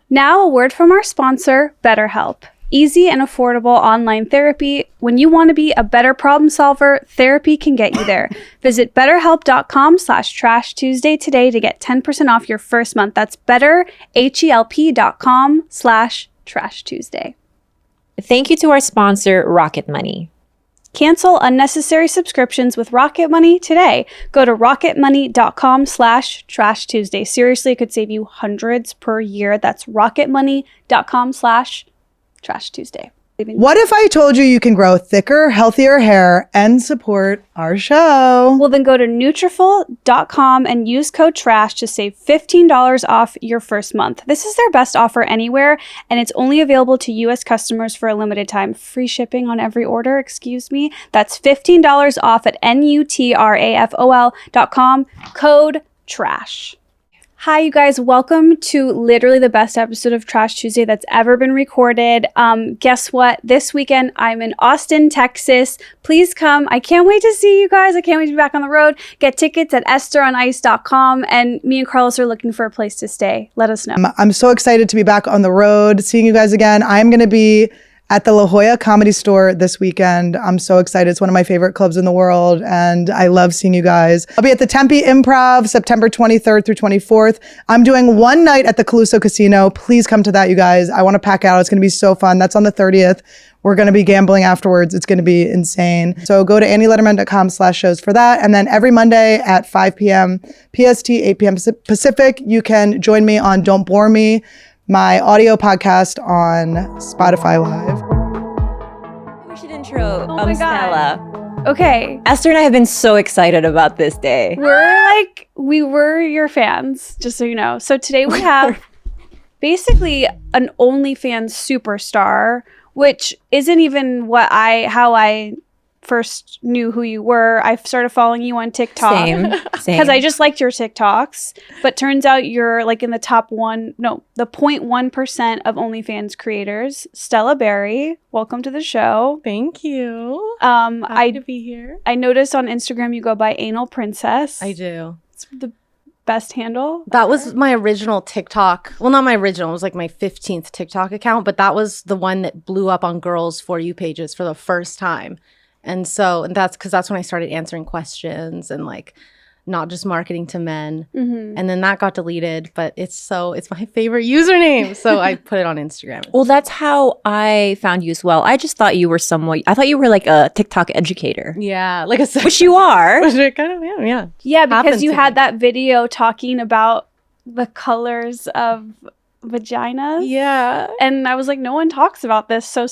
Now, a word from our sponsor, BetterHelp. Easy and affordable online therapy. When you want to be a better problem solver, therapy can get you there. Visit betterhelp.com/Trash Tuesday today to get 10% off your first month. That's betterhelp.com/Trash Tuesday. Thank you to our sponsor, Rocket Money. Cancel unnecessary subscriptions with Rocket Money today. Go to rocketmoney.com/Trash Tuesday. Seriously, it could save you hundreds per year. That's rocketmoney.com/Trash Tuesday. What if I told you you can grow thicker, healthier hair and support our show? Well, then go to Nutrafol.com and use code TRASH to save $15 off your first month. This is their best offer anywhere, and it's only available to U.S. customers for a limited time. Free shipping on every order, excuse me. That's $15 off at Nutrafol.com, code TRASH. Hi, you guys. Welcome to literally the best episode of Trash Tuesday that's ever been recorded. Guess what? This weekend, I'm in Austin, Texas. Please come. I can't wait to see you guys. I can't wait to be back on the road. Get tickets at EstherOnIce.com. And me and Carlos are looking for a place to stay. Let us know. I'm so excited to be back on the road, seeing you guys again. I'm going to be at the La Jolla Comedy Store this weekend. I'm so excited. It's one of my favorite clubs in the world, and I love seeing you guys. I'll be at the Tempe Improv September 23rd through 24th. I'm doing one night at the Caluso Casino. Please come to that, you guys. I want to pack out. It's going to be so fun. That's on the 30th. We're going to be gambling afterwards. It's going to be insane. So go to AnnieLetterman.com/shows for that. And then every Monday at 5 p.m. PST, 8 p.m. Pacific, you can join me on Don't Bore Me, my audio podcast on Spotify Live. We should intro Oh my God. Stella. Okay. Esther and I have been so excited about this day. We were your fans, just so you know. So today we have basically an OnlyFans superstar, which isn't even how I first knew who you were. I started following you on TikTok. Same. Because I just liked your TikToks. But turns out you're like in the the 0.1% of OnlyFans creators. Stella Barey, welcome to the show. Thank you. Happy to be here. I noticed on Instagram you go by Anal Princess. I do. It's the best handle. That was my original TikTok. Well, not my original. It was like my 15th TikTok account, but that was the one that blew up on girls' For You pages for the first time. And that's because that's when I started answering questions and like not just marketing to men. Mm-hmm. And then that got deleted, but it's my favorite username. So I put it on Instagram. Well, that's how I found you as well. I just thought you were I thought you were like a TikTok educator. Yeah, like which you are. Which I kind of am, yeah. Yeah, because you had that video talking about the colors of vaginas. Yeah. And I was like, no one talks about this so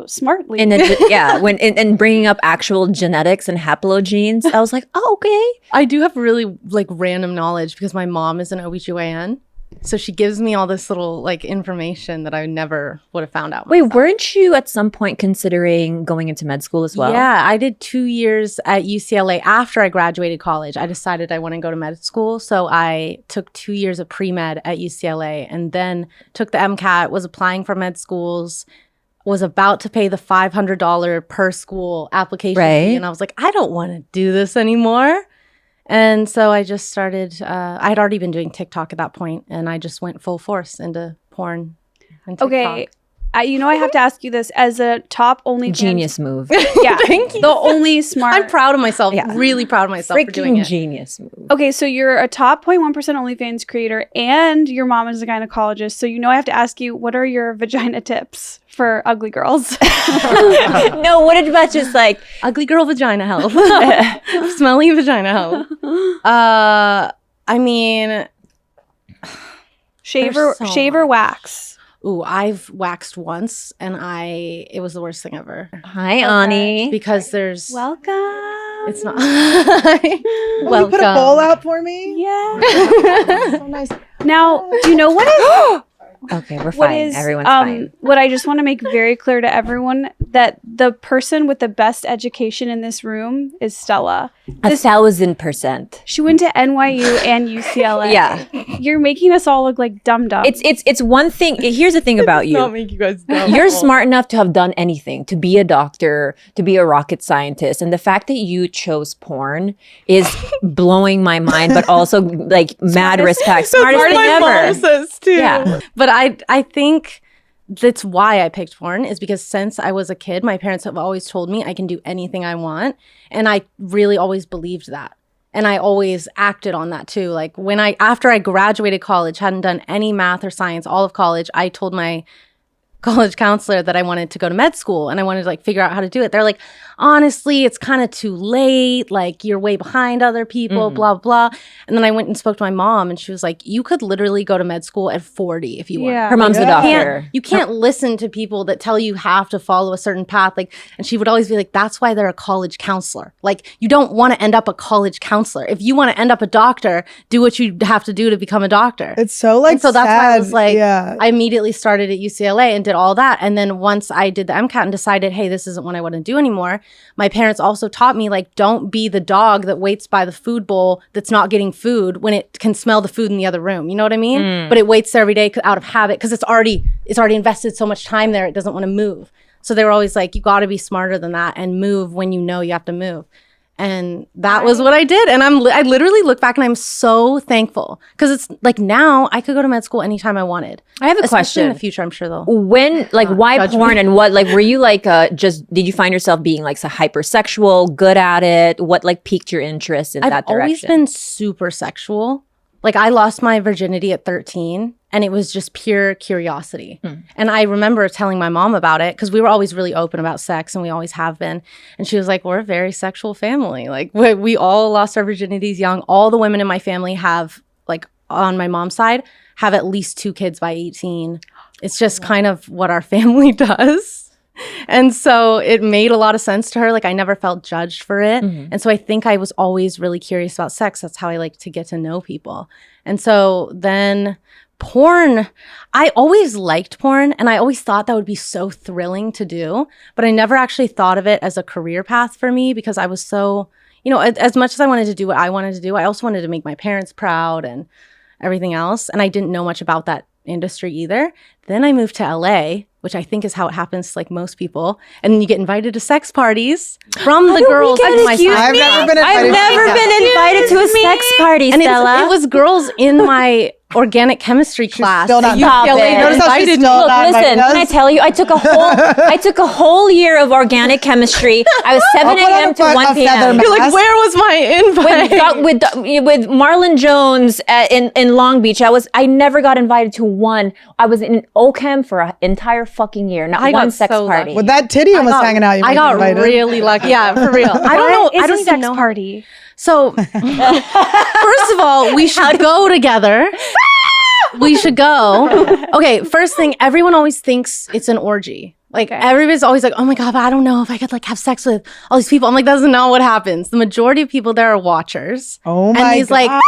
smartly. And then, when bringing up actual genetics and haplogenes, I was like, oh, okay. I do have really like random knowledge because my mom is an OBGYN. So she gives me all this little like information that I never would have found out myself. Wait, weren't you at some point considering going into med school as well? Yeah, I did 2 years at UCLA after I graduated college. I decided I want to go to med school. So I took 2 years of pre-med at UCLA and then took the MCAT, was applying for med schools, was about to pay the $500 per school application fee. And I was like, I don't want to do this anymore. And so I just started, I had already been doing TikTok at that point, and I just went full force into porn and TikTok. Okay. I have to ask you this as a top OnlyFans. Genius move. Yeah. Thank you. The only smart. I'm proud of myself. Yeah. Really proud of myself for doing Freaking it. genius move. Okay, so you're a top 0.1% OnlyFans creator and your mom is a gynecologist. So I have to ask you, what are your vagina tips for ugly girls? No, what about just like ugly girl vagina health? Smelly vagina health. I mean, shave or wax? Ooh, I've waxed once and it was the worst thing ever. Hi, Ani. Because there's Welcome. It's not Will you put a bowl out for me? Yeah. So nice. Now, do you know what is Okay, we're fine. Everyone's fine. What I just want to make very clear to everyone, that the person with the best education in this room is Stella. 1,000%. She went to NYU and UCLA. Yeah. You're making us all look like dum-dums. It's one thing. Here's the thing about you. Not make you guys dumb. You're smart enough to have done anything, to be a doctor, to be a rocket scientist. And the fact that you chose porn is blowing my mind, but also like mad respect. Smartest thing my mom ever. says too. Yeah. But I think that's why I picked porn, is because since I was a kid, my parents have always told me I can do anything I want. And I really always believed that. And I always acted on that too. Like after I graduated college, hadn't done any math or science all of college, I told my college counselor that I wanted to go to med school and I wanted to like figure out how to do it. They're like, honestly, it's kind of too late. Like you're way behind other people, blah, blah. And then I went and spoke to my mom and she was like, you could literally go to med school at 40 if you want. Yeah. Her mom's a doctor. You can't listen to people that tell you have to follow a certain path. Like, and she would always be like, that's why they're a college counselor. Like, you don't want to end up a college counselor. If you want to end up a doctor, do what you have to do to become a doctor. It's so like And so that's why I was like, yeah. I immediately started at UCLA and did all that. And then once I did the MCAT and decided, hey, this isn't what I want to do anymore, my parents also taught me, like, don't be the dog that waits by the food bowl that's not getting food when it can smell the food in the other room. You know what I mean? But it waits there every day out of habit because it's already invested so much time there, it doesn't want to move. So they were always like, you got to be smarter than that and move when you know you have to move. And that was what I did. And I literally look back and I'm so thankful because it's like now I could go to med school anytime I wanted. I have a Especially question. in the future, I'm sure though. When, like, why judge porn me. and what, like, were you like, did you find yourself being like so hypersexual, good at it? What like piqued your interest in that I've direction? always been super sexual. Like I lost my virginity at 13 and it was just pure curiosity. And I remember telling my mom about it because we were always really open about sex and we always have been. And she was like, we're a very sexual family. Like we all lost our virginities young. All the women in my family have, like on my mom's side, have at least 2 kids by 18. It's just kind of what our family does. And so it made a lot of sense to her. Like I never felt judged for it. And so I think I was always really curious about sex. That's how I like to get to know people. And so then porn, I always liked porn and I always thought that would be so thrilling to do. But I never actually thought of it as a career path for me because I was so, you know, as much as I wanted to do what I wanted to do, I also wanted to make my parents proud and everything else. And I didn't know much about that industry either. Then I moved to LA, which I think is how it happens to like most people. And then you get invited to sex parties from the girls in my Excuse I've me? never been invited I've to never sex been invited to a sex party, And Stella. it was girls in my organic chemistry class. still not at Stop UCLA it. that Notice how she's invited me. still Look, not listen, invited us? can I tell you, I took a whole year of organic chemistry. I was 7 I'll put on a.m. a to feather 1 p.m. mask. You're like, where was my invite? with Marlon Jones in Long Beach. I never got invited to one. I was in OChem for an entire fucking year, not I one got sex so party. lucky. With that titty almost hanging out, you might I be got invited. really lucky. Yeah, for real. I don't know. I don't even know. party. So, first of all, we should go together. We should go. Okay, first thing, everyone always thinks it's an orgy. Like, everybody's always like, oh my God, but I don't know if I could like have sex with all these people. I'm like, that's not what happens. The majority of people there are watchers. Oh my And he's like, God.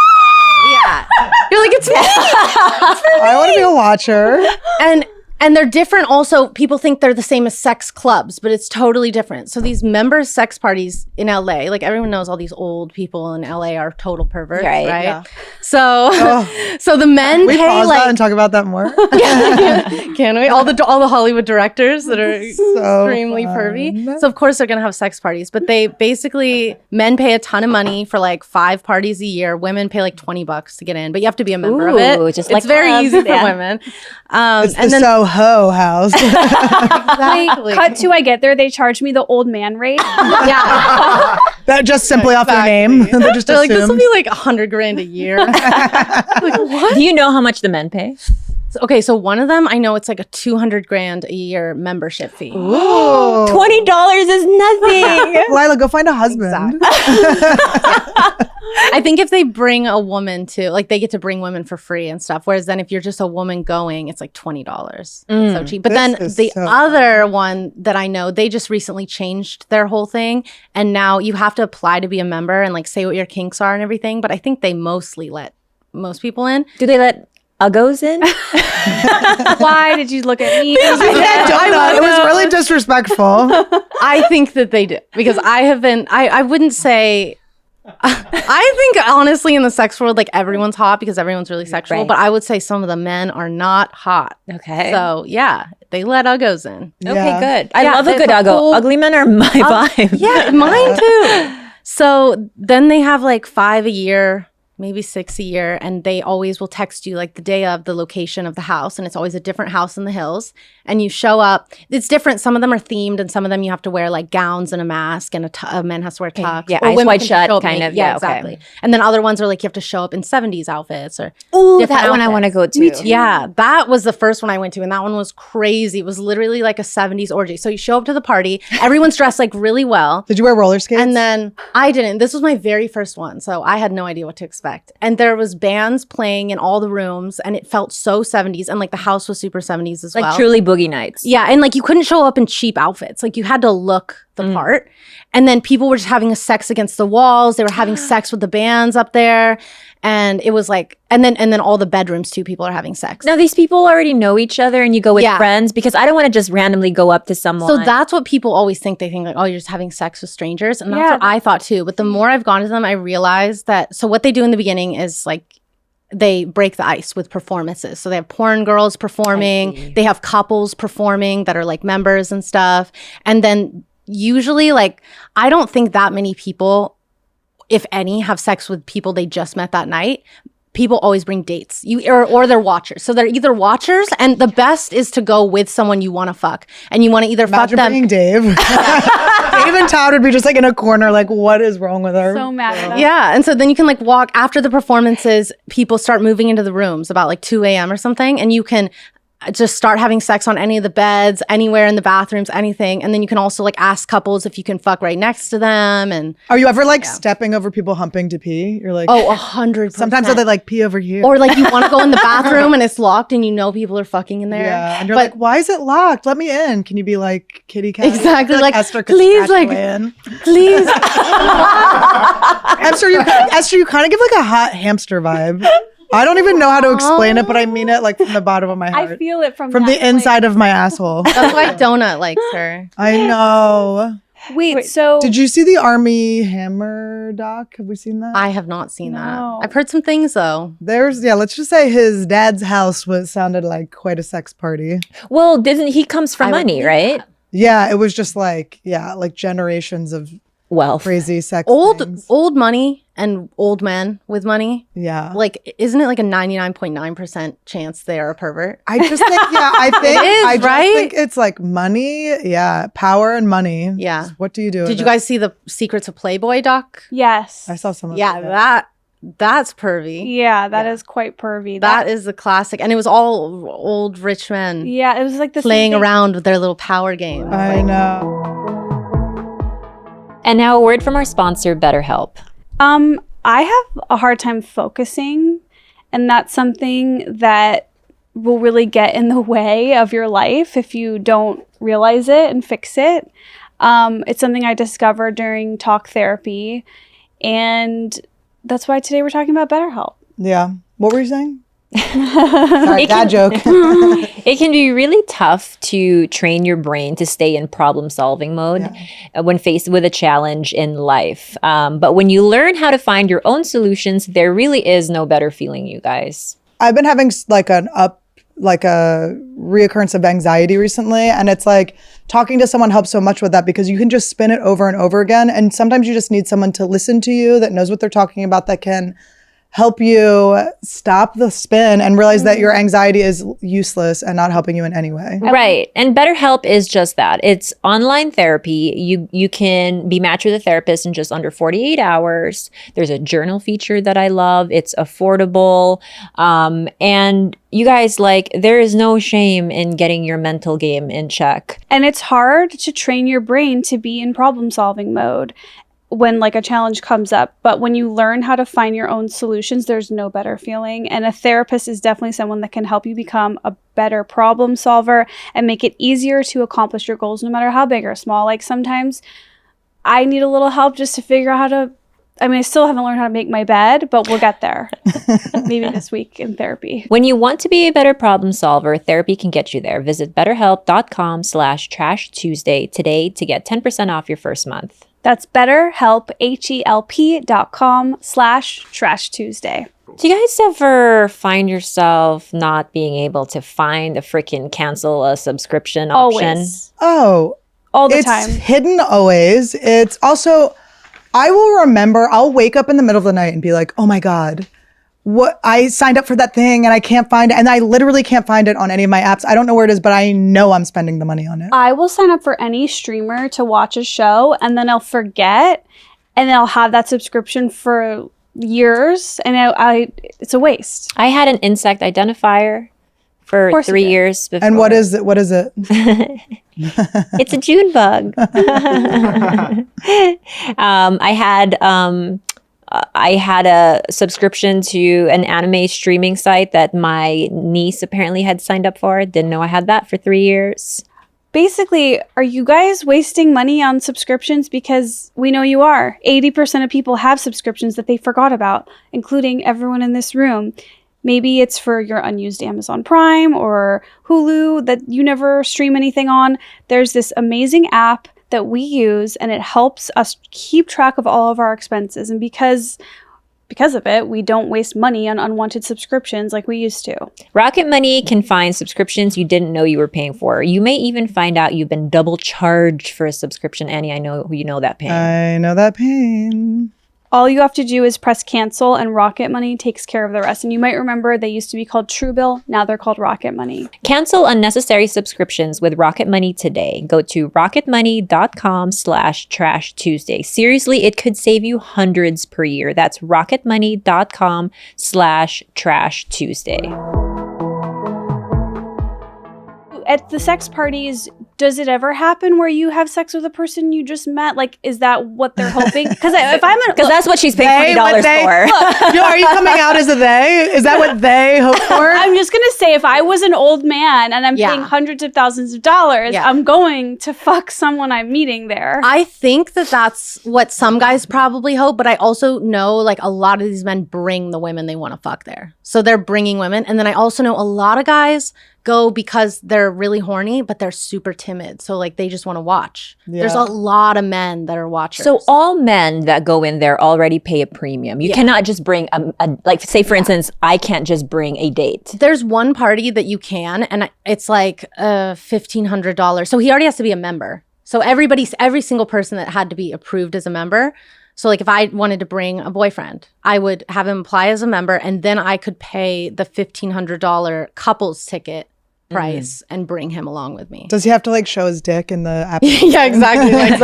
yeah. You're like, it's me. I want to be a watcher. And they're different also. People think they're the same as sex clubs, but it's totally different. So these member sex parties in LA, like everyone knows all these old people in LA are total perverts, right? Yeah. So so the men We pay pause that like and talk about that more. can we? All the Hollywood directors that are So extremely fun. pervy. So of course they're gonna have sex parties, but they basically men pay a ton of money for like 5 parties a year. Women pay like $20 to get in, but you have to be a member of Ooh, it. just it's like very clubs, easy for yeah. women. It's And the then Soho house. exactly. Cut to I get there, they charge me the old man rate. Yeah. That just simply off their name. They just They're like, this will assumed. be like $100,000 a year. Like, what? Do you know how much the men pay? Okay, so one of them, I know it's like a $200,000 a year membership fee. Ooh. $20 is nothing. Lila, go find a husband. I think if they bring a woman to, like, they get to bring women for free and stuff. Whereas then if you're just a woman going, it's like $20. It's so cheap. But This then is the so other one that I know, they just recently changed their whole thing. And now you have to apply to be a member and like say what your kinks are and everything. But I think they mostly let most people in. Do they let uggos in? Why did you look at me? It was really disrespectful. I think that they do because I wouldn't say. I think honestly in the sex world, like everyone's hot because everyone's really sexual, Right. but I would say some of the men are not hot. Okay. So yeah, they let uggos in. Okay, Yeah. good. I Yeah, love a it's good a uggo. whole- Ugly men are my vibe. Yeah, mine too. So then they have like 5 a year, maybe 6 a year, and they always will text you like the day of the location of the house, and it's always a different house in the hills. And you show up. It's different. Some of them are themed, and some of them you have to wear like gowns and a mask, and a man has to wear tux. Yeah, Or eyes women wide can shut, show up kind naked. of. Yeah, Yeah, okay. exactly. And then other ones are like you have to show up in 70s outfits or Ooh, different that one I outfits. want to go to. Me too. Yeah, that was the first one I went to, and that one was crazy. It was literally like a 70s orgy. So you show up to the party, everyone's dressed like really well. Did you wear roller skates? And then I didn't. This was my very first one, so I had no idea what to expect. And there was bands playing in all the rooms, and it felt so 70s, and like the house was super 70s as Like well. truly boogie nights. Yeah, and like you couldn't show up in cheap outfits. Like you had to look the part. And then people were just having a sex against the walls. They were having sex with the bands up there. And it was like, and then all the bedrooms too, people are having sex. Now these people already know each other and you go with Yeah. friends because I don't want to just randomly go up to someone. So that's what people always think. They think like, oh, you're just having sex with strangers. And that's Yeah. what I thought too. But the more I've gone to them, I realized that, so what they do in the beginning is like, they break the ice with performances. So they have porn girls performing. They have couples performing that are like members and stuff. And then usually like, I don't think that many people, if any, have sex with people they just met that night. People always bring dates, or they're watchers. So they're either watchers, and the best is to go with someone you want to fuck, and you want to either Imagine fuck them. being Dave. Dave and Todd would be just like in a corner, like, what is wrong with her? So mad at us. Yeah, and so then you can like walk after the performances. People start moving into the rooms about like 2 a.m. or something, and you can just start having sex on any of the beds, anywhere in the bathrooms, anything. And then you can also like ask couples if you can fuck right next to them. And Are you ever like stepping over people humping to pee? You're like, 100%. sometimes they like pee over here. Or like you want to go in the bathroom and it's locked and you know people are fucking in there. yeah, and you're But- like, why is it locked? Let me in. Can you be like kitty cat? Exactly, I feel like, Esther could please, scratch like- you in. Please. Esther, you kind of give like a hot hamster vibe. I don't even know how to explain it, but I mean it like from the bottom of my heart, I feel it from from that the point. inside of my asshole. That's why Donut likes her. I know. Wait, so Did you see the Army Hammer doc? Have we seen that? I have not seen No. that. I've heard some things though. Let's just say his dad's house sounded like quite a sex party. well, didn't he comes from I would money, believe right? Yeah, it was just like generations of Wealth. crazy sex things. Old money and old men with money. Yeah. Like, isn't it like a 99.9% chance they are a pervert? I just think, I is, just right? think it's like money, power and money. Yeah. Just what do you do? Did with you it? guys see the Secrets of Playboy doc? yes. I saw some of Yeah, it. that's pervy. Yeah, that is quite pervy. That is the classic. And it was all old rich men yeah, it was like the playing same thing. around with their little power games. I know. And now a word from our sponsor, BetterHelp. I have a hard time focusing, and that's something that will really get in the way of your life if you don't realize it and fix it. It's something I discovered during talk therapy, and that's why today we're talking about BetterHelp. Yeah. What were you saying? Sorry, dad joke. It can be really tough to train your brain to stay in problem-solving mode when faced with a challenge in life. But when you learn how to find your own solutions, there really is no better feeling, you guys. I've been having like a reoccurrence of anxiety recently, and it's like talking to someone helps so much with that because you can just spin it over and over again, and sometimes you just need someone to listen to you that knows what they're talking about, that can help you stop the spin and realize that your anxiety is useless and not helping you in any way. Right. And BetterHelp is just that. It's online therapy. You can be matched with a therapist in just under 48 hours. There's a journal feature that I love. It's affordable. And you guys, like, there is no shame in getting your mental game in check. And it's hard to train your brain to be in problem solving mode when like a challenge comes up. But when you learn how to find your own solutions, there's no better feeling. And a therapist is definitely someone that can help you become a better problem solver and make it easier to accomplish your goals, no matter how big or small. Like sometimes I need a little help just to figure out how to I mean, I still haven't learned how to make my bed, but we'll get there. Maybe this week in therapy. When you want to be a better problem solver, therapy can get you there. Visit betterhelp.com/TrashTuesday today to get 10% off your first month. That's BetterHelp, HELP.com/TrashTuesday. Do you guys ever find yourself not being able to find a freaking cancel a subscription option? Always. Oh, All the it's time. hidden always. It's also, I will remember, I'll wake up in the middle of the night and be like, oh my God, what, I signed up for that thing and I can't find it. And I literally can't find it on any of my apps. I don't know where it is, but I know I'm spending the money on it. I will sign up for any streamer to watch a show and then I'll forget and then I'll have that subscription for years and it's a waste. I had an insect identifier for 3 years before. And what is it? What is it? It's a June bug. I had a subscription to an anime streaming site that my niece apparently had signed up for. Didn't know I had that for 3 years. Basically, are you guys wasting money on subscriptions? Because we know you are. 80% of people have subscriptions that they forgot about, including everyone in this room. Maybe it's for your unused Amazon Prime or Hulu that you never stream anything on. There's this amazing app that we use and it helps us keep track of all of our expenses. And because of it, we don't waste money on unwanted subscriptions like we used to. Rocket Money can find subscriptions you didn't know you were paying for. You may even find out you've been double charged for a subscription. Annie, I know you know that pain. I know that pain. All you have to do is press cancel and Rocket Money takes care of the rest. And you might remember they used to be called Truebill. Now they're called Rocket Money. Cancel unnecessary subscriptions with Rocket Money today. Go to rocketmoney.com/TrashTuesday. Seriously, it could save you hundreds per year. That's rocketmoney.com/TrashTuesday. At the sex parties, does it ever happen where you have sex with a person you just met? Like, is that what they're hoping? Because that's what she's paying $20 for. Yo, are you coming out as a they? Is that what they hope for? I'm just gonna say, if I was an old man and I'm paying hundreds of thousands of dollars, I'm going to fuck someone I'm meeting there. I think that that's what some guys probably hope, but I also know like a lot of these men bring the women they want to fuck there. So they're bringing women. And then I also know a lot of guys go because they're really horny, but they're super timid. So like they just want to watch. Yeah. There's a lot of men that are watchers. So all men that go in there already pay a premium. You cannot just bring like say for instance, I can't just bring a date. There's one party that you can, and it's like $1,500. So he already has to be a member. So every single person that had to be approved as a member. So like if I wanted to bring a boyfriend, I would have him apply as a member and then I could pay the $1,500 couples ticket price and bring him along with me. Does he have to like show his dick in the app? Yeah, exactly. Like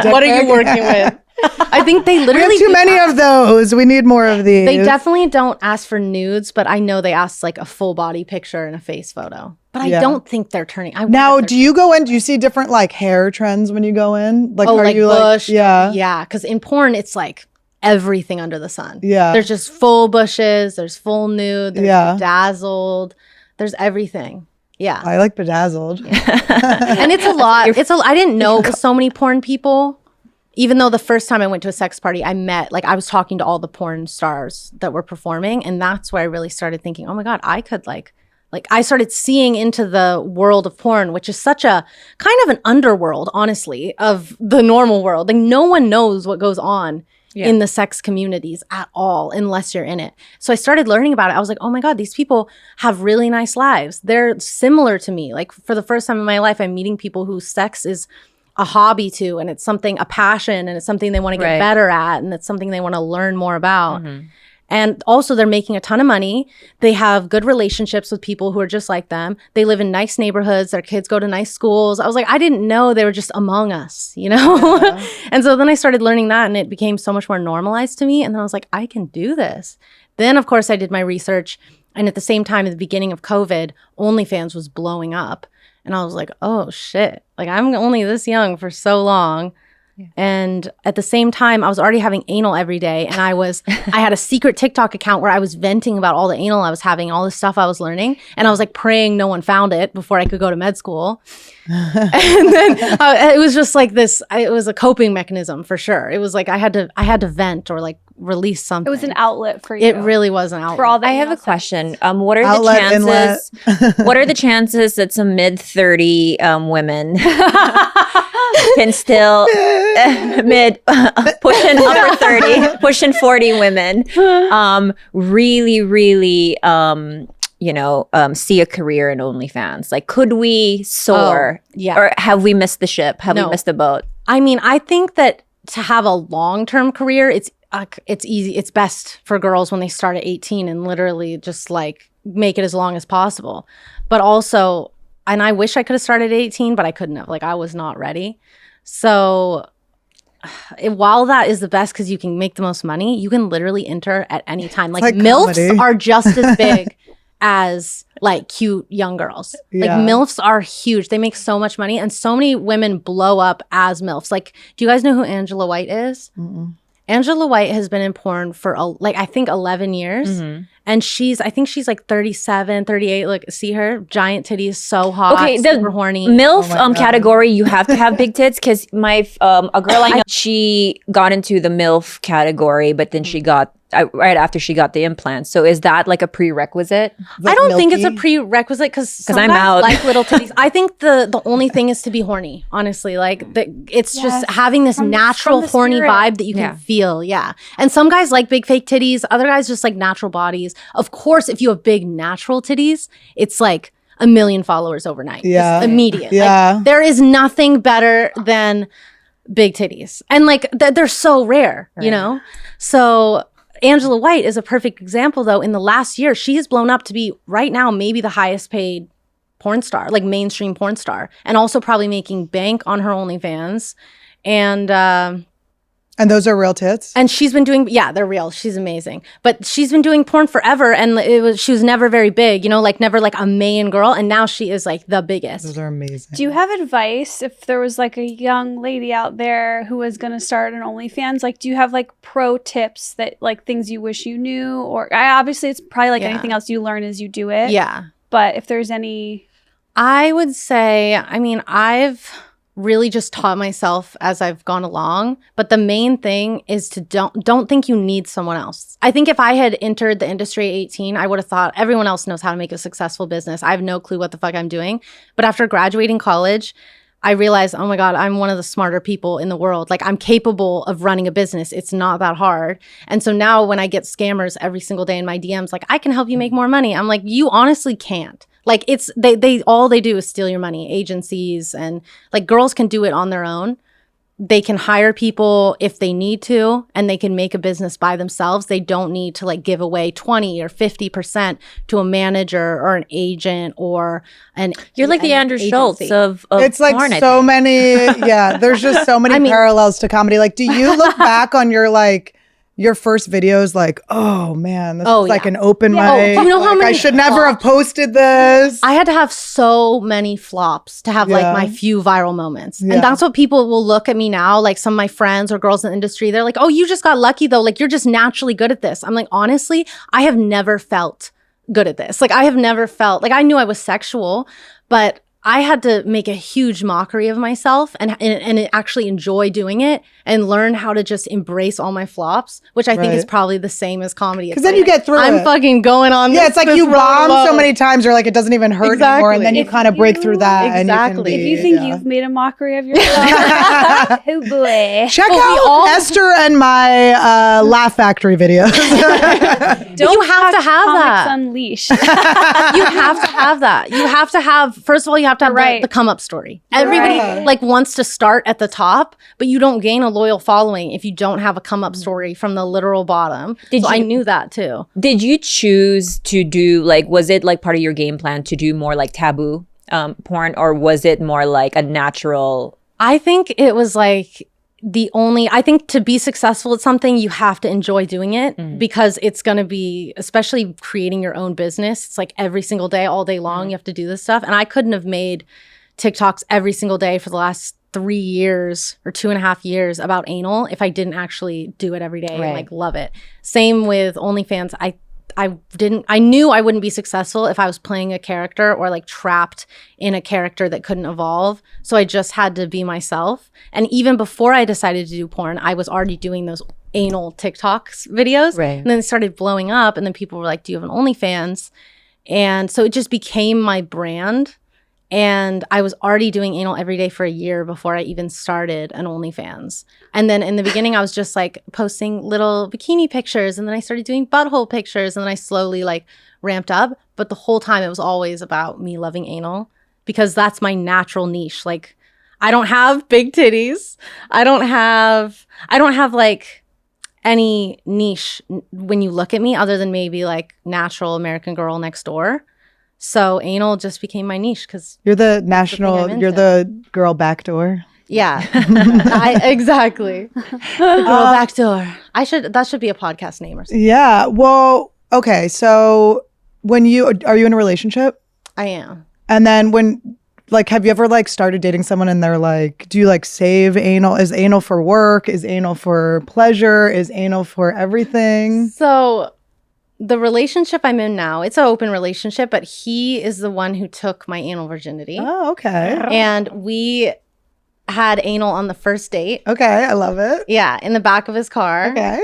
what are you working with? I think they literally we have too many of those. We need more of these. They definitely don't ask for nudes, but I know they ask like a full body picture and a face photo. But I don't think they're turning. Now, do you go in? Do you see different like hair trends when you go in? Like, are you bush? Like, yeah. Yeah. Because in porn, it's like everything under the sun. Yeah. There's just full bushes. There's full nude. There's bedazzled. There's everything. Yeah. I like bedazzled. And it's a lot. I didn't know so many porn people. Even though the first time I went to a sex party, I was talking to all the porn stars that were performing. And that's where I really started thinking, oh my God, I could like I started seeing into the world of porn, which is such a kind of an underworld, honestly, of the normal world. Like no one knows what goes on in the sex communities at all unless you're in it. So I started learning about it. I was like, oh my God, these people have really nice lives. They're similar to me. Like for the first time in my life, I'm meeting people whose sex is a hobby to, and it's something, a passion, and it's something they want to get better at, and it's something they want to learn more about. Mm-hmm. And also they're making a ton of money. They have good relationships with people who are just like them. They live in nice neighborhoods. Their kids go to nice schools. I was like, I didn't know they were just among us, you know? Yeah. And so then I started learning that and it became so much more normalized to me. And then I was like, I can do this. Then, of course, I did my research. And at the same time, at the beginning of COVID, OnlyFans was blowing up. And I was like, oh, shit. Like, I'm only this young for so long. Yeah. And at the same time, I was already having anal every day. And I had a secret TikTok account where I was venting about all the anal I was having, all the stuff I was learning. And I was like praying no one found it before I could go to med school. And then it was just like this, it was a coping mechanism for sure. It was like I had to vent or like release something. It was an outlet for you. It really was an outlet. For all that I have a nonsense. question. What are Outlet, the chances? What are the chances that some mid-30 women can still pushing upper 30, pushing 40 women, really, see a career in OnlyFans? Like, could we soar? Yeah. Or have we missed the ship? Have we missed the boat? I mean, I think that to have a long-term career, it's easy. It's best for girls when they start at 18 and literally just like make it as long as possible. But also, and I wish I could have started at 18, but I couldn't have. Like, I was not ready. So while that is the best because you can make the most money, you can literally enter at any time. Like MILFs comedy. are just as big as like cute young girls. Like MILFs are huge. They make so much money and so many women blow up as MILFs. Like, do you guys know who Angela White is? Mm-mm. Angela White has been in porn for I think 11 years. Mm-hmm. And I think she's like 37, 38. Like, see her? Giant titties, so hot, Okay, the super horny. MILF Oh my God. category, you have to have big tits because a girl I know, she got into the MILF category, but then she got right after she got the implants. So is that like a prerequisite? I don't think it's a prerequisite because I'm out. like little titties. I think the only thing is to be horny, honestly. Like, it's just having this natural the horny spirit. vibe that you can feel. Yeah. And some guys like big fake titties. Other guys just like natural bodies. Of course, if you have big natural titties, it's like 1 million followers overnight. Yeah. Just immediate. Yeah. Like, there is nothing better than big titties. And like, they're so rare, you know? So Angela White is a perfect example, though. In the last year, she has blown up to be right now maybe the highest paid porn star, like mainstream porn star, and also probably making bank on her OnlyFans. And those are real tits? And she's been doing, they're real. She's amazing. But she's been doing porn forever, and she was never very big, like never like a main girl, and now she is like the biggest. Those are amazing. Do you have advice if there was like a young lady out there who was going to start an OnlyFans? Like, do you have like pro tips that like things you wish you knew? Or obviously it's probably like anything else you learn as you do it. Yeah. But if there's any... I would say, I mean, I've really just taught myself as I've gone along. But the main thing is to don't think you need someone else. I think if I had entered the industry at 18, I would have thought everyone else knows how to make a successful business. I have no clue what the fuck I'm doing. But after graduating college, I realized, oh my God, I'm one of the smarter people in the world. Like, I'm capable of running a business. It's not that hard. And so now when I get scammers every single day in my DMs, like, I can help you make more money. I'm like, you honestly can't. Like, it's they all they do is steal your money. Agencies and like girls can do it on their own. They can hire people if they need to, and they can make a business by themselves. They don't need to like give away 20 or 50% to a manager or an agent or an. You're like the Andrew Schultz of it's like porn, so many. Yeah, there's just so many parallels to comedy. Like, do you look back on your first videos like, oh man, this is like an open mic. Do you know how many I should never have posted this. I had to have so many flops to have like my few viral moments. And that's what people will look at me now. Like, some of my friends or girls in the industry, they're like, oh, you just got lucky though. Like, you're just naturally good at this. I'm like, honestly, I have never felt good at this. Like, I have never felt like I knew I was sexual, but I had to make a huge mockery of myself and actually enjoy doing it and learn how to just embrace all my flops, which I think is probably the same as comedy. Because then you get through it. I'm fucking going on. Yeah, it's like you bomb so many times, you're like, it doesn't even hurt anymore. And then you kind of break through that. Exactly. And If you think you've made a mockery of yourself, oh boy. Check out Esther and my Laugh Factory videos. You have to have that. Unleashed. You have to have that. You have to have, first of all, you have to have the come up story. Everybody like wants to start at the top, but you don't gain a loyal following if you don't have a come up story from the literal bottom. I knew that too. Did you choose to do like, was it like part of your game plan to do more like taboo porn, or was it more like a natural? I think it was like I think to be successful at something, you have to enjoy doing it because it's going to be, especially creating your own business. It's like every single day, all day long, you have to do this stuff. And I couldn't have made TikToks every single day for the last 3 years or 2.5 years about anal if I didn't actually do it every day and like love it. Same with OnlyFans. I knew I wouldn't be successful if I was playing a character or like trapped in a character that couldn't evolve. So I just had to be myself. And even before I decided to do porn, I was already doing those anal TikToks videos. Right. And then it started blowing up, and then people were like, do you have an OnlyFans? And so it just became my brand. And I was already doing anal every day for a year before I even started an OnlyFans. And then in the beginning, I was just like posting little bikini pictures, and then I started doing butthole pictures, and then I slowly like ramped up. But the whole time it was always about me loving anal, because that's my natural niche. Like, I don't have big titties. I don't have like any niche when you look at me other than maybe like natural American Girl next door. So anal just became my niche because You're the girl Backdoor. yeah, exactly. The girl Backdoor. That should be a podcast name or something. Yeah. Well, okay. So are you in a relationship? I am. And then have you ever like started dating someone and they're like, do you like save anal? Is anal for work? Is anal for pleasure? Is anal for everything? So the relationship I'm in now, it's an open relationship, but he is the one who took my anal virginity. Oh, okay. And we had anal on the first date. Okay, I love it. Yeah, in the back of his car. Okay.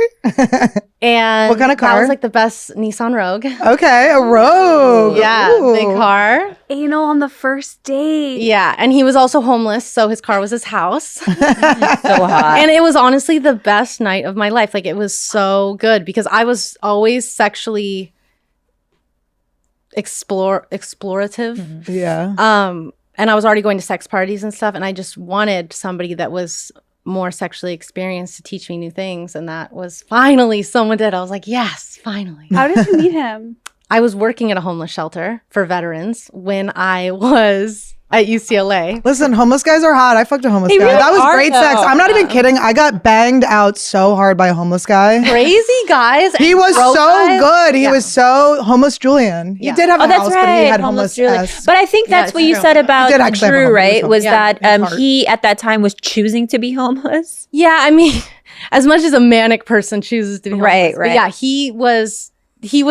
And what kind of car? That was like the best Nissan Rogue. Okay, a Rogue. Yeah, Ooh. big car. Anal on the first date. Yeah, and he was also homeless, so his car was his house. So hot. And it was honestly the best night of my life. Like, it was so good because I was always sexually explorative. Yeah. And I was already going to sex parties and stuff, and I just wanted somebody that was more sexually experienced to teach me new things, and that was finally someone did. I was like, yes, finally. How did you meet him? I was working at a homeless shelter for veterans when I was at UCLA. Listen, homeless guys are hot. I fucked a homeless They guy. really That was are, great though. sex. I'm not even kidding. I got banged out so hard by a homeless guy. Crazy guys. He and was broke so guys. good. He Yeah. was so homeless Julian. He Yeah. did have a Oh, that's house, right. but he had homeless Julie. S. But I think that's it's what you true. said about He did actually have a Drew, homeless right? home. Was Yeah, that his heart. he at that time was choosing to be homeless? Yeah, I mean, as much as a manic person chooses to be homeless. Right, But right. yeah, he was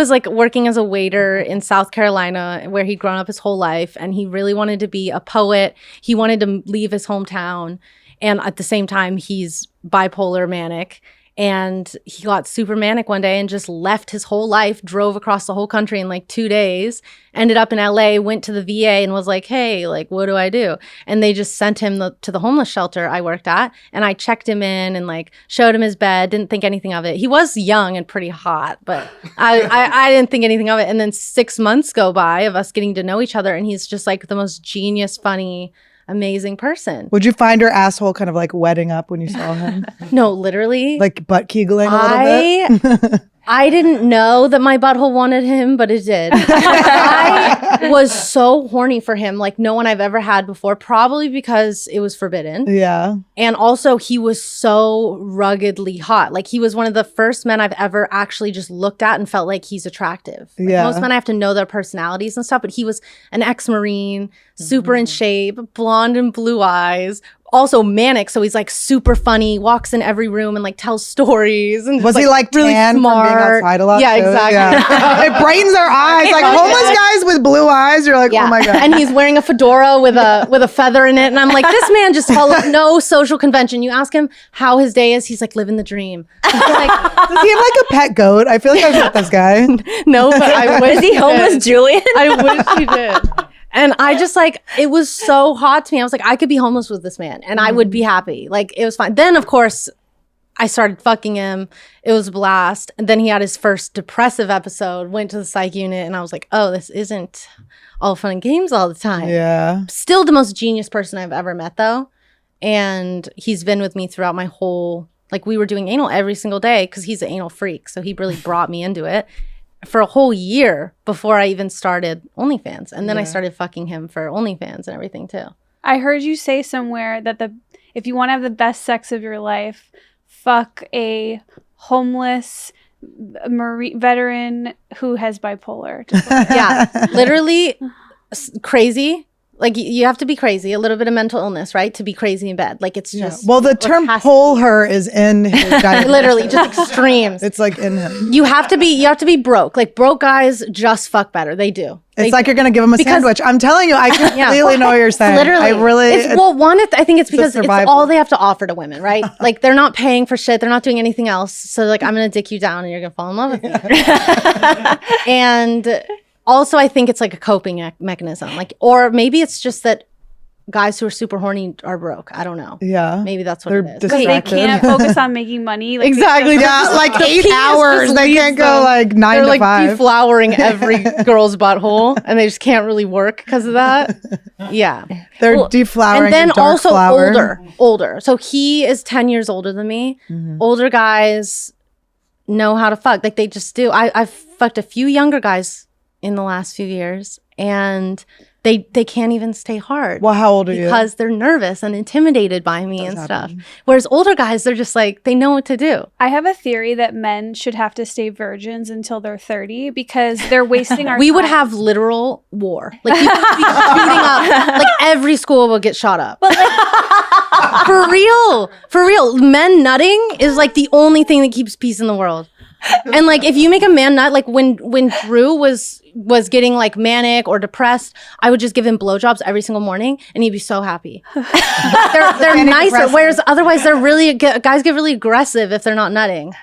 like working as a waiter in South Carolina where he'd grown up his whole life, and he really wanted to be a poet. He wanted to leave his hometown, and at the same time he's bipolar manic, and he got super manic one day and just left his whole life, drove across the whole country in like 2 days, ended up in LA, went to the VA and was like, hey, like, what do I do? And they just sent him to the homeless shelter I worked at, and I checked him in and like showed him his bed, didn't think anything of it. He was young and pretty hot, but I didn't think anything of it. And then 6 months go by of us getting to know each other, and he's just like the most genius, funny, amazing person. Would you find your asshole kind of like wetting up when you saw him? No, literally. Like butt kegling a little bit? I didn't know that my butthole wanted him, but it did. I was so horny for him, like no one I've ever had before, probably because it was forbidden. Yeah. And also he was so ruggedly hot. Like, he was one of the first men I've ever actually just looked at and felt like he's attractive. Like, Yeah. most men I have to know their personalities and stuff, but he was an ex-Marine, super in shape, blonde and blue eyes, also manic, so he's like super funny, walks in every room and like tells stories. And Was just, he like really tan smart? from being outside a lot? Yeah, too? exactly. Yeah. It brightens our eyes. Like homeless guys with blue eyes, you're like, Yeah. oh my God. And he's wearing a fedora with a feather in it, and I'm like, this man just followed no social convention. You ask him how his day is, he's like, living the dream. Like, Does he have like a pet goat? I feel like I've met this guy. no, but I wish Is he homeless, did. Julian? I wish he did. And I just like, it was so hot to me. I was like, I could be homeless with this man and I would be happy. Like, it was fine. Then, of course, I started fucking him. It was a blast. And then he had his first depressive episode, went to the psych unit, and I was like, oh, this isn't all fun and games all the time. Yeah. Still the most genius person I've ever met, though. And he's been with me throughout my whole, like, we were doing anal every single day because he's an anal freak. So he really brought me into it for a whole year before I even started OnlyFans. And then I started fucking him for OnlyFans and everything too. I heard you say somewhere that if you want to have the best sex of your life, fuck a homeless Marine veteran who has bipolar. Yeah, literally crazy. Like you have to be crazy, a little bit of mental illness, right? To be crazy in bed. Like it's just. Well, the term pull her is in his diet. Literally just extremes. It's like in him. You have to be broke. Like broke guys just fuck better. They do. It's like you're going to give him a sandwich. I'm telling you, I completely know what you're saying. Literally. I think it's because it's all they have to offer to women, right? Like they're not paying for shit. They're not doing anything else. So like, I'm going to dick you down and you're going to fall in love with me. And also I think it's like a coping mechanism. Like, or maybe it's just that guys who are super horny are broke. I don't know. Yeah. Maybe that's what They're it is. Because they can't focus on making money. Like, exactly. Yeah, like 8 hours. They can't go like 9 to 5. They're like deflowering every girl's butthole and they just can't really work because of that. Yeah. They're deflowering. And then dark also flower. older. So he is 10 years older than me. Mm-hmm. Older guys know how to fuck. Like they just do. I've fucked a few younger guys in the last few years and they can't even stay hard. Well, how old are you? Because they're nervous and intimidated by me and stuff. Whereas older guys, they're just like, they know what to do. I have a theory that men should have to stay virgins until they're 30 because they're wasting our We time. would have literal war. Like people would be shooting up. Like every school will get shot up. But like, for real. Men nutting is like the only thing that keeps peace in the world. And like if you make a man nut, like when Drew was getting like manic or depressed, I would just give him blowjobs every single morning and he'd be so happy. they're nicer, aggressive. Whereas otherwise guys get really aggressive if they're not nutting.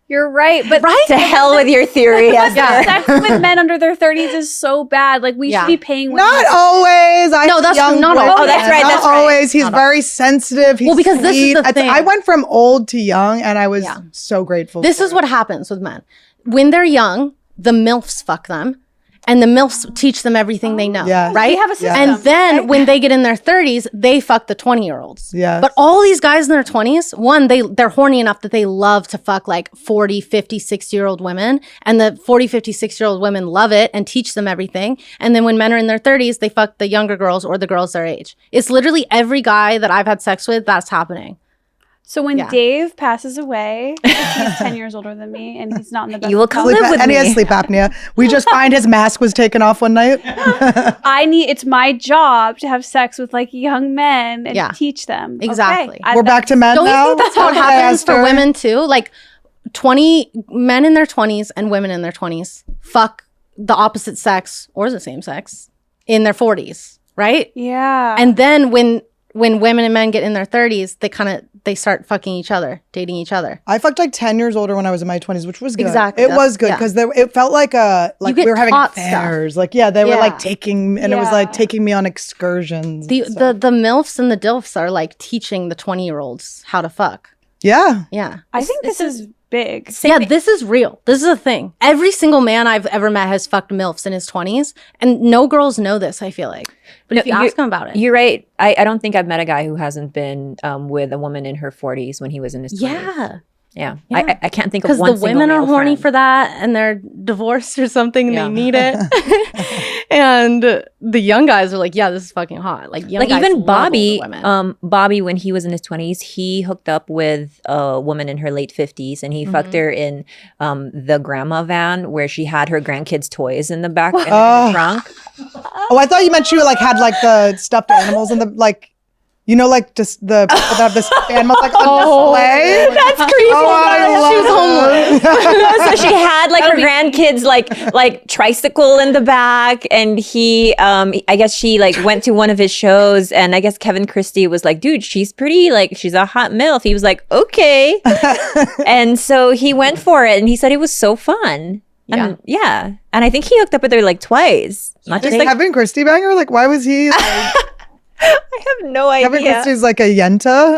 You're right, but to hell with your theory. Sex with men under their 30s is so bad. Like we should be paying women. Not always. No, that's not always. Oh, that's right. Not always. He's very sensitive. He's because sweet. this is the thing. I went from old to young, and I was so grateful. This is what happens with men. When they're young, the MILFs fuck them. And the MILFs teach them everything they know, right? They have a system. And then when they get in their 30s, they fuck the 20-year-olds. Yes. But all these guys in their 20s, one, they're horny enough that they love to fuck like 40, 50, 60-year-old women. And the 40, 50, 60-year-old women love it and teach them everything. And then when men are in their 30s, they fuck the younger girls or the girls their age. It's literally every guy that I've had sex with, that's happening. So when Dave passes away, he's 10 years older than me, and he's not in the best. You will come live with me. And he has sleep apnea. We just find his mask was taken off one night. It's my job to have sex with like young men and teach them. Exactly. Okay. We're back to men now. Don't you think that's how it happens for women too? Like 20 men in their 20s and women in their 20s fuck the opposite sex or the same sex in their 40s, right? Yeah. And then when women and men get in their 30s, they start fucking each other, dating each other. I fucked like 10 years older when I was in my 20s, which was good. Exactly. It was good because it felt like we were having affairs. Like, they were like taking, and it was like taking me on excursions. The MILFs and the DILFs are like teaching the 20-year-olds how to fuck. Yeah. Yeah. I think this is big. This is real. This is a thing. Every single man I've ever met has fucked MILFs in his 20s. And no girls know this, I feel like. But if you ask them about it. You're right. I don't think I've met a guy who hasn't been with a woman in her 40s when he was in his 20s. Yeah. I can't think of one single because the women are horny friend. for that and they're divorced or something and they need it. And the young guys are like, this is fucking hot. Like young guys even love older women. Bobby, when he was in his 20s, he hooked up with a woman in her late 50s and he fucked her in the grandma van where she had her grandkids' toys in the back in the trunk. Oh, I thought you meant she had like the stuffed animals in the like. You know, like just the people that have this animals like on display. That's creepy. I love it. So she had like her grandkids like tricycle in the back, and he I guess she like went to one of his shows, and I guess Kevin Christie was like, dude, she's pretty, like she's a hot MILF. He was like, okay. And so he went for it, and he said it was so fun. And, and I think he hooked up with her like twice. Not just like Kevin Christie banger. Like, why was he? Like, I have no idea. Kevin Christie's like a yenta.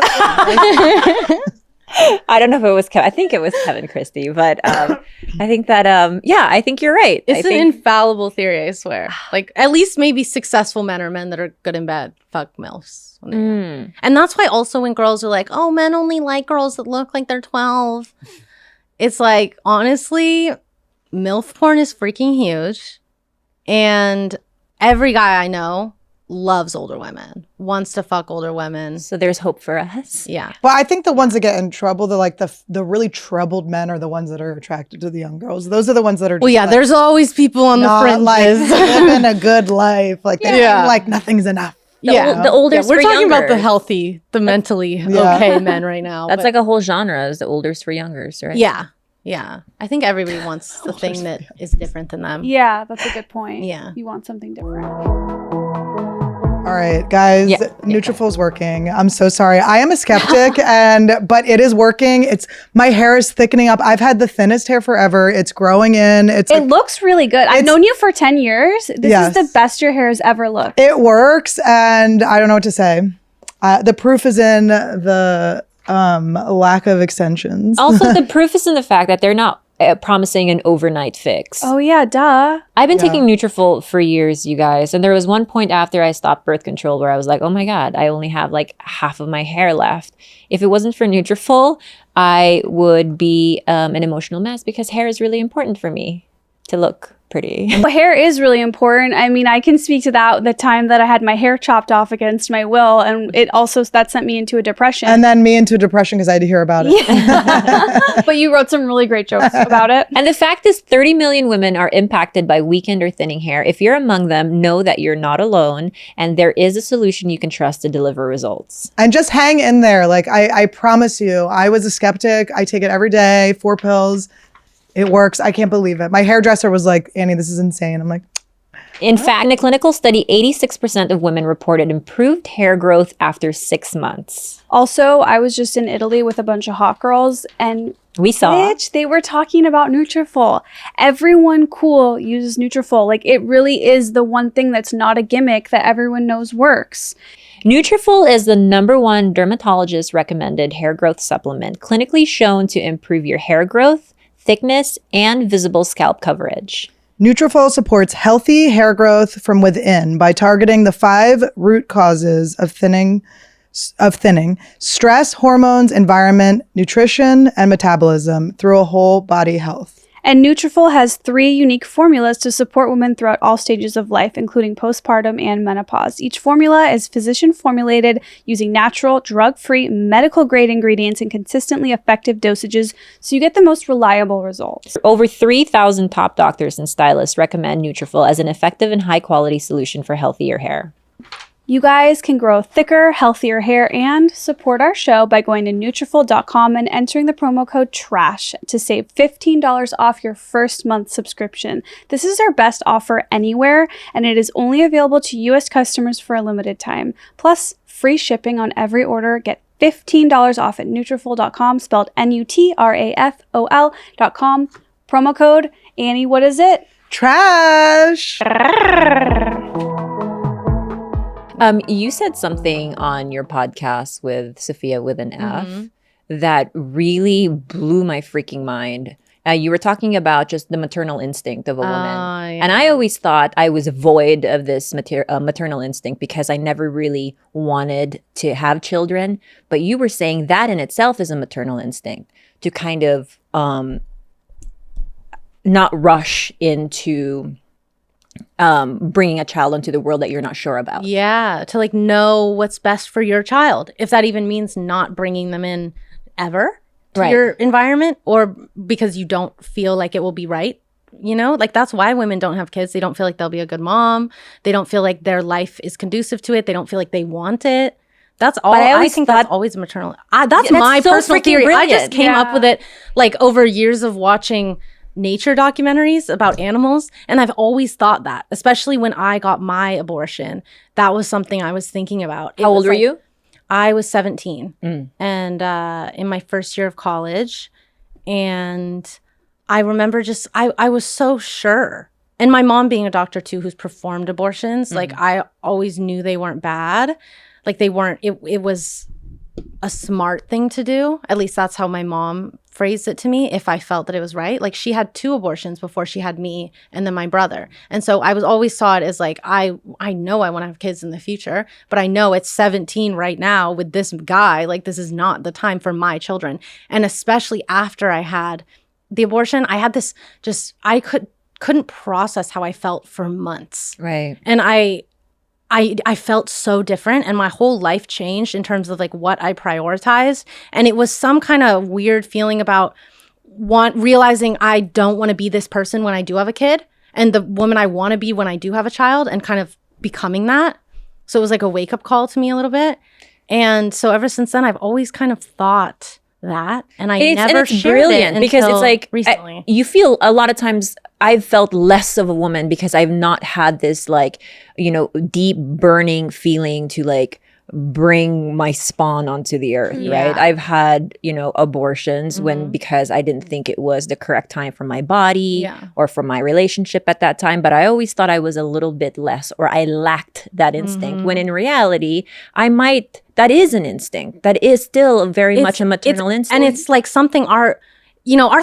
I don't know if it was I think it was Kevin Christie, but I think that I think you're right. It's an infallible theory, I swear. Like at least maybe successful men or men that are good in bed fuck MILFs. And that's why also when girls are like, oh, men only like girls that look like they're 12. It's like, honestly, MILF porn is freaking huge. And every guy I know loves older women, wants to fuck older women. So there's hope for us. Yeah. But I think the ones that get in trouble, they're like the really troubled men are the ones that are attracted to the young girls. Those are the ones that are Well, yeah, there's always people on the not like fringes. living a good life. Like they feel like nothing's enough. The olders we're for talking about the youngers. healthy, the mentally okay men right now. That's but- like a whole genre, is the olders for youngers, right? Yeah. Yeah. I think everybody wants the thing that is different than them. Yeah, that's a good point. Yeah. You want something different. All right, guys, Nutrafol's working. I'm so sorry. I am a skeptic, but it is working. My hair is thickening up. I've had the thinnest hair forever. It's growing in. It looks really good. I've known you for 10 years. This is the best your hair has ever looked. It works, and I don't know what to say. The proof is in the lack of extensions. Also, the proof is in the fact that they're not promising an overnight fix. Oh yeah, duh. I've been taking Nutrafol for years, you guys, and there was one point after I stopped birth control where I was like, oh my God, I only have like half of my hair left. If it wasn't for Nutrafol, I would be an emotional mess because hair is really important for me to look pretty. Well, hair is really important. I mean, I can speak to that. The time that I had my hair chopped off against my will, and that sent me into a depression. And then me into a depression because I had to hear about it. But you wrote some really great jokes about it. And the fact is 30 million women are impacted by weakened or thinning hair. If you're among them, know that you're not alone and there is a solution you can trust to deliver results. And just hang in there. Like I promise you, I was a skeptic. I take it every day, 4 pills. It works. I can't believe it. My hairdresser was like, Annie, this is insane. I'm like, in fact, in a clinical study, 86% of women reported improved hair growth after 6 months. Also, I was just in Italy with a bunch of hot girls, and we saw. Bitch, they were talking about Nutrafol. Everyone cool uses Nutrafol. Like, it really is the one thing that's not a gimmick that everyone knows works. Nutrafol is the #1 dermatologist recommended hair growth supplement, clinically shown to improve your hair growth, thickness, and visible scalp coverage. Nutrafol supports healthy hair growth from within by targeting the 5 root causes of thinning: stress, hormones, environment, nutrition, and metabolism through a whole body health. And Nutrafol has 3 unique formulas to support women throughout all stages of life, including postpartum and menopause. Each formula is physician formulated using natural, drug-free, medical-grade ingredients in consistently effective dosages, so you get the most reliable results. Over 3,000 top doctors and stylists recommend Nutrafol as an effective and high-quality solution for healthier hair. You guys can grow thicker, healthier hair and support our show by going to Nutrafol.com and entering the promo code TRASH to save $15 off your first month subscription. This is our best offer anywhere, and it is only available to U.S. customers for a limited time. Plus, free shipping on every order. Get $15 off at Nutrafol.com, spelled Nutrafol.com. Promo code, Annie, what is it? Trash! You said something on your podcast with Sophia with an F that really blew my freaking mind. You were talking about just the maternal instinct of a woman. Yeah. And I always thought I was void of this maternal instinct because I never really wanted to have children. But you were saying that in itself is a maternal instinct to kind of not rush into bringing a child into the world that you're not sure about. Yeah, to like know what's best for your child. If that even means not bringing them in ever to your environment, or because you don't feel like it will be right. You know, like that's why women don't have kids. They don't feel like they'll be a good mom. They don't feel like their life is conducive to it. They don't feel like they want it. That's all. I think that's always maternal. That's my so personal theory. brilliant. I just came up with it like over years of watching nature documentaries about animals, and I've always thought that, especially when I got my abortion, that was something I was thinking about. How old were you? I was 17 and in my first year of college, and I remember just I was so sure, and my mom being a doctor too who's performed abortions, like I always knew they weren't bad, like they weren't, it was a smart thing to do. At least that's how my mom phrased it to me, if I felt that it was right. Like she had 2 abortions before she had me and then my brother. And so I was always saw it as like, I know I want to have kids in the future, but I know it's 17 right now with this guy. Like this is not the time for my children. And especially after I had the abortion, I had this just, I couldn't process how I felt for months. Right. And I I felt so different, and my whole life changed in terms of like what I prioritized. And it was some kind of weird feeling about realizing I don't want to be this person when I do have a kid, and the woman I want to be when I do have a child, and kind of becoming that. So it was like a wake-up call to me a little bit. And so ever since then, I've always kind of thought that, and it's brilliant because it's like recently. You feel a lot of times I've felt less of a woman because I've not had this like, deep burning feeling to like bring my spawn onto the earth, right? I've had, abortions because I didn't think it was the correct time for my body or for my relationship at that time. But I always thought I was a little bit less, or I lacked that instinct, when in reality, that is an instinct. That is still very much a maternal instinct. And it's like something our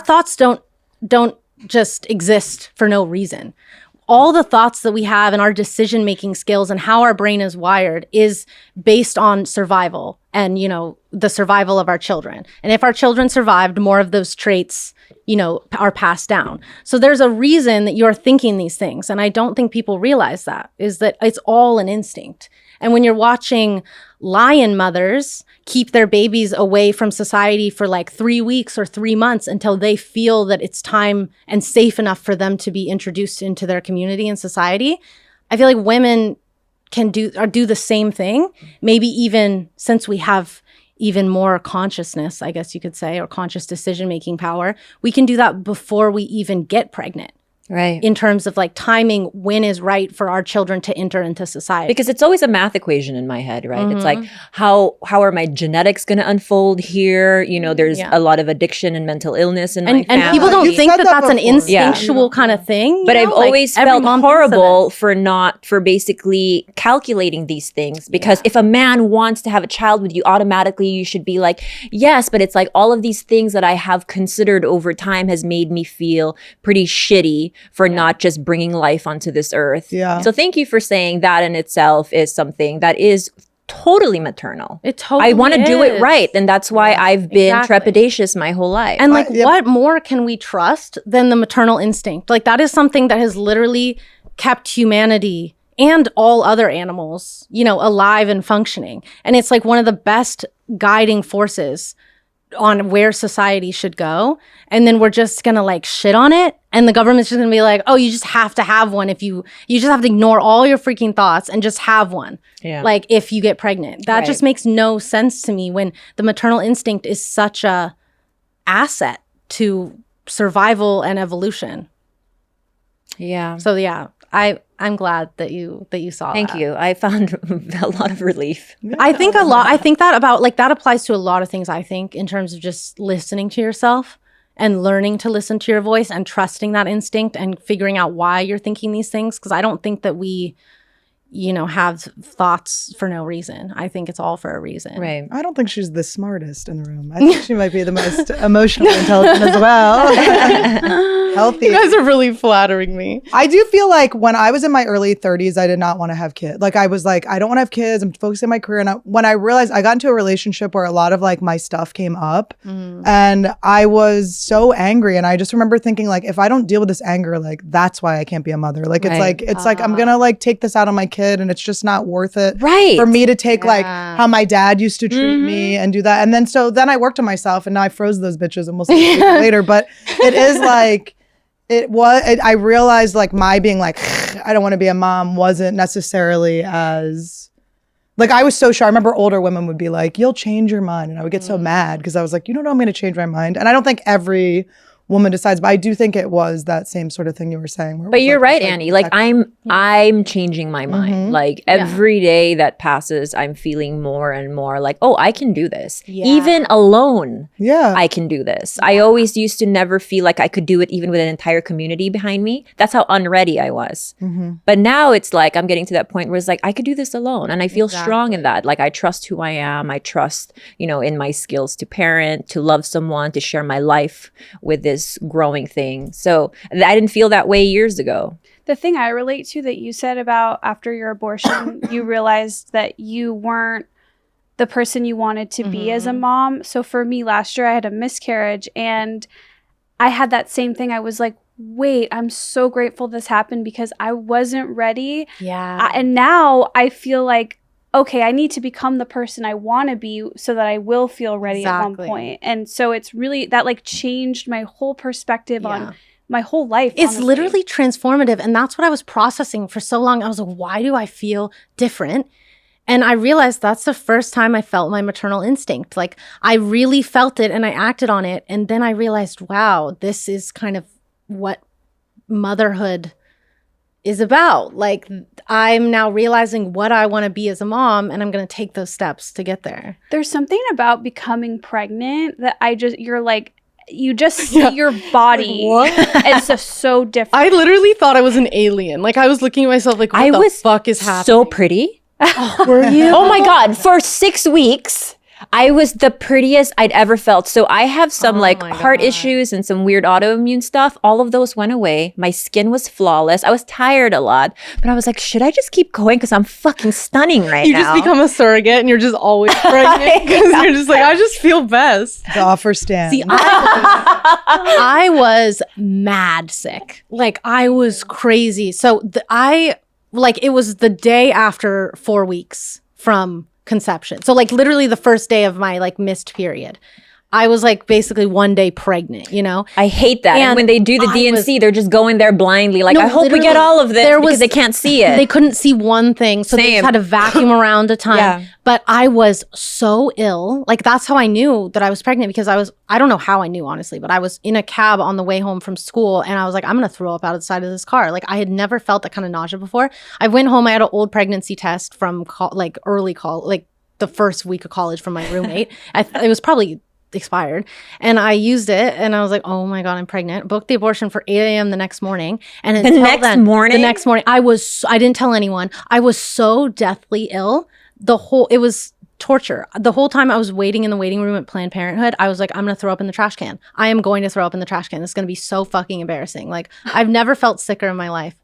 thoughts don't just exist for no reason. All the thoughts that we have and our decision-making skills and how our brain is wired is based on survival and, the survival of our children. And if our children survived, more of those traits, are passed down. So there's a reason that you're thinking these things. And I don't think people realize that, is that it's all an instinct. And when you're watching lion mothers keep their babies away from society for like 3 weeks or 3 months until they feel that it's time and safe enough for them to be introduced into their community and society, I feel like women can do the same thing. Maybe even since we have even more consciousness, I guess you could say, or conscious decision-making power, we can do that before we even get pregnant. Right. In terms of like timing when is right for our children to enter into society. Because it's always a math equation in my head, right? It's like, how are my genetics going to unfold here? There's a lot of addiction and mental illness in my family. And people don't think that that's an instinctual kind of thing. But I've always felt horrible for basically calculating these things. Because if a man wants to have a child with you, automatically you should be like, yes. But it's like all of these things that I have considered over time has made me feel pretty shitty for not just bringing life onto this earth. Yeah. So thank you for saying that in itself is something that is totally maternal. It totally I want to do it right. And that's why I've been trepidatious my whole life. And like, what more can we trust than the maternal instinct? Like that is something that has literally kept humanity and all other animals, alive and functioning. And it's like one of the best guiding forces on where society should go. And then we're just gonna like shit on it, and the government's just gonna be like, oh, you just have to have one. If you just have to ignore all your freaking thoughts and just have one. Like if you get pregnant. That just makes no sense to me, when the maternal instinct is such a asset to survival and evolution. So I'm glad that you saw that. Thank you. I found a lot of relief. I think that applies to a lot of things, I think, in terms of just listening to yourself and learning to listen to your voice and trusting that instinct and figuring out why you're thinking these things. Because I don't think that we, have thoughts for no reason. I think it's all for a reason. Right. I don't think she's the smartest in the room. I think she might be the most emotionally intelligent as well. Healthy. You guys are really flattering me. I do feel like when I was in my early 30s, I did not want to have kids. Like I was like, I don't want to have kids. I'm focusing on my career. And when I realized I got into a relationship where a lot of like my stuff came up, and I was so angry. And I just remember thinking like, if I don't deal with this anger, like that's why I can't be a mother. Like it's like I'm gonna like take this out on my kid, and it's just not worth it for me to take like how my dad used to treat me and do that. And then I worked on myself, and now I froze those bitches, and we'll see later. But it is like, I realized like my being like, I don't want to be a mom wasn't necessarily as, like I was so sure. I remember older women would be like, you'll change your mind. And I would get so mad because I was like, I'm going to change my mind. And I don't think every woman decides, but I do think it was that same sort of thing you were saying. But you're right, Annie. Like I'm changing my mind. Like every day that passes, I'm feeling more and more like, oh, I can do this. Even alone, I can do this. I always used to never feel like I could do it even with an entire community behind me. That's how unready I was. But now it's like I'm getting to that point where it's like I could do this alone, and I feel strong in that. Like I trust who I am. I trust, in my skills to parent, to love someone, to share my life with this growing thing. So I didn't feel that way years ago. The thing I relate to that you said about after your abortion, you realized that you weren't the person you wanted to be as a mom. So for me last year, I had a miscarriage, and I had that same thing. I was like, wait, I'm so grateful this happened because I wasn't ready. Yeah. And now I feel like, okay, I need to become the person I want to be so that I will feel ready at one point. And so it's really, that like changed my whole perspective on my whole life. It's honestly. literally transformative. And that's what I was processing for so long. I was like, why do I feel different? And I realized that's the first time I felt my maternal instinct. Like I really felt it and I acted on it. And then I realized, wow, this is kind of what motherhood is about. Like I'm now realizing what I want to be as a mom, and I'm going to take those steps to get there. There's something about becoming pregnant that you're like, you just see your body. It's just so different. I literally thought I was an alien. Like I was looking at myself like, what the fuck is happening? So pretty. Were you? Oh my God. For 6 weeks, I was the prettiest I'd ever felt. So I have some heart issues and some weird autoimmune stuff. All of those went away. My skin was flawless. I was tired a lot, but I was like, should I just keep going? Because I'm fucking stunning right now. You just become a surrogate and you're just always pregnant because you're just like, I just feel best. The offer stands. See, I was mad sick. Like I was crazy. So it was the day after 4 weeks from conception. So like literally the first day of my like missed period. I was like basically 1 day pregnant, you know? I hate that. And when they do the DNC, they're just going there blindly. Like, No, I hope we get all of this because they can't see it. They couldn't see one thing. So they just had to vacuum around a time. Yeah. But I was so ill. Like that's how I knew that I was pregnant because I don't know how I knew honestly, but I was in a cab on the way home from school and I was like, I'm going to throw up out of the side of this car. Like I had never felt that kind of nausea before. I went home. I had an old pregnancy test from early college, like the first week of college from my roommate. It was probably expired. And I used it and I was like, oh my God, I'm pregnant. Booked the abortion for 8 a.m. the next morning. And the next morning, I didn't tell anyone. I was so deathly ill. It was torture. The whole time I was waiting in the waiting room at Planned Parenthood, I was like, I'm going to throw up in the trash can. I am going to throw up in the trash can. It's going to be so fucking embarrassing. Like I've never felt sicker in my life.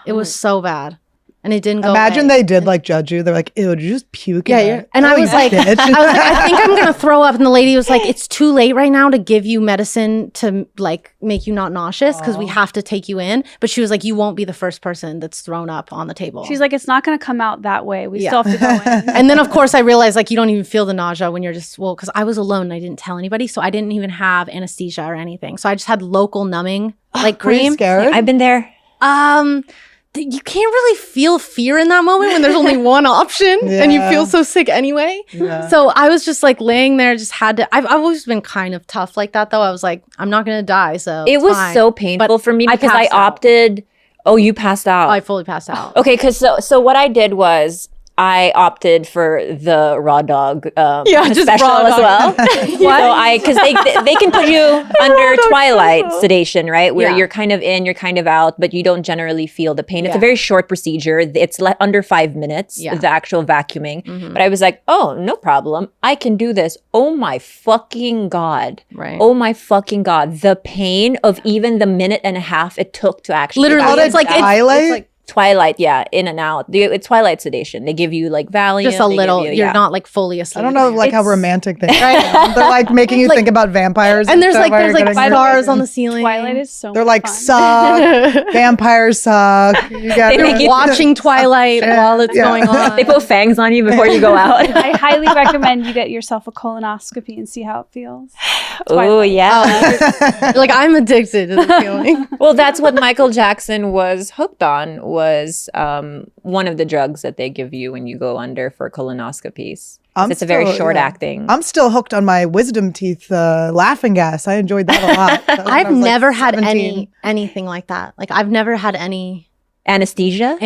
It was so bad. And it didn't go Imagine away. they did like judge you. They're like, ew, did you just puke? Yeah. And I was like, I think I'm going to throw up. And the lady was like, it's too late right now to give you medicine to like make you not nauseous because we have to take you in. But she was like, you won't be the first person that's thrown up on the table. She's like, it's not going to come out that way. We still have to go in. And then of course I realized like you don't even feel the nausea when you're just, because I was alone and I didn't tell anybody. So I didn't even have anesthesia or anything. So I just had local numbing like cream. Were you scared? I've been there. You can't really feel fear in that moment when there's only one option and you feel so sick anyway. Yeah. So I was just like laying there, I've always been kind of tough like that though. I was like, I'm not going to die. So it was fine. so painful for me because I opted. Oh, you passed out. I fully passed out. Okay. Cause so what I did was I opted for the raw dog just special raw as dog. well. So because they can put you under twilight sedation, right? Where you're kind of in, you're kind of out, but you don't generally feel the pain. It's a very short procedure. It's under 5 minutes, the actual vacuuming. Mm-hmm. But I was like, oh, no problem. I can do this. Oh my fucking God. Right. Oh my fucking God. The pain of even the minute and a half it took to actually. Literally, it's like Twilight, in and out. It's twilight sedation. They give you like Valium. Just a little. You're not like fully asleep. I don't know like how romantic they are. They're like making you think about vampires. And there's like stars on the ceiling. Twilight is so They're like fun. suck. Vampires suck. You're watching Twilight while it's going on. They put fangs on you before you go out. I highly recommend you get yourself a colonoscopy and see how it feels. Oh yeah. Like I'm addicted to the feeling. Well, that's what Michael Jackson was hooked on. Was one of the drugs that they give you when you go under for colonoscopies. It's a very short acting. I'm still hooked on my wisdom teeth laughing gas. I enjoyed that a lot. I've never had anything like that. Like I've never had any anesthesia,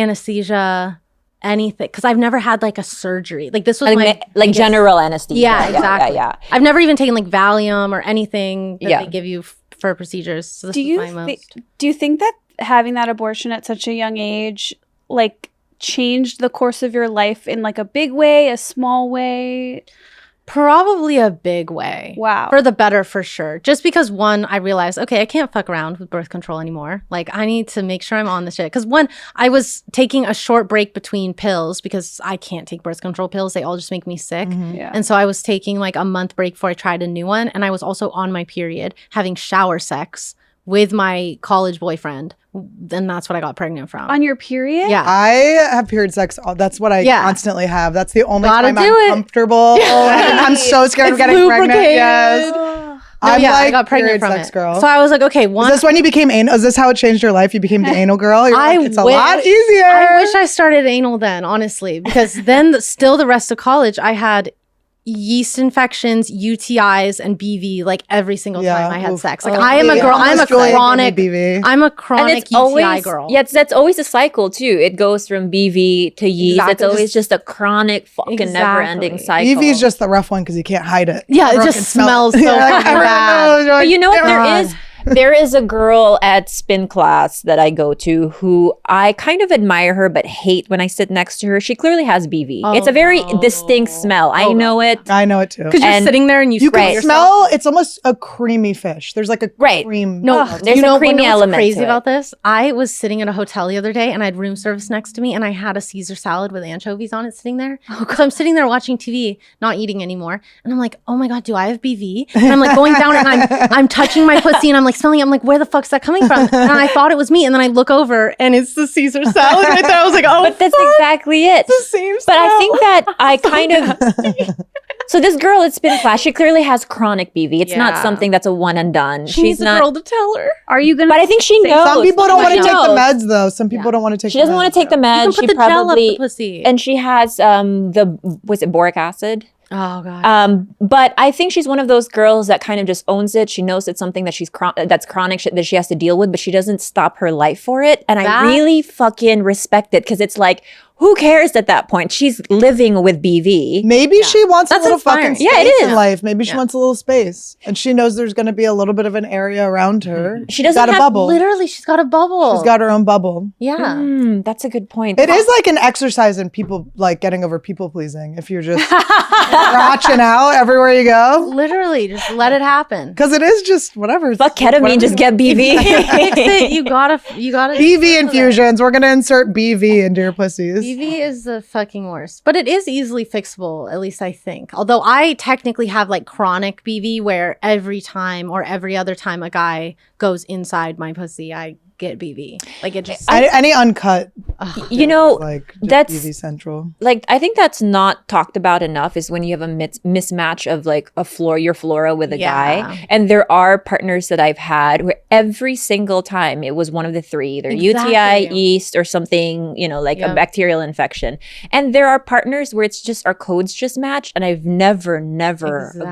anything, because I've never had like a surgery. Like this was like general anesthesia. Yeah, exactly. Yeah. I've never even taken like Valium or anything that they give you for procedures. So this is my most. Do you think that having that abortion at such a young age like changed the course of your life in like a big way, a small way? Probably a big way. Wow. For the better, for sure. Just because one, I realized, okay, I can't fuck around with birth control anymore. Like I need to make sure I'm on the shit. Because one, I was taking a short break between pills because I can't take birth control pills. They all just make me sick. Mm-hmm. Yeah. And so I was taking like a month break before I tried a new one. And I was also on my period having shower sex with my college boyfriend. And that's what I got pregnant from. On your period? Yeah. I have period sex. That's what I constantly have. That's the only Gotta time do I'm it. comfortable. I'm so scared of getting pregnant. Yes. I'm like I got pregnant period from sex it. girl. So I was like, okay, Is this when you became anal? Is this how it changed your life? You became the anal girl? You're like, it's a lot easier. I wish I started anal then, honestly, because then still the rest of college, I had yeast infections, UTIs, and BV like every single time I had sex. Like I am a girl. I'm a chronic UTI girl. Yeah, that's always a cycle too. It goes from BV to yeast. It's always just a chronic fucking never-ending cycle. BV is just the rough one because you can't hide it. Yeah, it just smells so bad. But you know what? There is a girl at spin class that I go to who I kind of admire her but hate when I sit next to her. She clearly has BV. It's a very distinct smell. I know it. I know it too. Because you're sitting there and you can smell, it's almost a creamy fish. There's like a cream. No, there's a creamy element what's crazy to it. about this? I was sitting at a hotel the other day and I had room service next to me and I had a Caesar salad with anchovies on it sitting there. So I'm sitting there watching TV, not eating anymore. And I'm like, oh my God, do I have BV? And I'm like going down and I'm touching my pussy and I'm like smelling it. I'm like, where the fuck's that coming from? And I thought it was me. And then I look over and it's the Caesar salad right there. I was like, oh, but that's exactly it. It's the same But I think that I kind of... So this girl at spin class, she clearly has chronic BV. It's not something that's a one and done. She's not a girl to tell her. Are you gonna? But I think she knows. Some people don't want to take the meds though. Some people don't want to take. She doesn't want to take the meds. You can put the gel up the pussy. And she has was it boric acid? Oh God. But I think she's one of those girls that kind of just owns it. She knows it's something that that's chronic that she has to deal with, but she doesn't stop her life for it. And I really fucking respect it because it's like, who cares at that point? She's living with BV. Maybe she wants a little fucking space in life. Maybe she wants a little space. And she knows there's going to be a little bit of an area around her. She doesn't got a have, bubble. Literally, she's got a bubble. She's got her own bubble. Yeah. That's a good point. It is like an exercise in people, like getting over people pleasing. If you're just rotching out everywhere you go. Literally, just let it happen. Because it is just whatever. Fuck ketamine, just get BV. Fix it. You gotta. BV infusions. We're going to insert BV into your pussies. BV is the fucking worst, but it is easily fixable, at least I think. Although I technically have like chronic BV where every time or every other time a guy goes inside my pussy, I get BV. Like it just any uncut. You know, like that's BV central. Like I think that's not talked about enough is when you have a mismatch of like your flora with a guy. And there are partners that I've had where every single time it was one of the three, either UTI, yeast, or something, you know, like a bacterial infection. And there are partners where it's just our codes just match, and I've never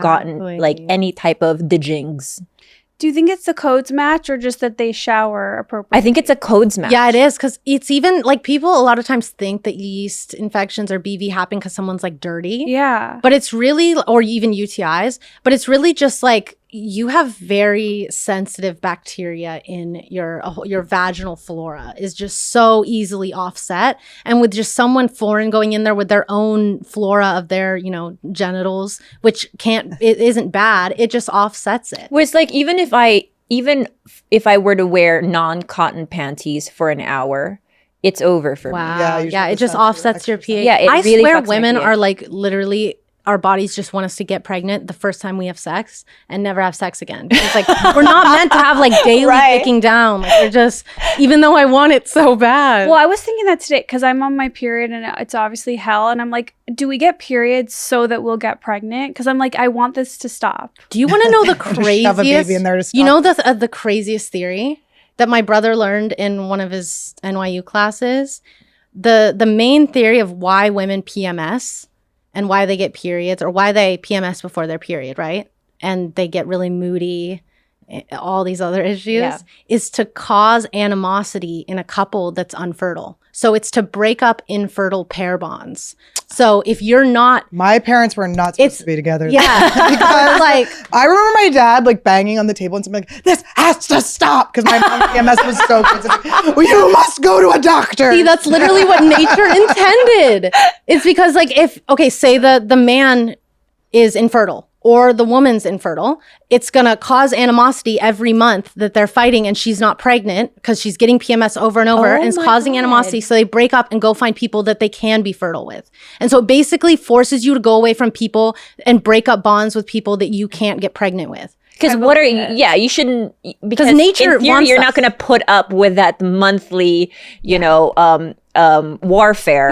gotten like any type of the jinx. Do you think it's the codes match or just that they shower appropriately? I think it's a codes match. Yeah, it is. Because it's even like people a lot of times think that yeast infections or BV happen because someone's like dirty. Yeah. But it's really, or even UTIs, but it's really just like you have very sensitive bacteria in your vaginal flora is just so easily offset. And with just someone foreign going in there with their own flora of their, you know, genitals, which it isn't bad, it just offsets it. Whereas like even if I were to wear non-cotton panties for an hour, it's over for me. Yeah, it just offsets your pH. Yeah, I really swear fucks my women pH. are like literally, our bodies just want us to get pregnant the first time we have sex and never have sex again. It's like, we're not meant to have like daily picking down. Like we're just, even though I want it so bad. Well, I was thinking that today because I'm on my period and it's obviously hell. And I'm like, do we get periods so that we'll get pregnant? Because I'm like, I want this to stop. Do you want to know the Shove a baby in there to craziest, you know the craziest theory that my brother learned in one of his NYU classes? The main theory of why women PMS and why they get periods, or why they PMS before their period, right? And they get really moody, all these other issues, is to cause animosity in a couple that's unfertile. So it's to break up infertile pair bonds. So if you're not... My parents were not supposed to be together. Yeah. Because like, I remember my dad like banging on the table and something like, this has to stop. Because my mom's PMS was so crazy. Like, you must go to a doctor. See, that's literally what nature intended. It's because like say the man is infertile or the woman's infertile, it's going to cause animosity every month that they're fighting and she's not pregnant because she's getting PMS over and over and it's causing animosity. So they break up and go find people that they can be fertile with. And so it basically forces you to go away from people and break up bonds with people that you can't get pregnant with. Because what are you? Yeah, you shouldn't. Because nature in theory, wants you're us. not going to put up with that monthly, warfare.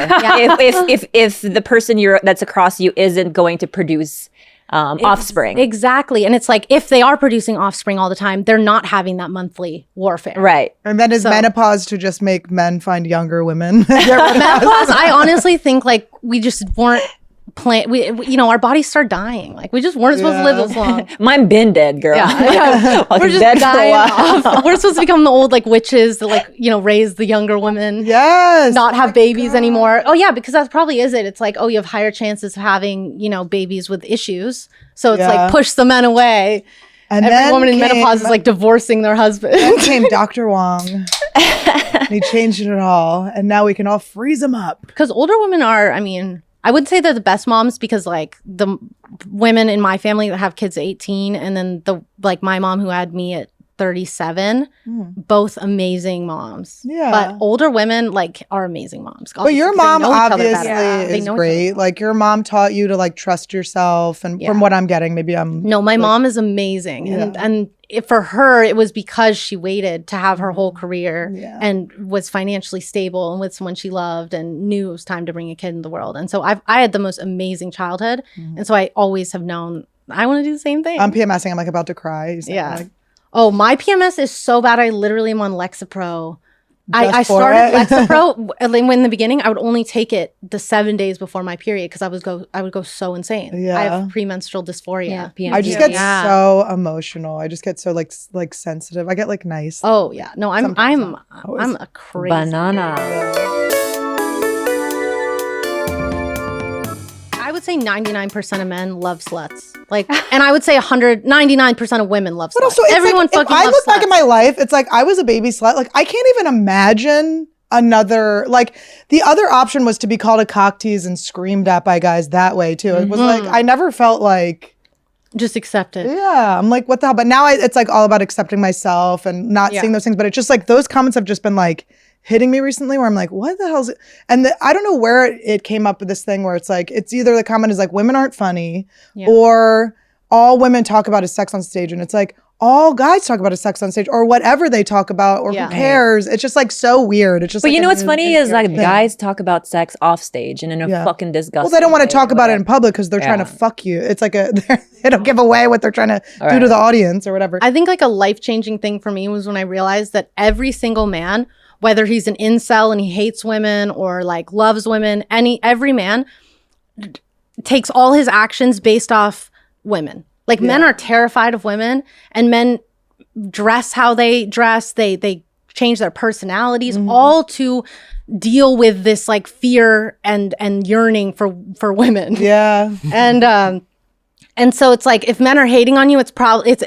If the person that's across you isn't going to produce offspring. Exactly. And it's like, if they are producing offspring all the time, they're not having that monthly warfare. Right. And then is menopause to just make men find younger women? Menopause, I honestly think like we just weren't our bodies start dying. Like we just weren't supposed to live this long. Mine been dead, girl. We're just dead dying off. We're supposed to become the old like witches that raise the younger women. Yes. Not have babies anymore. Oh yeah, because that probably is it. It's like, oh, you have higher chances of having, babies with issues. So it's like push the men away. And every woman in menopause is like divorcing their husband. Then came Dr. Wong. And he changed it all. And now we can all freeze them up. Because older women are, I would say they're the best moms because like the women in my family that have kids at 18 and then my mom who had me at 37, both amazing moms. Yeah. But older women are amazing moms. But your mom obviously is know great. Like your mom taught you to like trust yourself. And from what I'm getting, maybe I'm... No, my mom is amazing. Yeah. And for her, it was because she waited to have her whole career and was financially stable and with someone she loved and knew it was time to bring a kid in the world. And so I had the most amazing childhood. And so I always have known I want to do the same thing. I'm PMSing. I'm like about to cry. Yeah. Oh, my PMS is so bad. I literally am on Lexapro. I started Lexapro in the beginning. I would only take it the 7 days before my period because I would go so insane. Yeah. I have premenstrual dysphoria. Yeah, I just get so emotional. I just get so like sensitive. I get like nice. Oh yeah, no, I'm a crazy banana. I would say 99% of men love sluts. And I would say 99% of women love sluts. But also, everyone like, fucking if I loves look back sluts. at my life, it's like I was a baby slut. Like I can't even imagine another. Like the other option was to be called a cock tease and screamed at by guys that way too. It was like I never felt like just accept it. Yeah, I'm like, what the hell? But now it's like all about accepting myself and not seeing those things. But it's just like those comments have just been like hitting me recently where I'm like, what the hell is it? And I don't know where it came up with this thing where it's like, it's either the comment is like, women aren't funny or all women talk about is sex on stage. And it's like, all guys talk about is sex on stage or whatever they talk about or who cares. It's just like so weird. It's just But what's funny is like guys talk about sex off stage and in a fucking disgusting Well, they don't want to way, talk about it in public because they're trying to fuck you. It's like they don't give away what they're trying to do to the audience or whatever. I think like a life-changing thing for me was when I realized that every single man, whether he's an incel and he hates women or like loves women, every man takes all his actions based off women. Like men are terrified of women and men dress how they dress. They change their personalities all to deal with this like fear and yearning for women. Yeah. And so it's like if men are hating on you, it's probably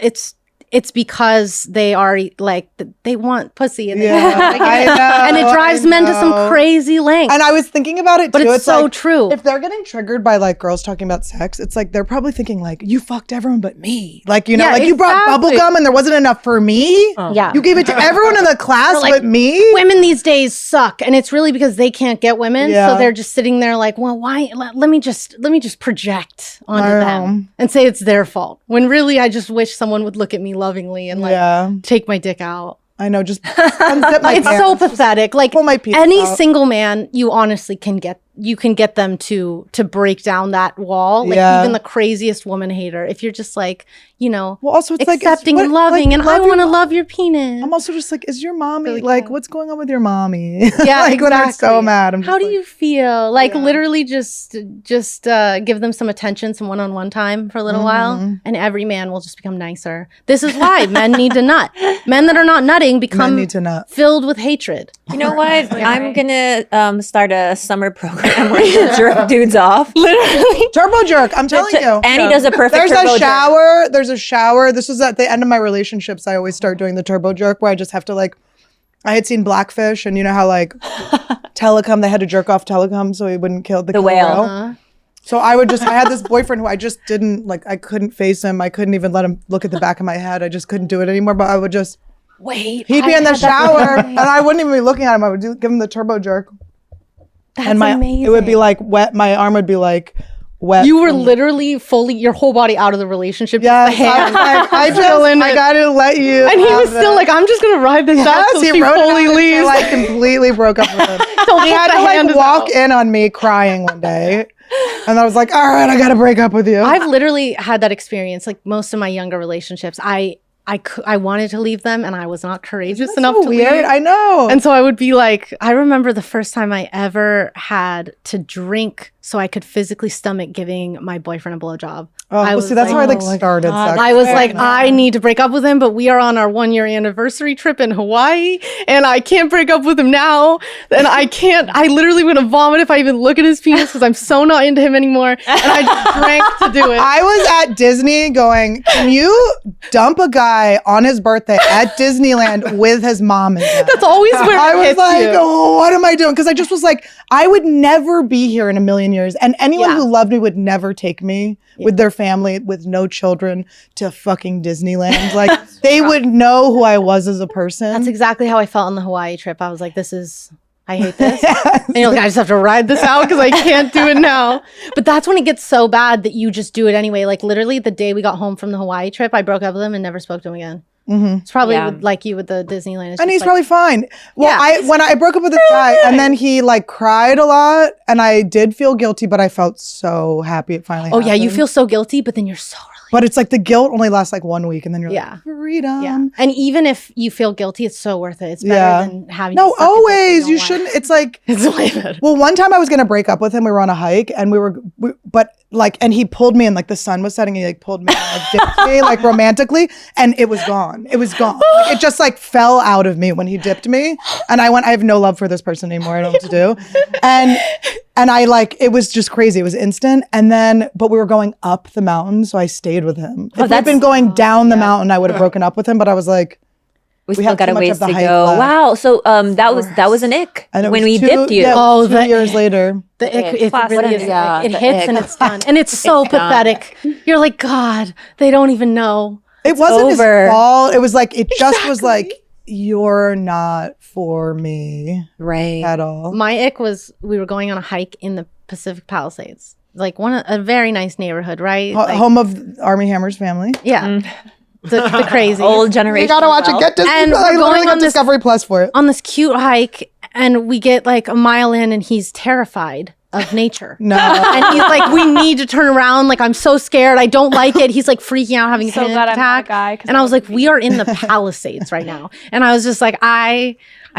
it's because they are like they want pussy and I know, and it drives men to some crazy lengths. And I was thinking about it too. But it's so like, true. If they're getting triggered by like girls talking about sex, it's like they're probably thinking like, you fucked everyone but me. Like, you know, like you brought bubble gum and there wasn't enough for me. Yeah. You gave it to everyone in the class like, but me. Women these days suck. And it's really because they can't get women. So they're just sitting there like, well, why? Let me just project onto them and say it's their fault. When really I just wish someone would look at me lovingly and like take my dick out. I know, just unzip my It's pants. so pathetic. Like pull my penis any out. single man, you honestly can get them to break down that wall. Like even the craziest woman hater. If you're just like, well, also it's accepting like, and loving, like, and I want to love your penis. I'm also just like, is your mommy Really like, cool. what's going on with your mommy? Yeah, like when they're so exactly. mad. I'm just How do like, you feel? Like literally just give them some attention, some one-on-one time for a little while, and every man will just become nicer. This is why men need to nut. Men that are not nutting become need to nut. filled with hatred. You know what? I'm gonna start a summer program where you jerk dudes off. Literally. Turbo jerk. I'm telling you. And he does a perfect There's turbo a jerk. shower. There's a shower. This was at the end of my relationships. I always start doing the turbo jerk where I just have to like, I had seen Blackfish and you know how like Telecom, they had to jerk off Telecom so he wouldn't kill the whale. So I had this boyfriend who I just didn't like, I couldn't face him. I couldn't even let him look at the back of my head. I just couldn't do it anymore. But I would just, Wait. he'd be in the shower and I wouldn't even be looking at him. I would give him the turbo jerk. That's And amazing. it would be like wet. My arm would be like wet. You were literally fully, your whole body out of the relationship. Yeah, just the hand. I gotta let you. And he was still like, I'm just gonna ride this out till she fully leaves. I completely broke up with him. He had to like walk in on me crying one day. And I was like, all right, I gotta break up with you. I've literally had that experience. Like most of my younger relationships, I wanted to leave them and I was not courageous enough to leave. I know. And so I would be like, I remember the first time I ever had to drink so I could physically stomach giving my boyfriend a blowjob. See, that's how I started. I was like, I need to break up with him, but we are on our 1-year anniversary trip in Hawaii and I can't break up with him now. And I literally am going to vomit if I even look at his penis because I'm so not into him anymore. And I just drank to do it. I was at Disney going, can you dump a guy on his birthday at Disneyland with his mom and dad? That's always where I was hits like, you. oh, what am I doing? Because I just was like, I would never be here in a million years. And anyone who loved me would never take me with their family, with no children, to fucking Disneyland. Like, they would know who I was as a person. That's exactly how I felt on the Hawaii trip. I was like, I hate this. And you're like, I just have to ride this out because I can't do it now. But that's when it gets so bad that you just do it anyway. Like literally the day we got home from the Hawaii trip, I broke up with him and never spoke to him again. Mm-hmm. It's probably like you with the Disneyland. And he's probably fine. Well, when I broke up with this guy and then he like cried a lot and I did feel guilty, but I felt so happy it finally happened. Yeah, you feel so guilty, but then you're so But it's like the guilt only lasts like 1 week and then you're like, freedom. Yeah. And even if you feel guilty, it's so worth it. It's better than having No, always. You shouldn't. It's like, it's way better. Well, one time I was going to break up with him. We were on a hike and and he pulled me and like the sun was setting. He like pulled me and like dipped me like romantically and it was gone. It was gone. Like, it just like fell out of me when he dipped me. And I have no love for this person anymore. I don't know what to do. And I like, it was just crazy. It was instant. And then, but we were going up the mountain. So I stayed with him. If we'd been going down the mountain, I would have broken up with him. But I was like, we still got a ways to go. Left. Wow. So that was an ick when we dipped you. Yeah, 2 years later. The ick, it really is. It hits and it's done. And it's so pathetic. You're like, God, they don't even know. It wasn't his fault. It was like, it just was like, you're not for me. Right. At all. My ick was, we were going on a hike in the Pacific Palisades. Like a very nice neighborhood, right? Home of Armie Hammer's family. Yeah. The crazy old generation. You gotta watch it. Get Disney. And we're going on Discovery Plus for it. On this cute hike, and we get like a mile in, and he's terrified of nature. No. And he's like, we need to turn around. Like, I'm so scared. I don't like it. He's like freaking out, having a panic attack. And I was like, we are in the Palisades right now. And I was just like, I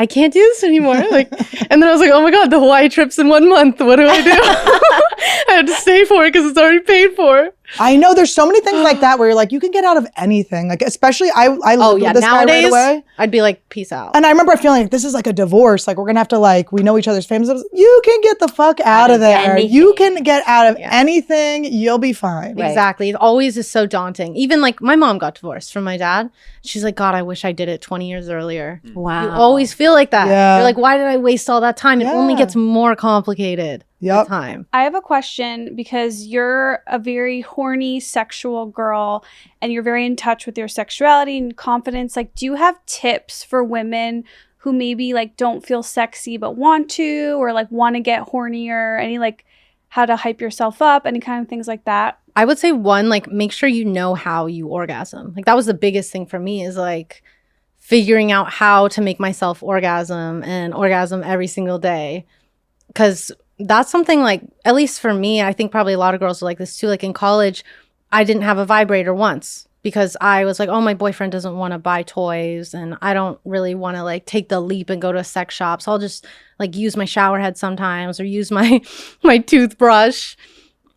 can't do this anymore. Like, and then I was like, oh my God, the Hawaii trip's in 1 month. What do I do? I had to stay for it because it's already paid for. I know there's so many things like that where you're like, you can get out of anything. Like, especially I lived with this guy right away. I'd be like, peace out. And I remember feeling like this is like a divorce. Like, we're gonna have to like, we know each other's families. You can get the fuck out of there. You can get out of anything. You'll be fine. Right. Exactly. It always is so daunting. Even like my mom got divorced from my dad. She's like, God, I wish I did it 20 years earlier. Wow. You always feel like that. Yeah. You're like, why did I waste all that time? It only gets more complicated. Yep. Time. I have a question because you're a very horny sexual girl and you're very in touch with your sexuality and confidence. Like, do you have tips for women who maybe like don't feel sexy but want to, or like want to get hornier? Any like how to hype yourself up, any kind of things like that? I would say one, like make sure you know how you orgasm. Like that was the biggest thing for me, is like figuring out how to make myself orgasm and orgasm every single day. Because that's something like, at least for me, I think probably a lot of girls are like this too. Like in college, I didn't have a vibrator once because I was like, oh, my boyfriend doesn't want to buy toys and I don't really want to like take the leap and go to a sex shop. So I'll just like use my shower head sometimes or use my toothbrush.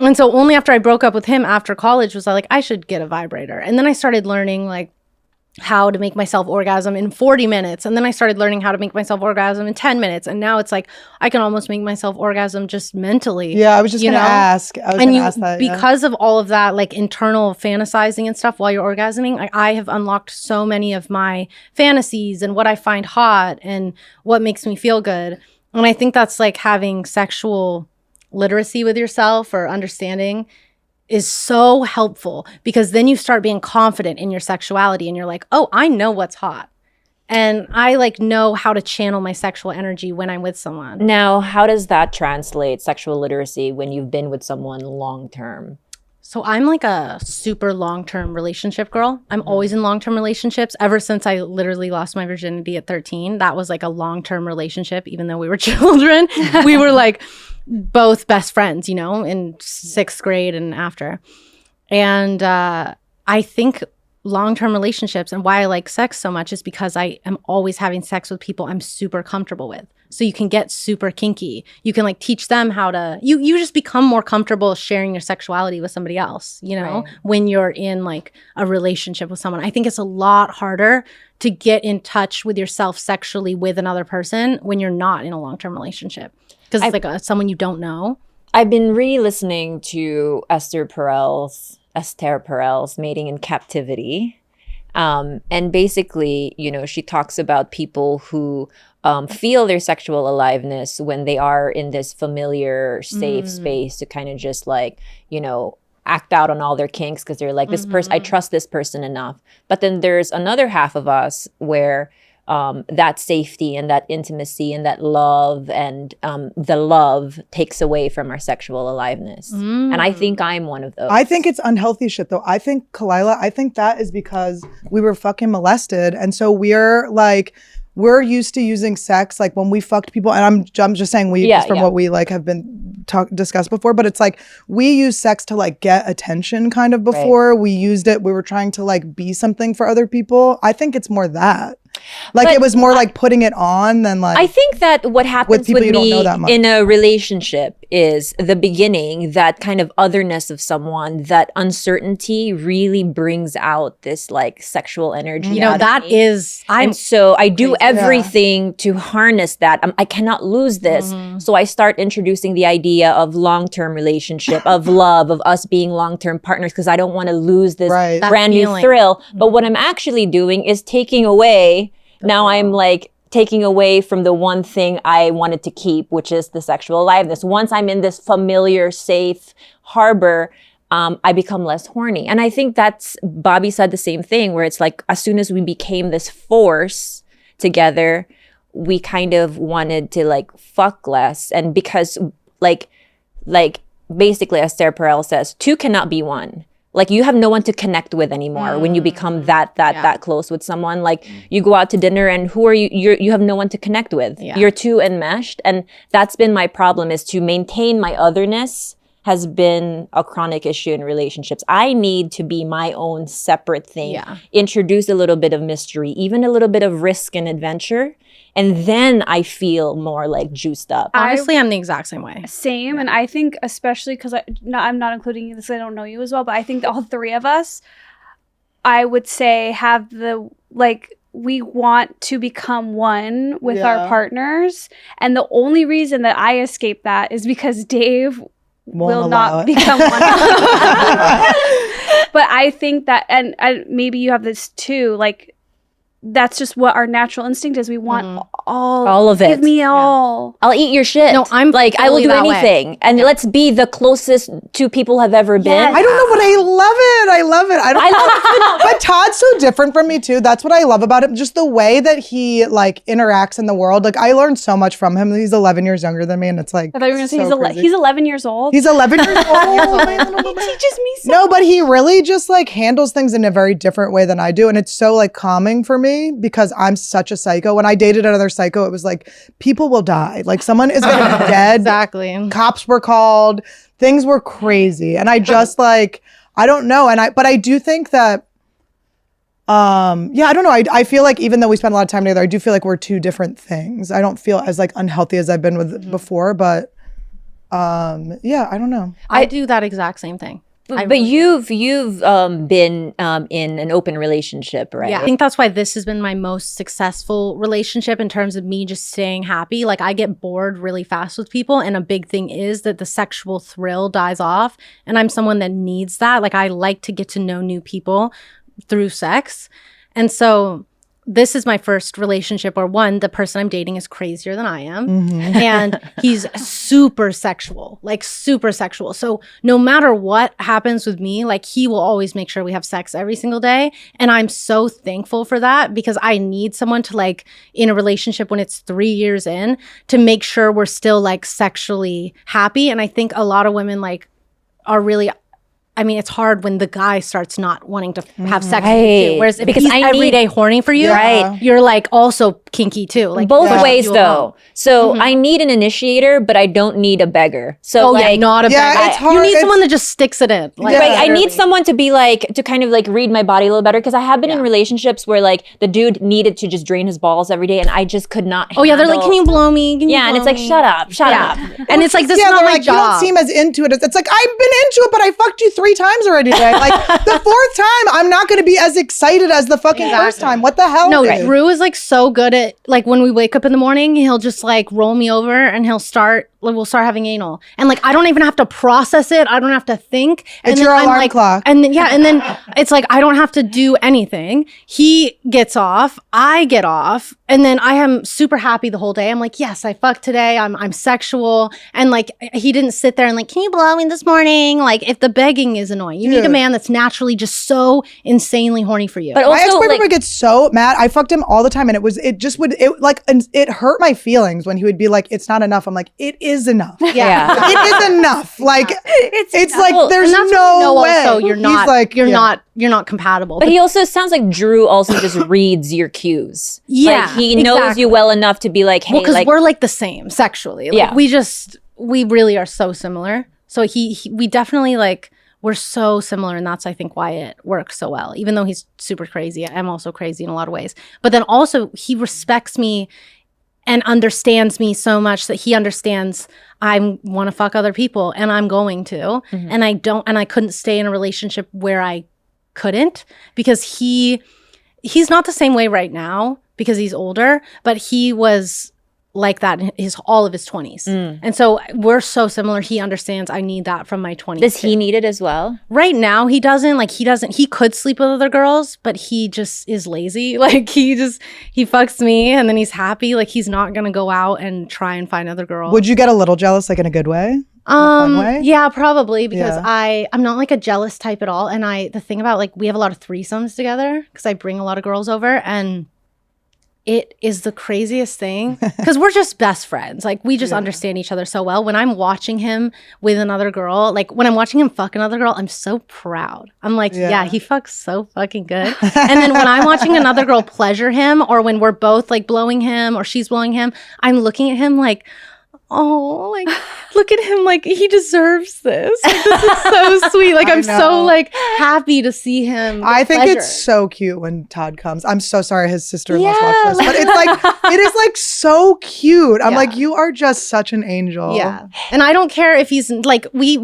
And so only after I broke up with him after college was I like, I should get a vibrator. And then I started learning like how to make myself orgasm in 40 minutes. And then I started learning how to make myself orgasm in 10 minutes. And now it's like, I can almost make myself orgasm just mentally. Yeah, I was just going to ask. I was going to ask that. Because of all of that, like internal fantasizing and stuff while you're orgasming, I have unlocked so many of my fantasies and what I find hot and what makes me feel good. And I think that's like having sexual literacy with yourself or understanding is so helpful, because then you start being confident in your sexuality and you're like, oh, I know what's hot. And I like know how to channel my sexual energy when I'm with someone. Now, how does that translate sexual literacy when you've been with someone long term? So I'm like a super long-term relationship girl. I'm always in long-term relationships. Ever since I literally lost my virginity at 13, that was like a long-term relationship, even though we were children. We were like both best friends, you know, in 6th grade and after. And I think long-term relationships and why I like sex so much is because I am always having sex with people I'm super comfortable with. So you can get super kinky. You can like teach them how to, you just become more comfortable sharing your sexuality with somebody else, you know, when you're in like a relationship with someone. I think it's a lot harder to get in touch with yourself sexually with another person when you're not in a long-term relationship. Because it's like someone you don't know. I've been re-listening to Esther Perel's Mating in Captivity. And basically, you know, she talks about people who feel their sexual aliveness when they are in this familiar, safe space to kind of just like, you know, act out on all their kinks because they're like, this person, I trust this person enough. But then there's another half of us where that safety and that intimacy and that love and the love takes away from our sexual aliveness. And I think I'm one of those. I think it's unhealthy shit though. I think, Kalila, I think that is because we were fucking molested. And so we're used to using sex like when we fucked people, and I'm just saying we from what we like have been discussed before, but it's like we use sex to like get attention kind of before we used it. We were trying to like be something for other people. I think it's more that. Like but it was more like putting it on than like. I think that what happens with me in a relationship is the beginning, that kind of otherness of someone, that uncertainty really brings out this like sexual energy. You know, that is, and so I do everything to harness that. I cannot lose this. So I start introducing the idea of long-term relationship, of love, of us being long-term partners, because I don't want to lose this brand new thrill. But what I'm actually doing is taking away. Now I'm like taking away from the one thing I wanted to keep, which is the sexual aliveness. Once I'm in this familiar, safe harbor, I become less horny. And I think that's, Bobby said the same thing, where it's like, as soon as we became this force together, we kind of wanted to like fuck less. And because like basically, as Esther Perel says, two cannot be one. Like you have no one to connect with anymore when you become that close with someone. Like you go out to dinner and who are you? You have no one to connect with. You're too enmeshed. And that's been my problem, is to maintain my otherness has been a chronic issue in relationships. I need to be my own separate thing. Introduce a little bit of mystery, even a little bit of risk and adventure. And then I feel more like juiced up. Honestly, I'm the exact same way. Same. And I think especially because I'm not including you because I don't know you as well, but I think all three of us, I would say, have the, like, we want to become one with our partners. And the only reason that I escape that is because Dave will not become one. But I think that, and maybe you have this too, like, that's just what our natural instinct is. We want all of it. Give me all. I'll eat your shit. No, I'm like, I will do anything. Way. And let's be the closest two people have ever been. I don't know, but I love it. I love it. I love it. But Todd's so different from me too. That's what I love about him. Just the way that he like interacts in the world. Like I learned so much from him. He's 11 years younger than me, and it's like, I thought you were gonna say he's 11 years old. He's 11 years old. He teaches me so No, but he really just like handles things in a very different way than I do, and it's so like calming for me. Because I'm such a psycho. When I dated another psycho, it was like, people will die. Like someone is gonna be dead. Exactly. Cops were called. Things were crazy. And I just like, I don't know. But I do think that, I don't know. I feel like even though we spend a lot of time together, I do feel like we're two different things. I don't feel as like unhealthy as I've been with before, but I don't know. I do that exact same thing. But you've been in an open relationship, right? Yeah, I think that's why this has been my most successful relationship in terms of me just staying happy. Like I get bored really fast with people, and a big thing is that the sexual thrill dies off, and I'm someone that needs that. Like I like to get to know new people through sex, and so this is my first relationship where the person I'm dating is crazier than I am. And he's super sexual. So no matter what happens with me, like he will always make sure we have sex every single day. And I'm so thankful for that because I need someone to like in a relationship when it's 3 years in to make sure we're still like sexually happy. And I think a lot of women like are really, I mean, it's hard when the guy starts not wanting to have sex with you too. Whereas if he's every day horny for you, you're like also kinky too. Like both ways though. So I need an initiator, but I don't need a beggar. So not a beggar. It's hard. You need someone that just sticks it in. Like, I need someone to be like, to kind of like read my body a little better. Because I have been in relationships where like the dude needed to just drain his balls every day and I just could not handle. They're like, can you blow me? And it's like, shut up. And it's like, this is not my job. You don't seem as into it. It's like, I've been into it, but I fucked you 3 times already today. Like the 4th time, I'm not going to be as excited as the fucking first time. What the hell? No, Drew is like so good at like when we wake up in the morning, he'll just like roll me over and we'll start having anal. And like I don't even have to process it. I don't have to think. And it's your alarm clock. And then it's like I don't have to do anything. He gets off, I get off, and then I am super happy the whole day. I'm like, yes, I fucked today. I'm sexual. And like he didn't sit there and like, can you blow me this morning? Like if the begging is annoying. You need a man that's naturally just so insanely horny for you. But also, my ex-boyfriend would get so mad. I fucked him all the time, and it hurt my feelings when he would be like, "It's not enough." I'm like, "It is enough. Yeah, it is enough." Like it's like there's no way. Also, you're not compatible. But he also sounds like Drew also just reads your cues. Yeah, like he knows you well enough to be like, hey, because we're like the same sexually. Like, we really are so similar. So we definitely like. We're so similar, and that's, I think, why it works so well. Even though he's super crazy, I'm also crazy in a lot of ways. But then also, he respects me and understands me so much that he understands I want to fuck other people, and I'm going to. And I couldn't stay in a relationship where I couldn't because he's not the same way right now because he's older, but he was like that in all of his 20s. And so we're so similar. He understands I need that from my 20s. Does he need it as well? Right now he doesn't. He could sleep with other girls, but he just is lazy. Like he fucks me and then he's happy. Like he's not gonna go out and try and find other girls. Would you get a little jealous, like in a good way? In a fun way? Yeah, probably because I'm not like a jealous type at all. And the thing about like we have a lot of threesomes together because I bring a lot of girls over and it is the craziest thing because we're just best friends. Like we just understand each other so well. When I'm watching him with another girl, like when I'm watching him fuck another girl, I'm so proud. I'm like, yeah, he fucks so fucking good. And then when I'm watching another girl pleasure him or when we're both like blowing him or she's blowing him, I'm looking at him like, oh, like look at him, like he deserves this. Like, this is so sweet. Like I'm so like happy to see him. I think it's so cute when Todd comes. I'm so sorry his sister-in-law's watch this, but it's like it is like so cute. I'm like, you are just such an angel. Yeah, and I don't care if he's like we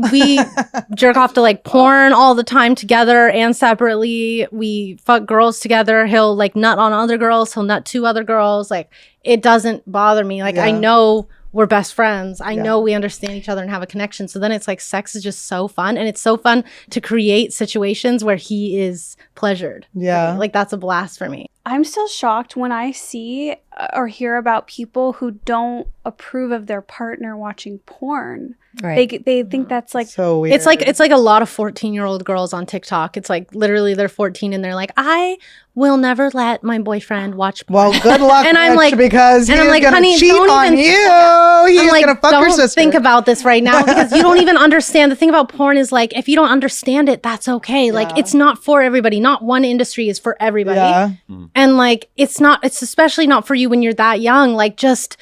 jerk off to like porn all the time together and separately. We fuck girls together. He'll like nut on other girls. He'll nut 2 other girls. Like it doesn't bother me. Like I know. We're best friends. I know we understand each other and have a connection. So then it's like sex is just so fun. And it's so fun to create situations where he is pleasured. Yeah. Like that's a blast for me. I'm still shocked when I see or hear about people who don't approve of their partner watching porn. Right. They think that's like so weird. It's like a lot of 14-year-old girls on TikTok. It's like literally they're 14 and they're like, I will never let my boyfriend watch porn. Well, good luck, and I'm like, because he's like, gonna honey, cheat on you. He's like, gonna fuck your sister. Don't think about this right now because you don't even understand. The thing about porn is like, if you don't understand it, that's okay. Like, it's not for everybody. Not one industry is for everybody. Yeah. And like, it's especially not for you when you're that young. Like, just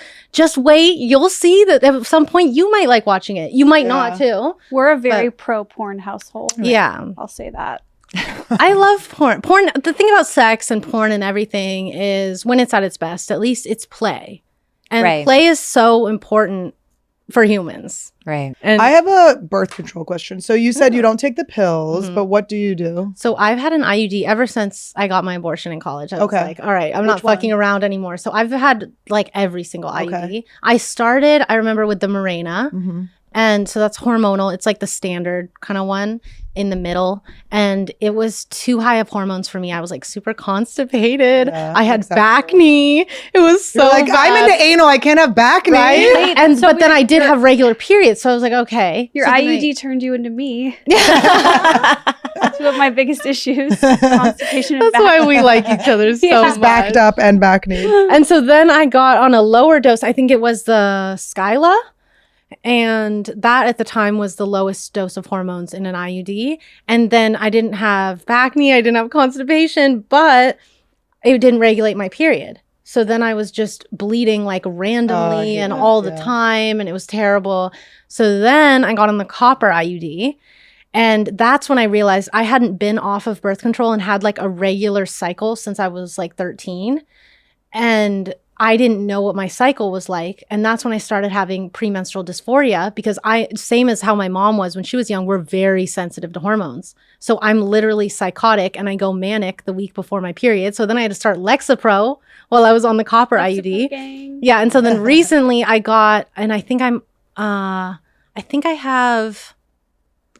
wait. You'll see that at some point you might like watching it. You might not too. We're a very pro porn household. Yeah. I'll say that. I love porn. The thing about sex and porn and everything is when it's at its best, at least it's play. And play is so important for humans. Right. And I have a birth control question. So you said you don't take the pills, but what do you do? So I've had an IUD ever since I got my abortion in college. I was like, all right, I'm not fucking around anymore. So I've had like every single IUD. I started, I remember with the Mirena. And so that's hormonal. It's like the standard kind of one in the middle. And it was too high of hormones for me. I was like super constipated. Yeah, I had exactly. back knee. It was so You're like, bad. I'm into anal. I can't have back knee. Right? And but then I did have regular periods. So I was like, okay. Your So then IUD turned you into me. Two of my biggest issues, constipation and That's back. why we like each other so She's much. backed up and back knee. And so then I got on a lower dose. I think it was the Skyla. And that at the time was the lowest dose of hormones in an IUD. And then I didn't have back knee. I didn't have constipation, but it didn't regulate my period. So then I was just bleeding like randomly and all the time. And it was terrible. So then I got on the copper IUD. And that's when I realized I hadn't been off of birth control and had like a regular cycle since I was like 13. And I didn't know what my cycle was like. And that's when I started having premenstrual dysphoria because same as how my mom was when she was young, we're very sensitive to hormones. So I'm literally psychotic and I go manic the week before my period. So then I had to start Lexapro while I was on the copper IUD. Gang. Yeah. And so then recently I got, and I think I have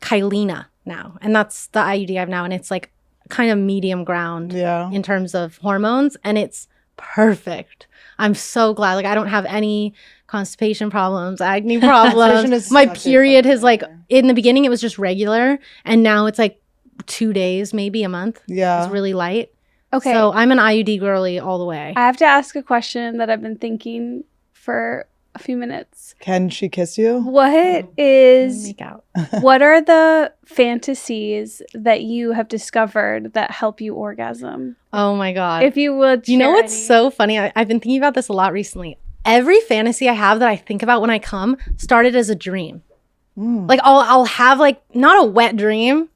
Kylena now. And that's the IUD I have now. And it's like kind of medium ground in terms of hormones. And it's perfect. I'm so glad. Like I don't have any constipation problems, acne problems. My period has like, in the beginning it was just regular. And now it's like 2 days, maybe a month. Yeah. It's really light. Okay. So I'm an IUD girly all the way. I have to ask a question that I've been thinking for a few minutes. Can she kiss you? What is, Make out. what are the fantasies that you have discovered that help you orgasm? Oh my God. If you would You know share what's any. so funny? I've been thinking about this a lot recently. Every fantasy I have that I think about when I come started as a dream. Like I'll have like not a wet dream.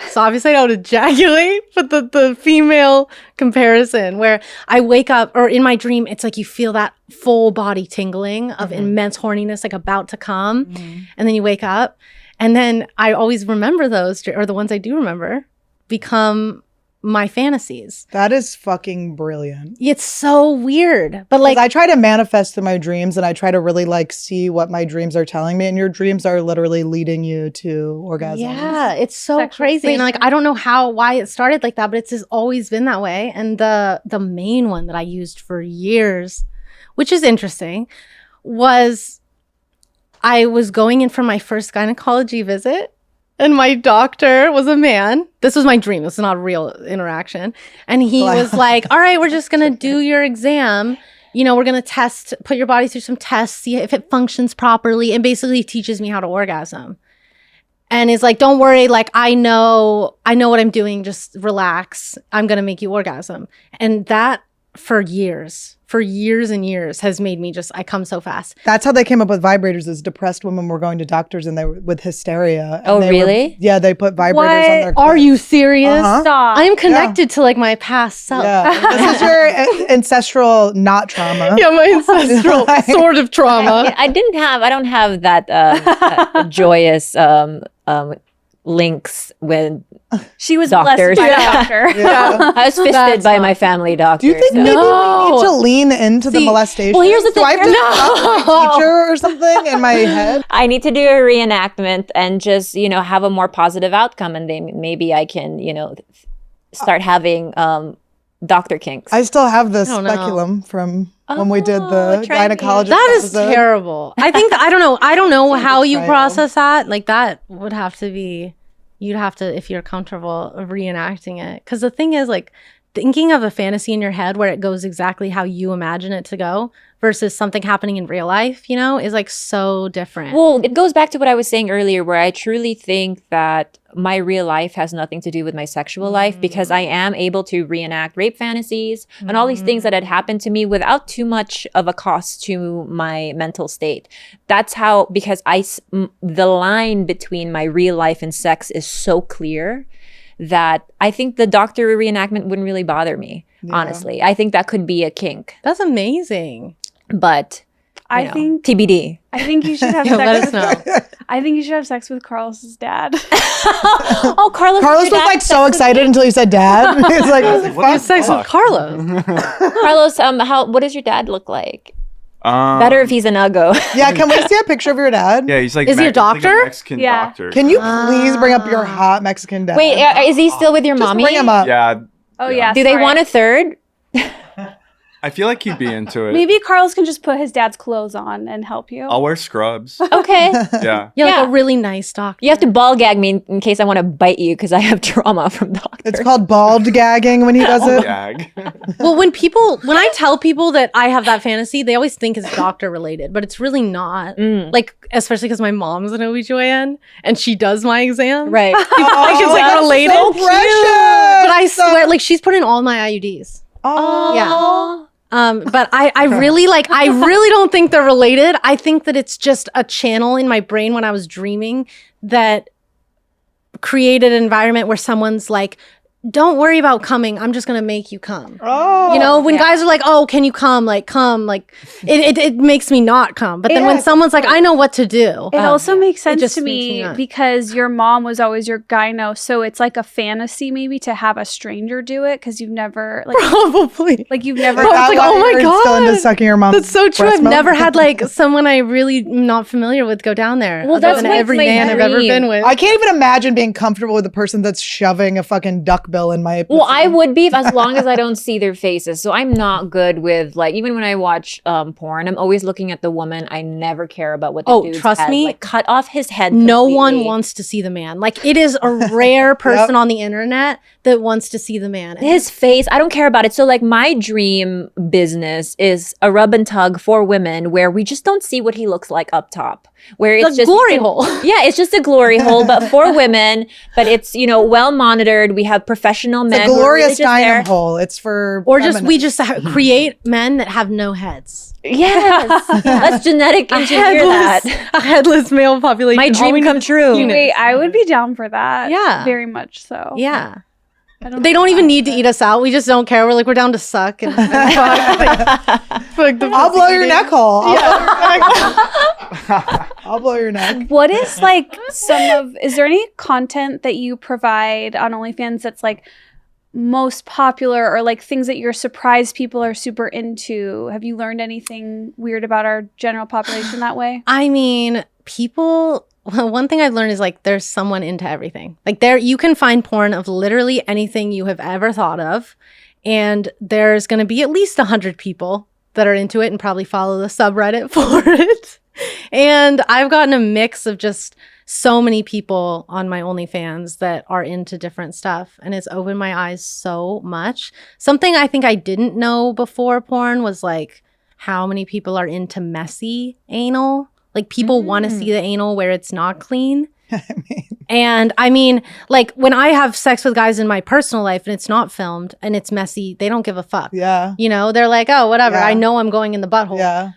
So obviously I don't ejaculate, but the female comparison where I wake up or in my dream, it's like you feel that full body tingling of immense horniness, like about to come. And then you wake up. And then I always remember those, or the ones I do remember, become my fantasies. That is fucking brilliant. It's so weird. But Like like, I try to manifest through my dreams and I try to really like see what my dreams are telling me. And your dreams are literally leading you to orgasms. yeah, it's so Sexual crazy. And like, pleasure. I don't know why it started like that, but it's just always been that way. And the main one that I used for years, which is interesting, was I was going in for my first gynecology visit. And my doctor was a man. This was my dream. This is not a real interaction. And he was like, all right, we're just going to do your exam. You know, we're going to put your body through some tests, see if it functions properly, and basically teaches me how to orgasm. And is like, don't worry, like, I know what I'm doing. Just relax. I'm going to make you orgasm. And that for years and years has made me I come so fast. That's how they came up with vibrators. Is depressed women were going to doctors and they were with hysteria. And Oh, they really? They put vibrators on their Are clits. you serious? Uh-huh. Stop. I'm connected to like my past self. Yeah. This is your ancestral not trauma. Yeah, my ancestral sort of trauma. I don't have that joyous links with She was doctors. blessed by a doctor. Yeah. I was fisted That's by not- my family doctor. Do you think maybe we need to lean into the See, molestation? well, here's the Do I have thing. to talk to my teacher or something in my head? I need to do a reenactment and just, have a more positive outcome. And then maybe I can, start having doctor kinks. I still have the don't know. speculum from when we did the try me. gynecologist That is episode. terrible. I think I don't know how you trial. process that. Like that would have to be, you'd have to, if you're comfortable reenacting it. Because the thing is, like, thinking of a fantasy in your head where it goes exactly how you imagine it to go versus something happening in real life, is like so different. Well, it goes back to what I was saying earlier, where I truly think that my real life has nothing to do with my sexual life, because I am able to reenact rape fantasies and all these things that had happened to me without too much of a cost to my mental state. That's how, because the line between my real life and sex is so clear that I think the doctor reenactment wouldn't really bother me, honestly. I think that could be a kink, That's amazing. but I think TBD. I think you should have Let us sex. know. I think you should have sex with Carlos's dad. Oh, Carlos Carlos was like so excited until you said dad. He's like, Have sex with Carlos. Carlos, what does your dad look like? Better if he's an uggo. Yeah, can we see a picture of your dad? Yeah, he's like. Is he a doctor? Like a Mexican Yeah. doctor. Can you please bring up your hot Mexican dad? Wait, is he still with your Just mommy? bring him up. Yeah. Oh yeah. Do they sorry. want a third? I feel like he'd be into it. Maybe Carlos can just put his dad's clothes on and help you. I'll wear scrubs. Okay. Yeah. Yeah, like Yeah. a really nice doctor. You have to ball gag me in case I want to bite you because I have trauma from doctors. It's called bald gagging when he does it. Gag. Well, when I tell people that I have that fantasy, they always think it's doctor related, but it's really not. Like, especially because my mom's an OBGYN and she does my exam. Right. Like, it's like that's related. so precious. But I swear, like, she's put in all my IUDs. Oh. Yeah. But I really don't think they're related. I think that it's just a channel in my brain when I was dreaming that created an environment where someone's like, don't worry about coming. I'm just going to make you come. Oh. You know, when guys are like, oh, can you come? Like, come. Like, it makes me not come. But then when someone's like, I know what to do. It also makes sense just to makes me me not. because your mom was always your gyno, so it's like a fantasy maybe to have a stranger do it because you've never Probably. you've never. Is that like, why oh my you're still into God. sucking your mom's That's so true. breast I've milk? never had like someone I really am not familiar with go down there. Well, other that's than my- every my man I've ever dream. been with. I can't even imagine being comfortable with a person that's shoving a fucking duck bill in my. Well, I would be as long as I don't see their faces. So I'm not good with like even when I watch porn, I'm always looking at the woman. I never care about what the Oh, dude's trust head. me, Like, cut off his head. No one completely. wants to see the man. Like, it is a rare person on the internet that wants to see the man. His face, I don't care about it. So like my dream business is a rub and tug for women where we just don't see what he looks like up top. Where it's The just glory hole. Yeah, it's just a glory hole, but for women. But it's, you know, well monitored. We have professional It's men. a who are Gloria really just there. Steinem hole. It's for Or just feminine. we just create men that have no heads. Yes. Let's genetic engineer that. A headless male population. My All dream we come need- true. Wait, I would be down for that. Yeah. very much so. Yeah. I They don't even need to eat us out. We just don't care. We're like, we're down to suck. And I'll blow your neck hole. I'll blow your neck. What is like is there any content that you provide on OnlyFans that's like most popular or like things that you're surprised people are super into? Have you learned anything weird about our general population that way? I mean, people. Well, one thing I've learned is like there's someone into everything. Like you can find porn of literally anything you have ever thought of, and there's going to be at least 100 people that are into it and probably follow the subreddit for it. And I've gotten a mix of just so many people on my OnlyFans that are into different stuff, and it's opened my eyes so much. Something I think I didn't know before porn was like how many people are into messy anal. Like people want to see the anal where it's not clean. And I mean, like when I have sex with guys in my personal life and it's not filmed and it's messy, they don't give a fuck. Yeah. You know, they're like, oh, whatever. Yeah. I know I'm going in the butthole. Yeah.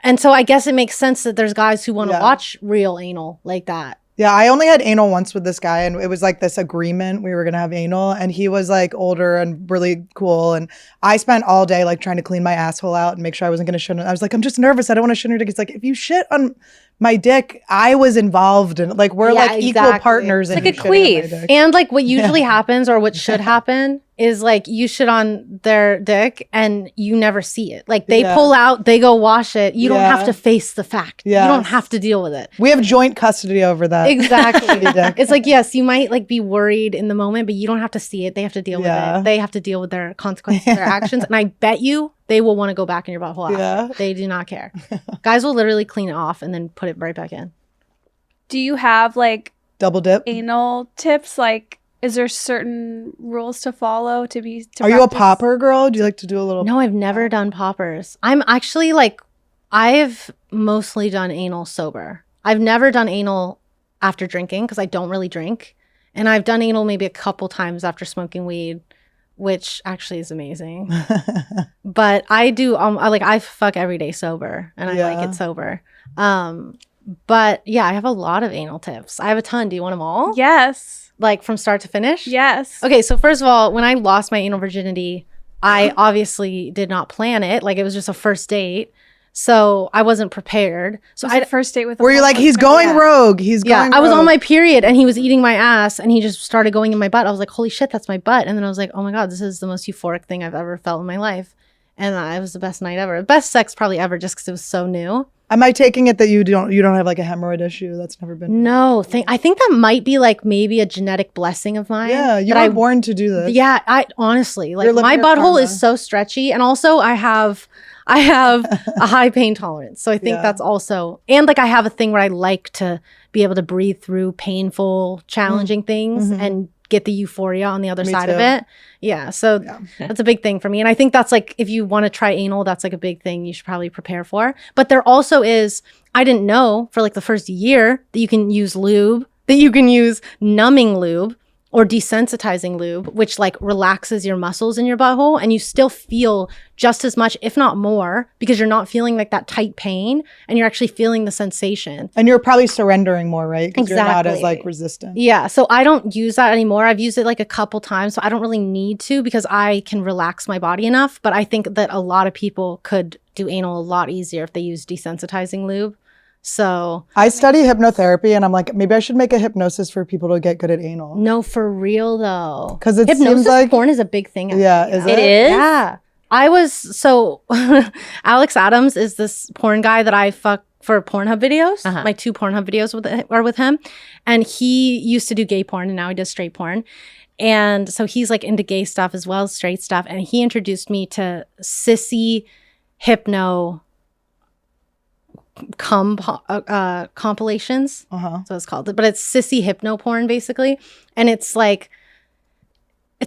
And so I guess it makes sense that there's guys who want to Yeah. watch real anal like that. Yeah, I only had anal once with this guy, and it was like this agreement we were gonna have anal, and he was like older and really cool, and I spent all day like trying to clean my asshole out and make sure I wasn't gonna shit on. I was like, I'm just nervous. I don't want to shit on your dick. He's like, if you shit on my dick, I was involved, and like we're Yeah, like equal exactly. partners. It's in like a you shitting on my queef. dick. And like what usually happens or what should happen is like you shit on their dick and you never see it. Like they Yeah. pull out, they go wash it. You don't Yeah. have to face the fact. You Yes. don't have to deal with it. We have joint custody over that. Exactly. dick. It's like, yes, you might like be worried in the moment, but you don't have to see it. They have to deal with Yeah. it. They have to deal with their consequences of their actions. And I bet you they will want to go back in your butthole after. Yeah. They do not care. Guys will literally clean it off and then put it right back in. Do you have like Double dip. anal tips? Like, is there certain rules to follow to be? To Are you a practice? popper girl? Do you like to do a little? No, I've never done poppers. I'm actually like, I've mostly done anal sober. I've never done anal after drinking because I don't really drink. And I've done anal maybe a couple times after smoking weed, which actually is amazing. But I do, I fuck every day sober and I Yeah. like it sober. But yeah, I have a lot of anal tips. I have a ton. Do you want them all? Yes. Like from start to finish? Yes. Okay, so first of all, when I lost my anal virginity, I obviously did not plan it. Like it was just a first date. So I wasn't prepared. So Was it first date with? Were you like, he's going rogue? He's yeah, going I was on rogue. my period and he was eating my ass and he just started going in my butt. I was like, holy shit, that's my butt. And then I was like, oh my God, this is the most euphoric thing I've ever felt in my life. And it was the best night ever. Best sex probably ever, just because it was so new. Am I taking it that you don't have like a hemorrhoid issue? That's never been. No, I think that might be like maybe a genetic blessing of mine. Yeah, you were born to do this. Yeah, I honestly, like, You're living my your butthole karma. is so stretchy, and also I have a high pain tolerance. So I think that's also, and like I have a thing where I like to be able to breathe through painful, challenging things and get the euphoria on the other side of it. Yeah. So that's a big thing for me. And I think that's like, if you want to try anal, that's like a big thing you should probably prepare for. But there also is, I didn't know for like the first year that you can use lube, that you can use numbing lube or desensitizing lube, which like relaxes your muscles in your butthole, and you still feel just as much, if not more, because you're not feeling like that tight pain and you're actually feeling the sensation. And you're probably surrendering more, right? Because Exactly. you're not as like resistant. Yeah. So I don't use that anymore. I've used it like a couple times, so I don't really need to, because I can relax my body enough. But I think that a lot of people could do anal a lot easier if they use desensitizing lube. So I study hypnotherapy, and I'm like, maybe I should make a hypnosis for people to get good at anal. no, for real though. 'Cause it hypnosis seems like- porn is a big thing. Yeah, actually. is It it? is? Yeah. Alex Adams is this porn guy that I fuck for Pornhub videos. Uh-huh. My 2 Pornhub videos are with him. And he used to do gay porn, and now he does straight porn. And so he's like into gay stuff as well as straight stuff. And he introduced me to sissy hypno compilations. So it's called, but it's sissy hypno porn basically. And it's like,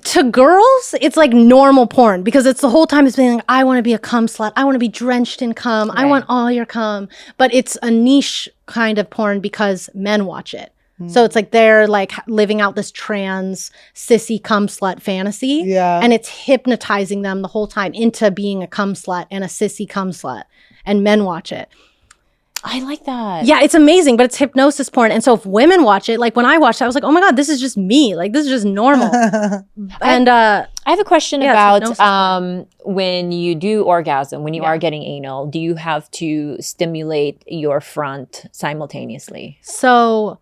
to girls, it's like normal porn, because it's the whole time it's being like, I want to be a cum slut. I want to be drenched in cum. I want all your cum. But it's a niche kind of porn because men watch it. So it's like they're like living out this trans sissy cum slut fantasy. Yeah. And it's hypnotizing them the whole time into being a cum slut and a sissy cum slut. And men watch it. I like that. Yeah, it's amazing, but it's hypnosis porn. And so if women watch it, like when I watched it, I was like, oh my God, this is just me. Like, this is just normal. And I have a question Yeah, it's about when you do orgasm, when you are getting anal, do you have to stimulate your front simultaneously? so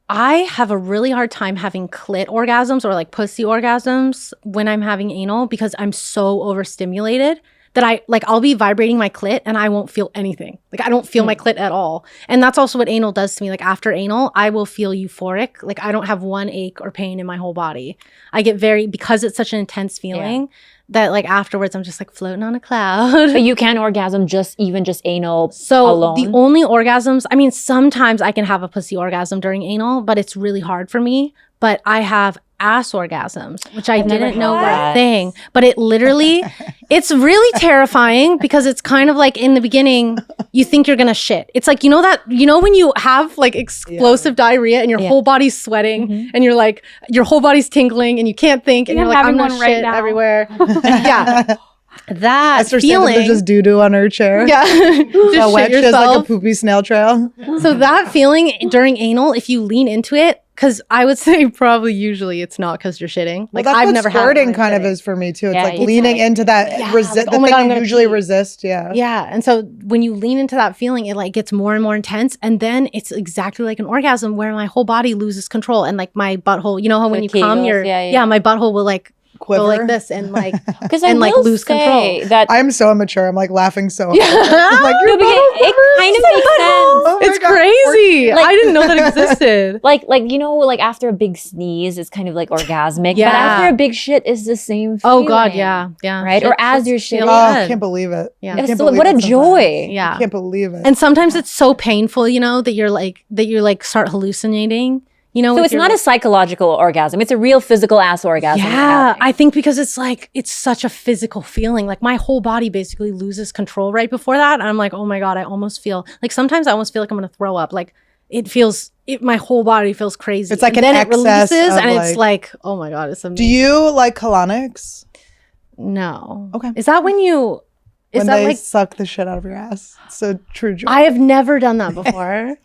I have a really hard time having clit orgasms or like pussy orgasms when I'm having anal, because I'm so overstimulated that I'll be vibrating my clit and I won't feel anything. Like, I don't feel my clit at all. And that's also what anal does to me. Like, after anal, I will feel euphoric. Like, I don't have one ache or pain in my whole body. I get because it's such an intense feeling that like afterwards I'm just like floating on a cloud. But you can orgasm just anal So alone? the only orgasms, I mean, sometimes I can have a pussy orgasm during anal, but it's really hard for me. But I have ass orgasms, which I didn't know were a thing. But it literally, it's really terrifying, because it's kind of like in the beginning, you think you're gonna shit. It's like, you know when you have like explosive diarrhea and your whole body's sweating and you're like, your whole body's tingling and you can't think, and you're like, I'm gonna shit everywhere. Yeah. That Esther feeling. There's just doo-doo on her chair. Yeah. Just So wet, shit she has like a yourself. poopy snail trail. So that feeling during anal, if you lean into it, because I would say probably usually it's not because you're shitting. Like, Well, that's I've what never had it squirting when I'm kind of shitting. is for me too. It's Yeah, like it's leaning like- into that Yeah, the like, oh my thing God, I'm you gonna usually pee. resist. Yeah. Yeah. And so when you lean into that feeling, it like gets more and more intense. And then it's exactly like an orgasm where my whole body loses control. And like my butthole, you know how when The you come, kegels, yeah. my butthole will like Quiver. go like this and like, Because I and like will lose say control. that I'm so immature. I'm like laughing so hard. Yeah. I'm like, No, your because butthole it quivers? kind of makes sense. Oh my it's God. crazy. Like- I didn't know that existed. Like like after a big sneeze, it's kind of like orgasmic. Yeah. But after a big shit, it's the same feeling. Oh God. Yeah. Yeah. Right? Or as you're shitting. Oh, I can't believe it. Yeah. I can't It's so- believe what it a sometimes. joy. Yeah. I can't believe it. And sometimes it's so painful, that you're like start hallucinating. So if it's you're not a psychological orgasm. It's a real physical ass orgasm. you're Yeah, having. I think because it's like, it's such a physical feeling. Like my whole body basically loses control right before that. And I'm like, oh my God, I almost feel like sometimes I almost feel like I'm going to throw up. Like my whole body feels crazy. It's like and an then it excess releases of, and it's like- like, oh my God, it's amazing. Do you like colonics? No. Okay. Is that when you, is When that they like, suck the shit out of your ass. It's a true joke. I have never done that before.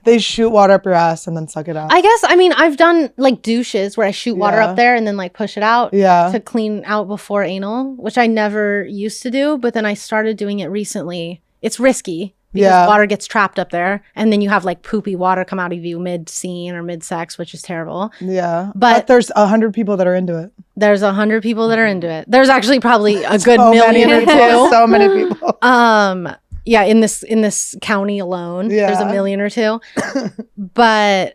They shoot water up your ass and then suck it out. I guess, I mean, I've done like douches where I shoot water Yeah. up there and then like push it out. Yeah. To clean out before anal, which I never used to do, but then I started doing it recently. It's risky because Yeah. water gets trapped up there, and then you have like poopy water come out of you mid-scene or mid-sex, which is terrible. Yeah. But- But there's 100 people that are into it. There's 100 people that are into it. There's actually probably a good So million many or people, two. so many people. Yeah, in this county alone, there's a million or two. But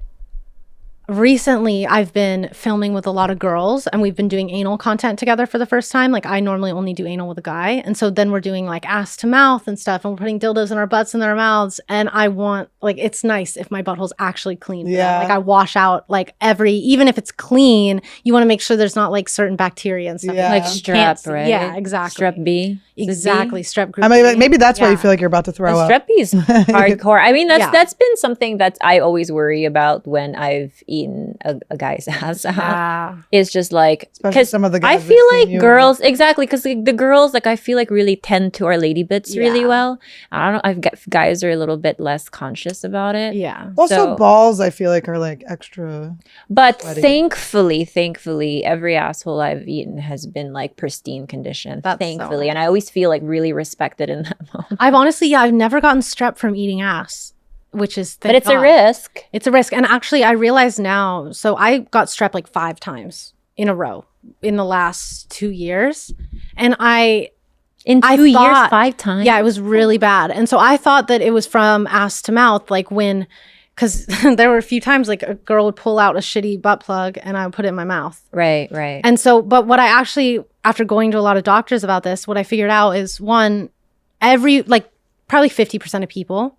recently I've been filming with a lot of girls and we've been doing anal content together for the first time. Like I normally only do anal with a guy. And so then we're doing like ass to mouth and stuff and we're putting dildos in our butts and their mouths. And I want, like, it's nice if my butthole's actually clean. Yeah. Like I wash out like even if it's clean, you want to make sure there's not like certain bacteria and stuff. Yeah. Like You strep, can't see. right? Yeah, exactly. Strep B. Exactly. Strep Group I mean, B. maybe that's why you Yeah. feel like you're about to throw up. Strep B is hardcore. I mean, Yeah. that's been something that I always worry about when I've eaten a guy's ass. Yeah. It's just like, Especially because some of the I guys feel that seen like you. girls, exactly, because the girls, like I feel like really tend to our lady bits really Yeah. well. I don't know, guys are a little bit less conscious about it. Yeah. Also, So- balls, I feel like, are like extra. But Sweaty. thankfully, every asshole I've eaten has been like pristine condition. That's so Thankfully. And I always feel like really respected in that moment. I've honestly, I've never gotten strep from eating ass, which is, But it's a God. risk. It's a risk. And actually, I realize now, so I got strep like 5 times in a row in the last 2 years. And In 2 I years, thought- 5 times. yeah, it was really bad. And so I thought that it was from ass to mouth, like when, because there were a few times like a girl would pull out a shitty butt plug and I would put it in my mouth. Right. And so, but what I actually, after going to a lot of doctors about this, what I figured out is one, probably 50% of people,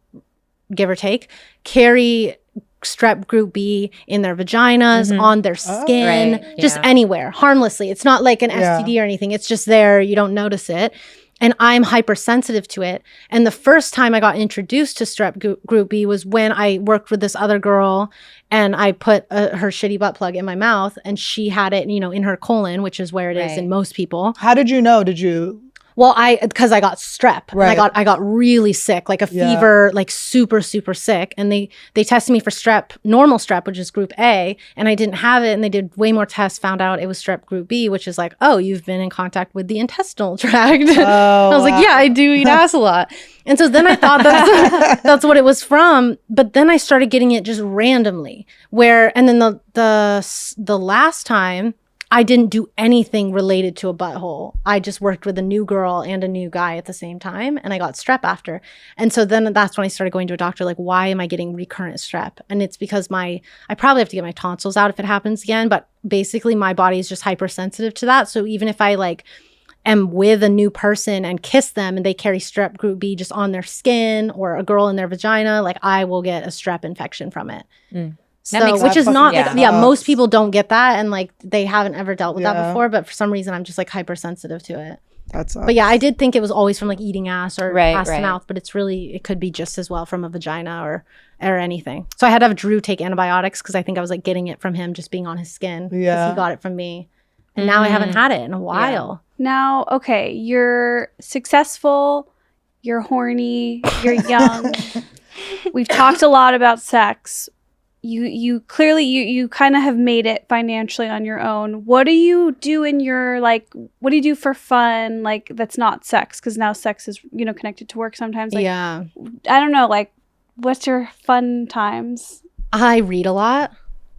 give or take, carry Strep Group B in their vaginas, Mhm. on their skin, Right, just yeah. anywhere, harmlessly. It's not like an Yeah. STD or anything. It's just there. You don't notice it. And I'm hypersensitive to it. And the first time I got introduced to Strep Group B was when I worked with this other girl and I put her shitty butt plug in my mouth and she had it, in her colon, which is where it is Right. in most people. How did you know? Did you? Well, because I got strep. And Right. I got really sick, like a Yeah. fever, like super, super sick. And they tested me for strep, normal strep, which is group A, and I didn't have it. And they did way more tests, found out it was strep group B, which is like, oh, you've been in contact with the intestinal tract. Oh, I was like, yeah, I do eat ass a lot. And so then I thought that's what it was from. But then I started getting it just randomly. And then the last time, I didn't do anything related to a butthole. I just worked with a new girl and a new guy at the same time, and I got strep after. And so then that's when I started going to a doctor, like, why am I getting recurrent strep? And it's because I probably have to get my tonsils out if it happens again, but basically my body is just hypersensitive to that. So even if I am with a new person and kiss them and they carry Strep Group B just on their skin or a girl in their vagina, like I will get a strep infection from it. That makes Which is sense. not Yeah. most people don't get that and like they haven't ever dealt with that Yeah. before, but for some reason I'm just like hypersensitive to it. That's But yeah, I did think it was always from like eating ass or Right, ass to right. mouth, but it could be just as well from a vagina or anything. So I had to have Drew take antibiotics because I think I was like getting it from him just being on his skin. 'cause Yeah. he got it from me. And now I haven't had it in a while. Now, okay, you're successful, you're horny, you're young. We've talked a lot about sex. You clearly you kind of have made it financially on your own. What do you do in your what do you do for fun, like that's not sex? Because now sex is connected to work sometimes. Like, Yeah. I don't know, like what's your fun times? I read a lot.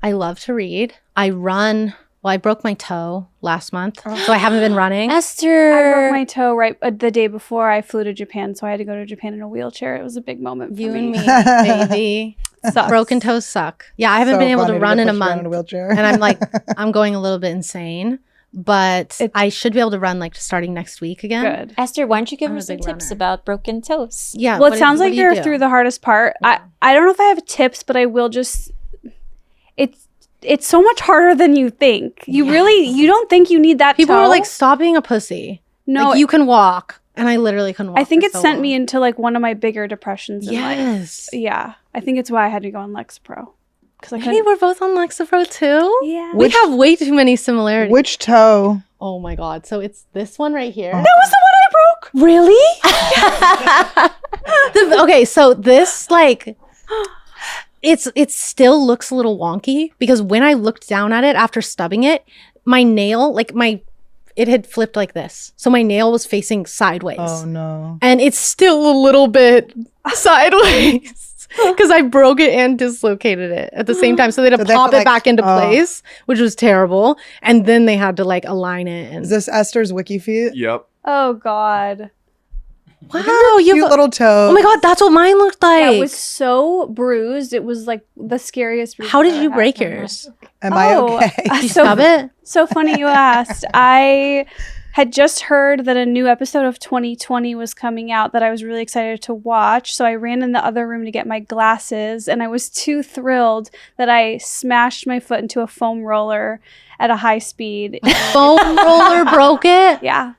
I love to read. I run. Well, I broke my toe last month, so I haven't been running. Esther. I broke my toe right the day before I flew to Japan, so I had to go to Japan in a wheelchair. It was a big moment for You me. and me, baby. Sucks. Broken toes suck. Yeah, I haven't So been able to funny run get in a pushed around month. in a wheelchair. And I'm like, I'm going a little bit insane. But I should be able to run like starting next week again. Good. Esther, why don't you give I'm her a some big tips runner. about broken toes? Yeah. Well, what it sounds what like do you you're do? through the hardest part. Yeah. I don't know if I have tips, but I will just. It's so much harder than you think. You don't think you need that. People toe. are like, stop being a pussy. no, Like, you can walk. And I literally couldn't walk. I think for it so sent long. me into like one of my bigger depressions in life. Yes. Yeah, I think it's why I had to go on Lexapro because I Maybe couldn't. we're both on Lexapro too. Yeah, We have way too many similarities. Which toe? Oh my God. So it's this one right here. that was the one I broke. Really? Okay, so this it still looks a little wonky because when I looked down at it after stubbing it, my nail, it had flipped like this. So my nail was facing sideways. Oh no. And it's still a little bit sideways. because I broke it and dislocated it at the same time. So they had to pop it back into place, which was terrible. And then they had to like align it. And Is this Esther's wiki feet? Yep. Oh God. wow, you have little toes. Oh my God, that's what mine looked like. Yeah, it was so bruised. It was like the scariest. How did you break yours? Am I okay? Did you stub it? So funny you asked. I had just heard that a new episode of 2020 was coming out that I was really excited to watch. So I ran in the other room to get my glasses, and I was too thrilled that I smashed my foot into a foam roller at a high speed. Foam roller broke it? Yeah.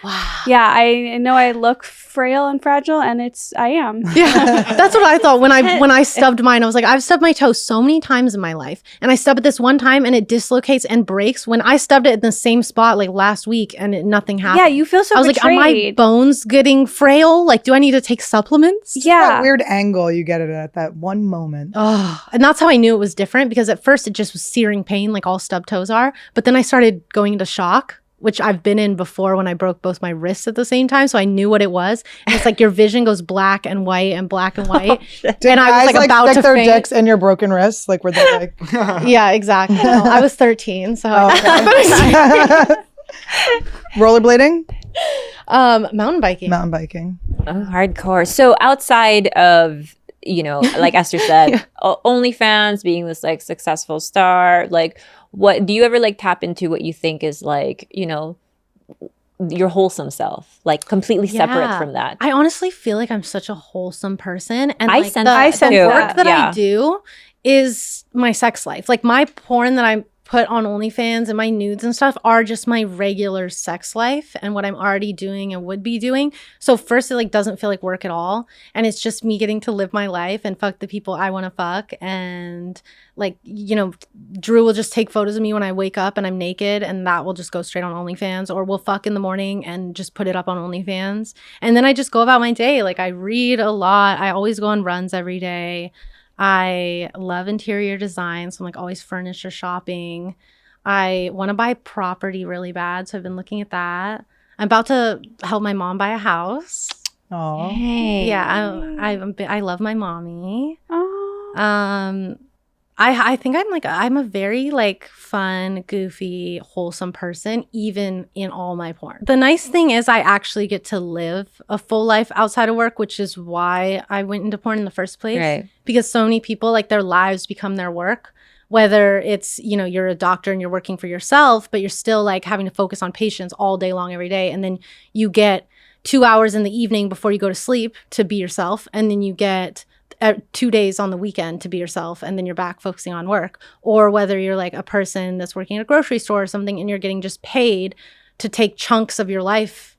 Wow. Yeah, I know I look frail and fragile, and I am. Yeah, that's what I thought when I stubbed mine. I was like, I've stubbed my toe so many times in my life, and I stubbed it this one time, and it dislocates and breaks. When I stubbed it in the same spot like last week, and nothing happened. Yeah, you feel so. I was betrayed. like, are my bones getting frail? Like, do I need to take supplements? Yeah, That weird angle you get it at that one moment. Oh, and that's how I knew it was different, because at first it just was searing pain, like all stubbed toes are. But then I started going into shock, which I've been in before when I broke both my wrists at the same time. So I knew what it was. And it's like your vision goes black and white and black and white. Did I was like about stick to their faint. dicks in your broken wrists? Like were they like Yeah, exactly. No, I was 13, so rollerblading? Mountain biking. Mountain biking. Oh, hardcore. So outside of, like Esther said, OnlyFans, being this like successful star, like what do you ever like tap into what you think is like, your wholesome self, like completely separate from that? I honestly feel like I'm such a wholesome person, and I like sense the work that. that Yeah. I do is my sex life. Like my porn that I put on OnlyFans and my nudes and stuff are just my regular sex life and what I'm already doing and would be doing. So first, it like doesn't feel like work at all, and it's just me getting to live my life and fuck the people I want to fuck. And like, Drew will just take photos of me when I wake up and I'm naked, and that will just go straight on OnlyFans, or we'll fuck in the morning and just put it up on OnlyFans. And then I just go about my day. Like I read a lot. I always go on runs every day. I love interior design, so I'm like always furniture shopping. I want to buy property really bad, so I've been looking at that. I'm about to help my mom buy a house. Oh. Hey. Yeah, I love my mommy. Oh. I think I'm a very like fun, goofy, wholesome person, even in all my porn. The nice thing is I actually get to live a full life outside of work, which is why I went into porn in the first place. Right. Because so many people, like their lives become their work. Whether it's, you're a doctor and you're working for yourself, but you're still like having to focus on patients all day long every day. And then you get 2 hours in the evening before you go to sleep to be yourself. And then you get 2 days on the weekend to be yourself, and then you're back focusing on work. Or whether you're like a person that's working at a grocery store or something, and you're getting just paid to take chunks of your life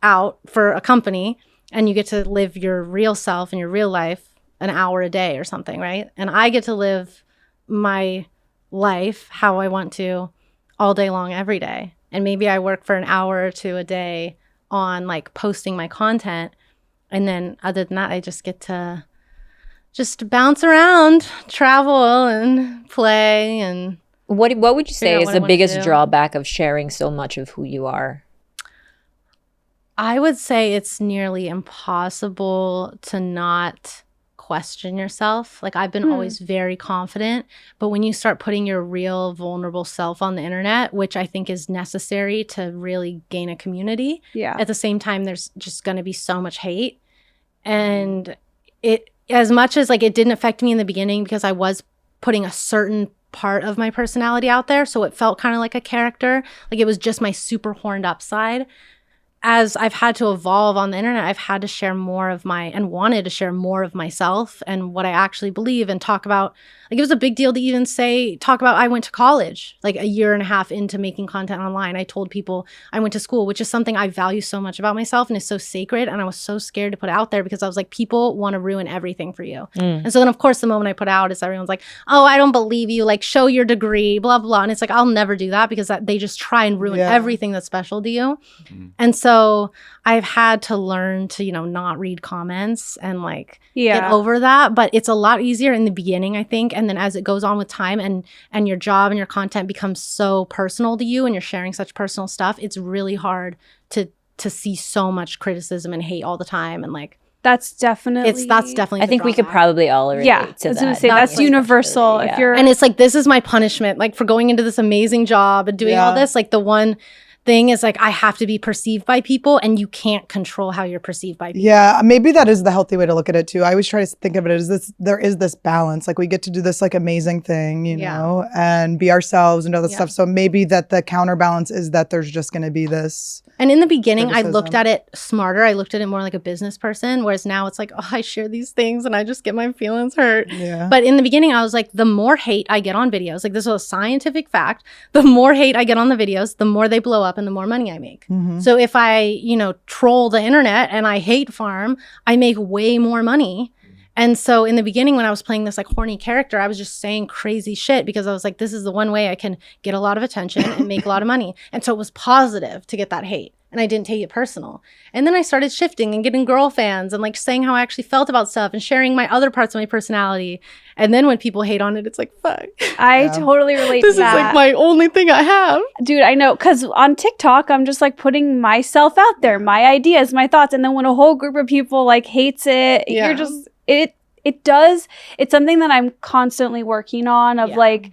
out for a company, and you get to live your real self and your real life an hour a day or something, right? And I get to live my life how I want to all day long every day. And maybe I work for an hour or two a day on like posting my content, and then other than that I just get to just bounce around, travel, and play. And What would you say out is what I the wanna biggest do. drawback of sharing so much of who you are? I would say it's nearly impossible to not question yourself. Like I've been always very confident, but when you start putting your real vulnerable self on the internet, which I think is necessary to really gain a community, Yeah. at the same time there's just going to be so much hate. And it, as much as like it didn't affect me in the beginning because I was putting a certain part of my personality out there, so it felt kind of like a character, like it was just my super horned up side. As I've had to evolve on the internet, I've had to share more of wanted to share more of myself and what I actually believe and talk about. Like it was a big deal to even talk about I went to college, like a year and a half into making content online. I told people I went to school, which is something I value so much about myself and is so sacred. And I was so scared to put it out there because I was like, people want to ruin everything for you. And so then of course the moment I put out is everyone's like, oh, I don't believe you, like show your degree, blah, blah. And it's like, I'll never do that because they just try and ruin everything that's special to you. And so I've had to learn to, not read comments and like get over that. But it's a lot easier in the beginning, I think. And then as it goes on with time and your job and your content becomes so personal to you and you're sharing such personal stuff, it's really hard to see so much criticism and hate all the time. And like, That's definitely. That's definitely. I think we could drawback. probably all relate Yeah, to I was that. gonna say that's Especially, universal. yeah. If you're And it's like, this is my punishment, like for going into this amazing job and doing all this. Like the one thing is like, I have to be perceived by people, and you can't control how you're perceived by people. Yeah, maybe that is the healthy way to look at it too. I always try to think of it as this, there is this balance. Like we get to do this like amazing thing, you know, and be ourselves and all that stuff. So maybe that the counterbalance is that there's just going to be this. And in the beginning, criticism. I looked at it smarter. I looked at it more like a business person, whereas now it's like, oh, I share these things and I just get my feelings hurt. Yeah. But in the beginning, I was like, the more hate I get on videos, like this was a scientific fact, the more hate I get on the videos, the more they blow up and the more money I make. So if I, you know, troll the internet and I hate farm, I make way more money. And so in the beginning, when I was playing this like horny character, I was just saying crazy shit because I was like, this is the one way I can get a lot of attention and make a lot of money. And so it was positive to get that hate. And I didn't take it personal. And then I started shifting and getting girl fans and like saying how I actually felt about stuff and sharing my other parts of my personality. And then when people hate on it, it's like, fuck. I totally relate This to that. is like my only thing I have. Dude, I know, because on TikTok, I'm just like putting myself out there, my ideas, my thoughts. And then when a whole group of people like hates it, you're just, it's something that I'm constantly working on of like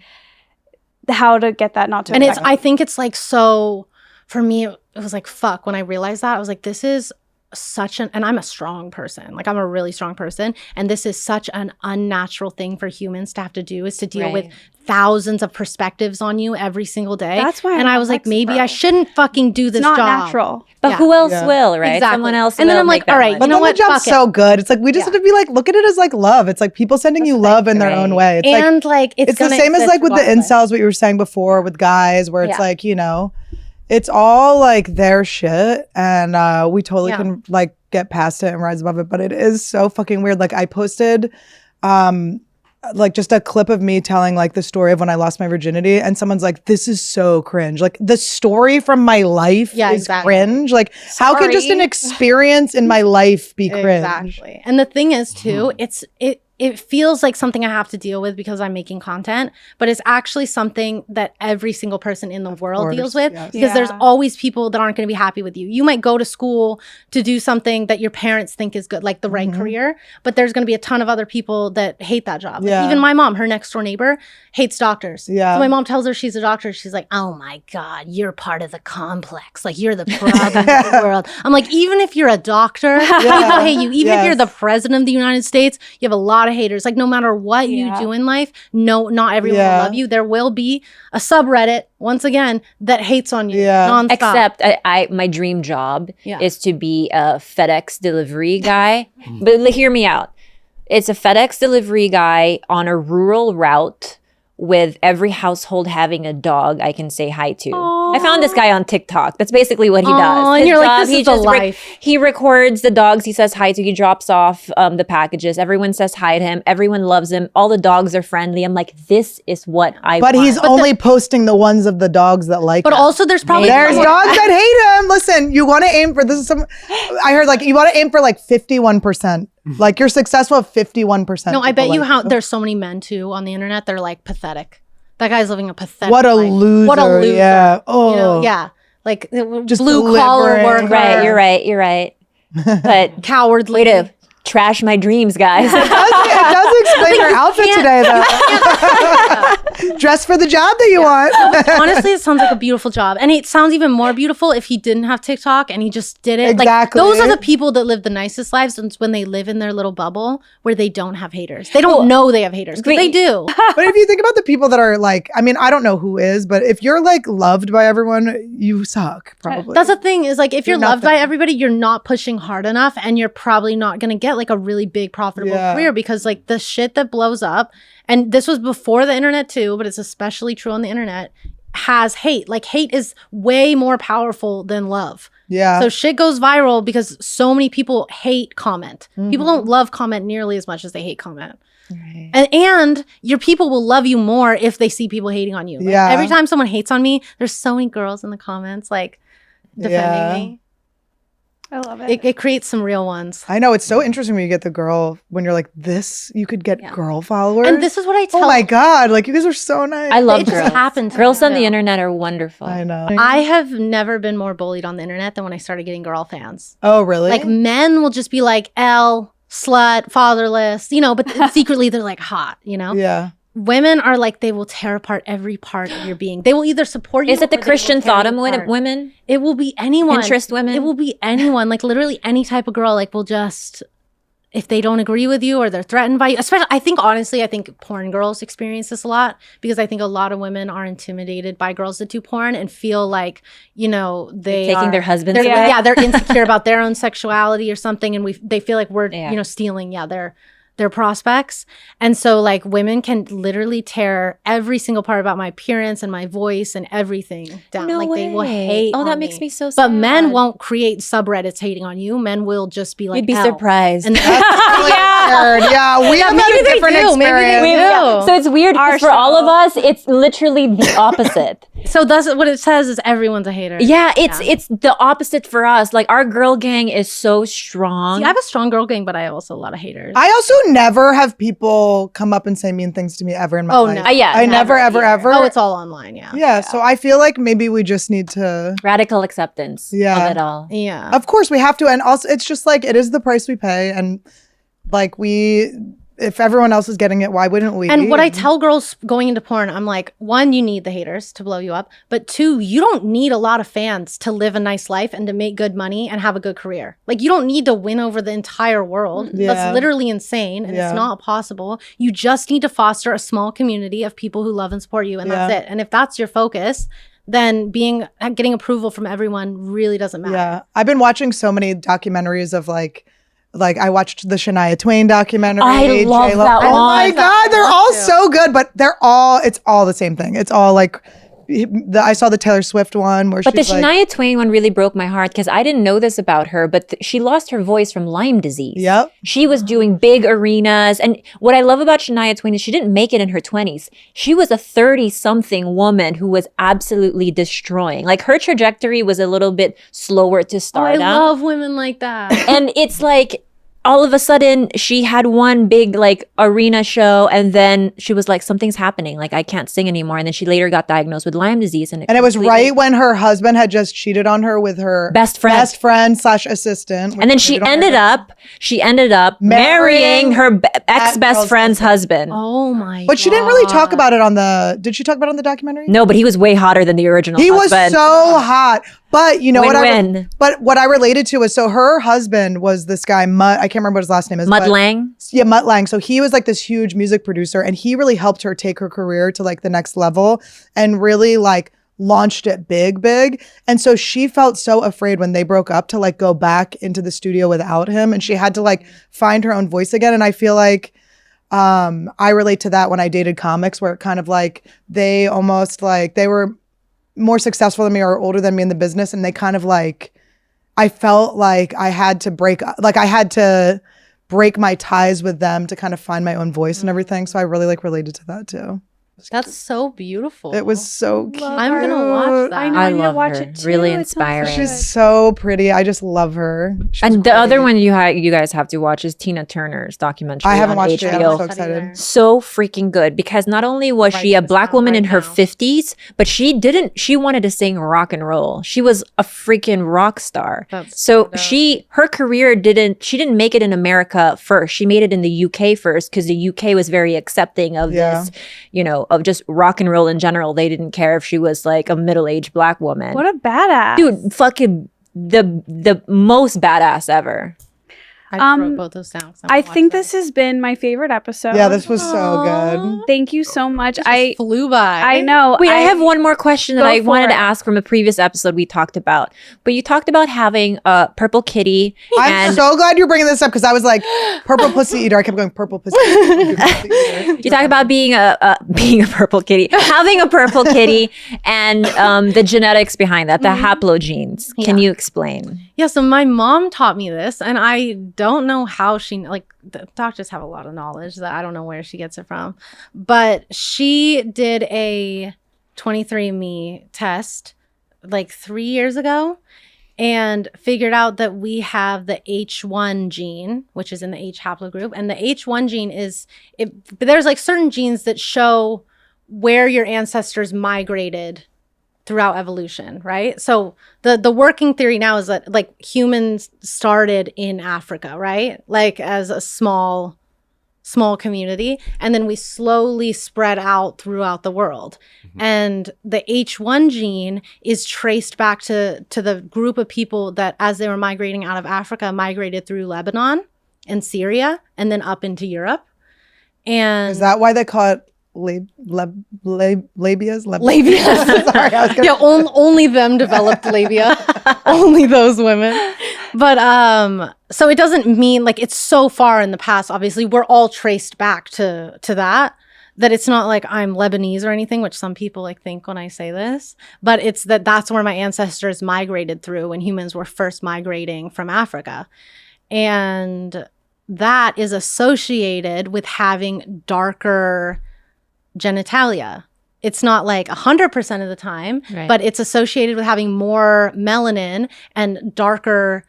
how to get that not to And affect I think it's like, so for me, it was like, fuck. When I realized that, I was like, this is such an, and I'm a strong person. Like I'm a really strong person. And this is such an unnatural thing for humans to have to do, is to deal with thousands of perspectives on you every single day. That's why and I was like, maybe I shouldn't fucking do this It's not job. natural. But who else will, right? Exactly. Someone else And then will I'm like, make that all right, money. But you know then what? the job's Fuck it. so good. It's like we just have to be like, look at it as like love. It's like people sending you love in their own way. It's And like, it's the same as like with the incels, what you were saying before with guys, where it's like, you know, it's all like their shit, and we totally can like get past it and rise above it. But it is so fucking weird. Like I posted like just a clip of me telling like the story of when I lost my virginity, and someone's like, this is so cringe. Like the story from my life is cringe. Like how could just an experience in my life be cringe? Exactly. And the thing is too, it feels like something I have to deal with because I'm making content, but it's actually something that every single person in the world deals with, because there's always people that aren't going to be happy with you. You might go to school to do something that your parents think is good, like the right career, but there's going to be a ton of other people that hate that job. Like even my mom, her next door neighbor, hates doctors. So my mom tells her she's a doctor. She's like, oh my God, you're part of the complex. Like you're the problem of the world. I'm like, even if you're a doctor, people hate you. Even if you're the president of the United States, you have a lot of haters. Like no matter what you do in life, no, not everyone will love you. There will be a subreddit, once again, that hates on you nonstop. Except my dream job is to be a FedEx delivery guy. But hear me out. It's a FedEx delivery guy on a rural route with every household having a dog I can say hi to. I found this guy on TikTok. That's basically what he does. And you're job, like, this is the life. He records the dogs he says hi to. He drops off the packages. Everyone says hi to him. Everyone loves him. All the dogs are friendly. I'm like, this is what I want. But he's only posting the ones of the dogs that like him. But also there's probably dogs that hate him. Listen, you want to aim for, this is some, I heard like, you want to aim for like 51%. Like you're successful at 51%. No, I bet you there's so many men too on the internet. They're like pathetic. That guy's living a pathetic What a life. loser. What a loser. Yeah. Oh. You know, yeah. Like Just blue collar delivering. worker. You're right. But Cowardly. way to trash my dreams, guys. It does explain your outfit today, though. Dress for the job that you want. Honestly, it sounds like a beautiful job. And it sounds even more beautiful if he didn't have TikTok and he just did it. Exactly. Like, those are the people that live the nicest lives, when they live in their little bubble where they don't have haters. They don't know they have haters, because they do. But if you think about the people that are like, I mean, I don't know who is, but if you're like loved by everyone, you suck, probably. That's the thing, is like, if you're loved by nothing. everybody, you're not pushing hard enough, and you're probably not going to get like a really big profitable career, because like the shit that blows up, and this was before the internet too, but it's especially true on the internet, has hate. Like hate is way more powerful than love. Yeah. So shit goes viral because so many people hate comment. People don't love comment nearly as much as they hate comment. Right. And your people will love you more if they see people hating on you. Like, every time someone hates on me, there's so many girls in the comments like defending me. I love it. It creates some real ones. I know, it's so interesting when you get the girl, when you're like, this, you could get girl followers. And this is what I tell. Oh my God, like you guys are so nice. I love It just girls. happened to Girls me, on the too. internet are wonderful. I know. I have never been more bullied on the internet than when I started getting girl fans. Oh, really? Like men will just be like L, slut, fatherless, but secretly they're like hot, Yeah. Women are like, they will tear apart every part of your being. They will either support you. Is it the or they will Christian tear thought you of apart. women? It will be anyone. Pinterest women? It will be anyone. Like literally any type of girl. Like will just, if they don't agree with you or they're threatened by you. Especially, I think porn girls experience this a lot because I think a lot of women are intimidated by girls that do porn and feel like they Taking their husbands they're, away? yeah, they're insecure about their own sexuality or something, and they feel like we're stealing their prospects. And so like women can literally tear every single part about my appearance and my voice and everything down. No like way. they will hate Oh, on that me. makes me so sad. But men won't create subreddits hating on you. Men will just be like, You'd be "L." surprised. And Yeah, we have had maybe a they different do. Maybe they experience. do. Yeah. So it's weird because for all of us, it's literally the opposite. so that's what it says is everyone's a hater. Yeah, it's the opposite for us. Like our girl gang is so strong. See, I have a strong girl gang, but I have also a lot of haters. I also never have people come up and say mean things to me ever in my life. no. Yeah, I never, ever, ever. Oh, it's all online. Yeah. Yeah, so I feel like maybe we just need to. Radical acceptance of it all. Yeah. Of course, we have to, and also it's just like it is the price we pay, and like if everyone else is getting it, why wouldn't we? And what I tell girls going into porn, I'm like, one, you need the haters to blow you up. But two, you don't need a lot of fans to live a nice life and to make good money and have a good career. Like you don't need to win over the entire world. Yeah. That's literally insane and it's not possible. You just need to foster a small community of people who love and support you, and that's it. And if that's your focus, then getting approval from everyone really doesn't matter. Yeah, I've been watching so many documentaries of like I watched the Shania Twain documentary. I love J-Lo. that Oh one. my God, they're all so good, but it's all the same thing. It's all like, I saw the Taylor Swift one where But the she's like, Shania Twain one really broke my heart because I didn't know this about her, but she lost her voice from Lyme disease. Yep. She was doing big arenas. And what I love about Shania Twain is she didn't make it in her 20s. She was a 30-something woman who was absolutely destroying. Like her trajectory was a little bit slower to I start out. love women like that. And it's like, all of a sudden she had one big like arena show and then she was like, something's happening. Like I can't sing anymore. And then she later got diagnosed with Lyme disease. And it was right when her husband had just cheated on her with her best friend / assistant. And then she ended up marrying her ex-best girl's friend's husband. Oh my God. But she didn't really talk about it did she talk about it on the documentary? No, but he was way hotter than the original He was husband. so hot. But you know Win-win. what I related to was, so her husband was this guy, Mutt. I can't remember what his last name is. Mutt but- Lang. Yeah, Mutt Lang. So he was like this huge music producer, and he really helped her take her career to like the next level and really like launched it big. And so she felt so afraid when they broke up to like go back into the studio without him, and she had to like find her own voice again. And I feel like I relate to that when I dated comics, where it kind of like they almost like they were more successful than me or older than me in the business, and they kind of like, I felt like I had to break my ties with them to kind of find my own voice and everything. So I really like related to that too. That's so beautiful. It was so cute. I'm gonna watch that. I know, I need to love watch her. it too. Really It sounds so inspiring. good. She's so pretty. I just love her. She was And the great. other one you guys have to watch is Tina Turner's documentary I haven't on watched it. I'm HBO. so excited. So freaking good, because not only was she a black woman in her 50s, but she wanted to sing rock and roll. She was a freaking rock star. So her career she didn't make it in America first. She made it in the UK first because the UK was very accepting of this, of just rock and roll in general. They didn't care if she was like a middle-aged black woman. What a badass. Dude, fucking the most badass ever. I wrote both those down. I think this has been my favorite episode. Yeah, this was so good. Thank you so much. I flew by. I know. Wait, I have one more question that Go I wanted for to it. ask from a previous episode we talked about. But you talked about having a purple kitty. I'm and so glad you're bringing this up because I was like, purple pussy eater. I kept going, purple pussy eater. you talk about being a purple kitty, having a purple kitty, and the genetics behind that, the haplogenes. Can you explain? Yeah, so my mom taught me this, and I don't know how the doctors have a lot of knowledge that I don't know where she gets it from. But she did a 23andMe test like 3 years ago, and figured out that we have the H1 gene, which is in the H haplogroup. And the H1 gene there's like certain genes that show where your ancestors migrated throughout evolution, right? So the working theory now is that like humans started in Africa, right? Like as a small community, and then we slowly spread out throughout the world. And the H1 gene is traced back to the group of people that, as they were migrating out of Africa, migrated through Lebanon and Syria and then up into Europe. And is that why they call it labias? Labia. Sorry, I was gonna... Yeah, only them developed labia. Only those women. But so it doesn't mean like it's so far in the past. Obviously, we're all traced back to that it's not like I'm Lebanese or anything, which some people like think when I say this. But it's that's where my ancestors migrated through when humans were first migrating from Africa, and that is associated with having darker genitalia. It's not like 100% of the time, right, but it's associated with having more melanin and darker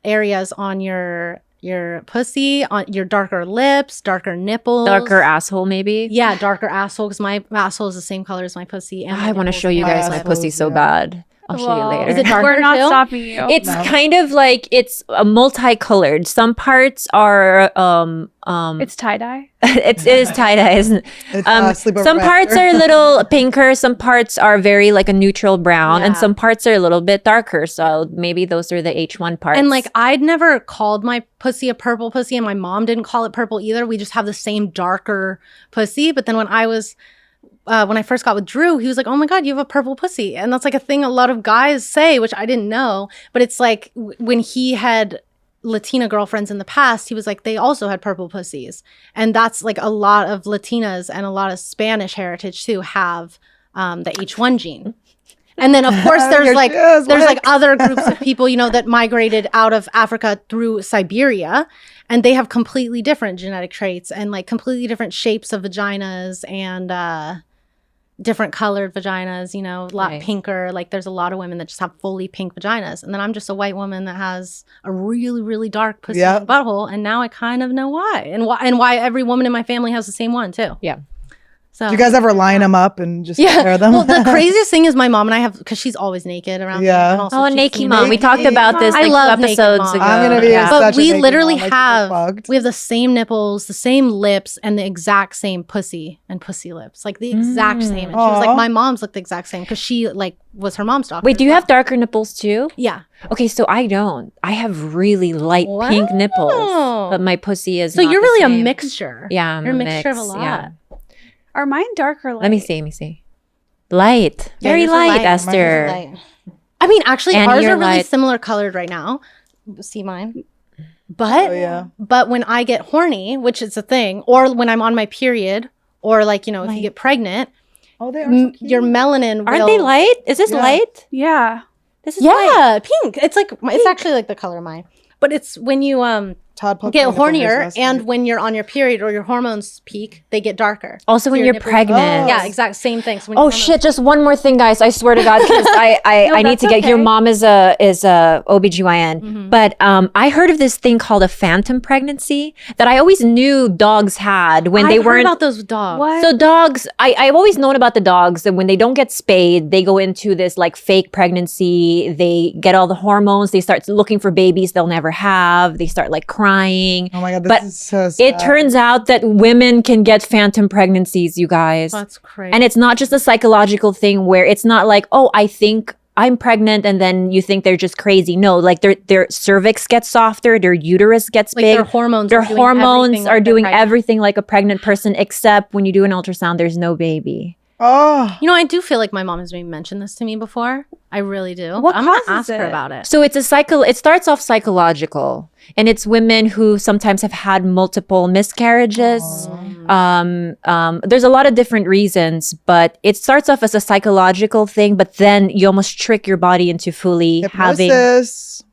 areas on your pussy, on your darker lips, darker nipples, darker asshole, maybe. Yeah, darker asshole, because my asshole is the same color as my pussy. And I want to show you guys my pussy so bad. I'll show you later. Is it darker? We're not too? stopping you. It's kind of like it's multicolored. Some parts are it's tie-dye. it is tie-dye, isn't it? Some parts are a little pinker, some parts are very like a neutral brown, and some parts are a little bit darker. So maybe those are the H1 parts. And like I'd never called my pussy a purple pussy, and my mom didn't call it purple either. We just have the same darker pussy. But then when I first got with Drew, he was like, oh my God, you have a purple pussy. And that's like a thing a lot of guys say, which I didn't know. But it's like when he had Latina girlfriends in the past, he was like, they also had purple pussies. And that's like a lot of Latinas and a lot of Spanish heritage too have the H1 gene. And then of course there's like other groups of people, that migrated out of Africa through Siberia, and they have completely different genetic traits and like completely different shapes of vaginas and different colored vaginas, a lot pinker. Like there's a lot of women that just have fully pink vaginas. And then I'm just a white woman that has a really, really dark pussy and butthole. And now I kind of know why. And why every woman in my family has the same one too. Yeah. So, do you guys ever line them up and just compare them? Well, the craziest thing is my mom and I have, because she's always naked around me. And also naked mom. We talked about this like 2 episodes ago. I'm going to be But we literally we have the same nipples, the same lips, and the exact same pussy and pussy lips. Like the exact same. And she was like, my mom's look the exact same because she like was her mom's doctor. Wait, do you have darker nipples too? Yeah. Okay, so I don't. I have really light pink nipples, but my pussy is so not you're the really same. a mixture. Yeah, you're a mixture of a lot. Yeah. Are mine dark or light? Let me see. Light. Very light, Esther. I mean, actually, ours are really similar colored right now. See mine? But but when I get horny, which is a thing, or when I'm on my period, or like, if you get pregnant, they are so cute. Your melanin Aren't they light? Is this light? Yeah. This is light. Pink. It's like, it's actually like the color of mine. But it's when you get hornier, and when you're on your period or your hormones peak, they get darker. Also, when you're pregnant. Yeah, exact same thing. So when shit! Just one more thing, guys. I swear to God, because I need to get. Your mom is a OBGYN, but I heard of this thing called a phantom pregnancy that I always knew dogs had when they weren't. Heard about those dogs. What? So dogs, I've always known about the dogs that when they don't get spayed, they go into this like fake pregnancy. They get all the hormones. They start looking for babies they'll never have. They start like crying. Oh my God, this is so sad. It turns out that women can get phantom pregnancies, you guys. That's crazy. And it's not just a psychological thing where it's not like, oh, I think I'm pregnant, and then you think they're just crazy. No, like their cervix gets softer, their uterus gets big. Their hormones are doing everything like a pregnant person, except when you do an ultrasound, there's no baby. Oh, I do feel like my mom has maybe mentioned this to me before. I really do. What I'm gonna causes ask her it? about it. So it's it starts off psychological, and it's women who sometimes have had multiple miscarriages. There's a lot of different reasons, but it starts off as a psychological thing, but then you almost trick your body into fully having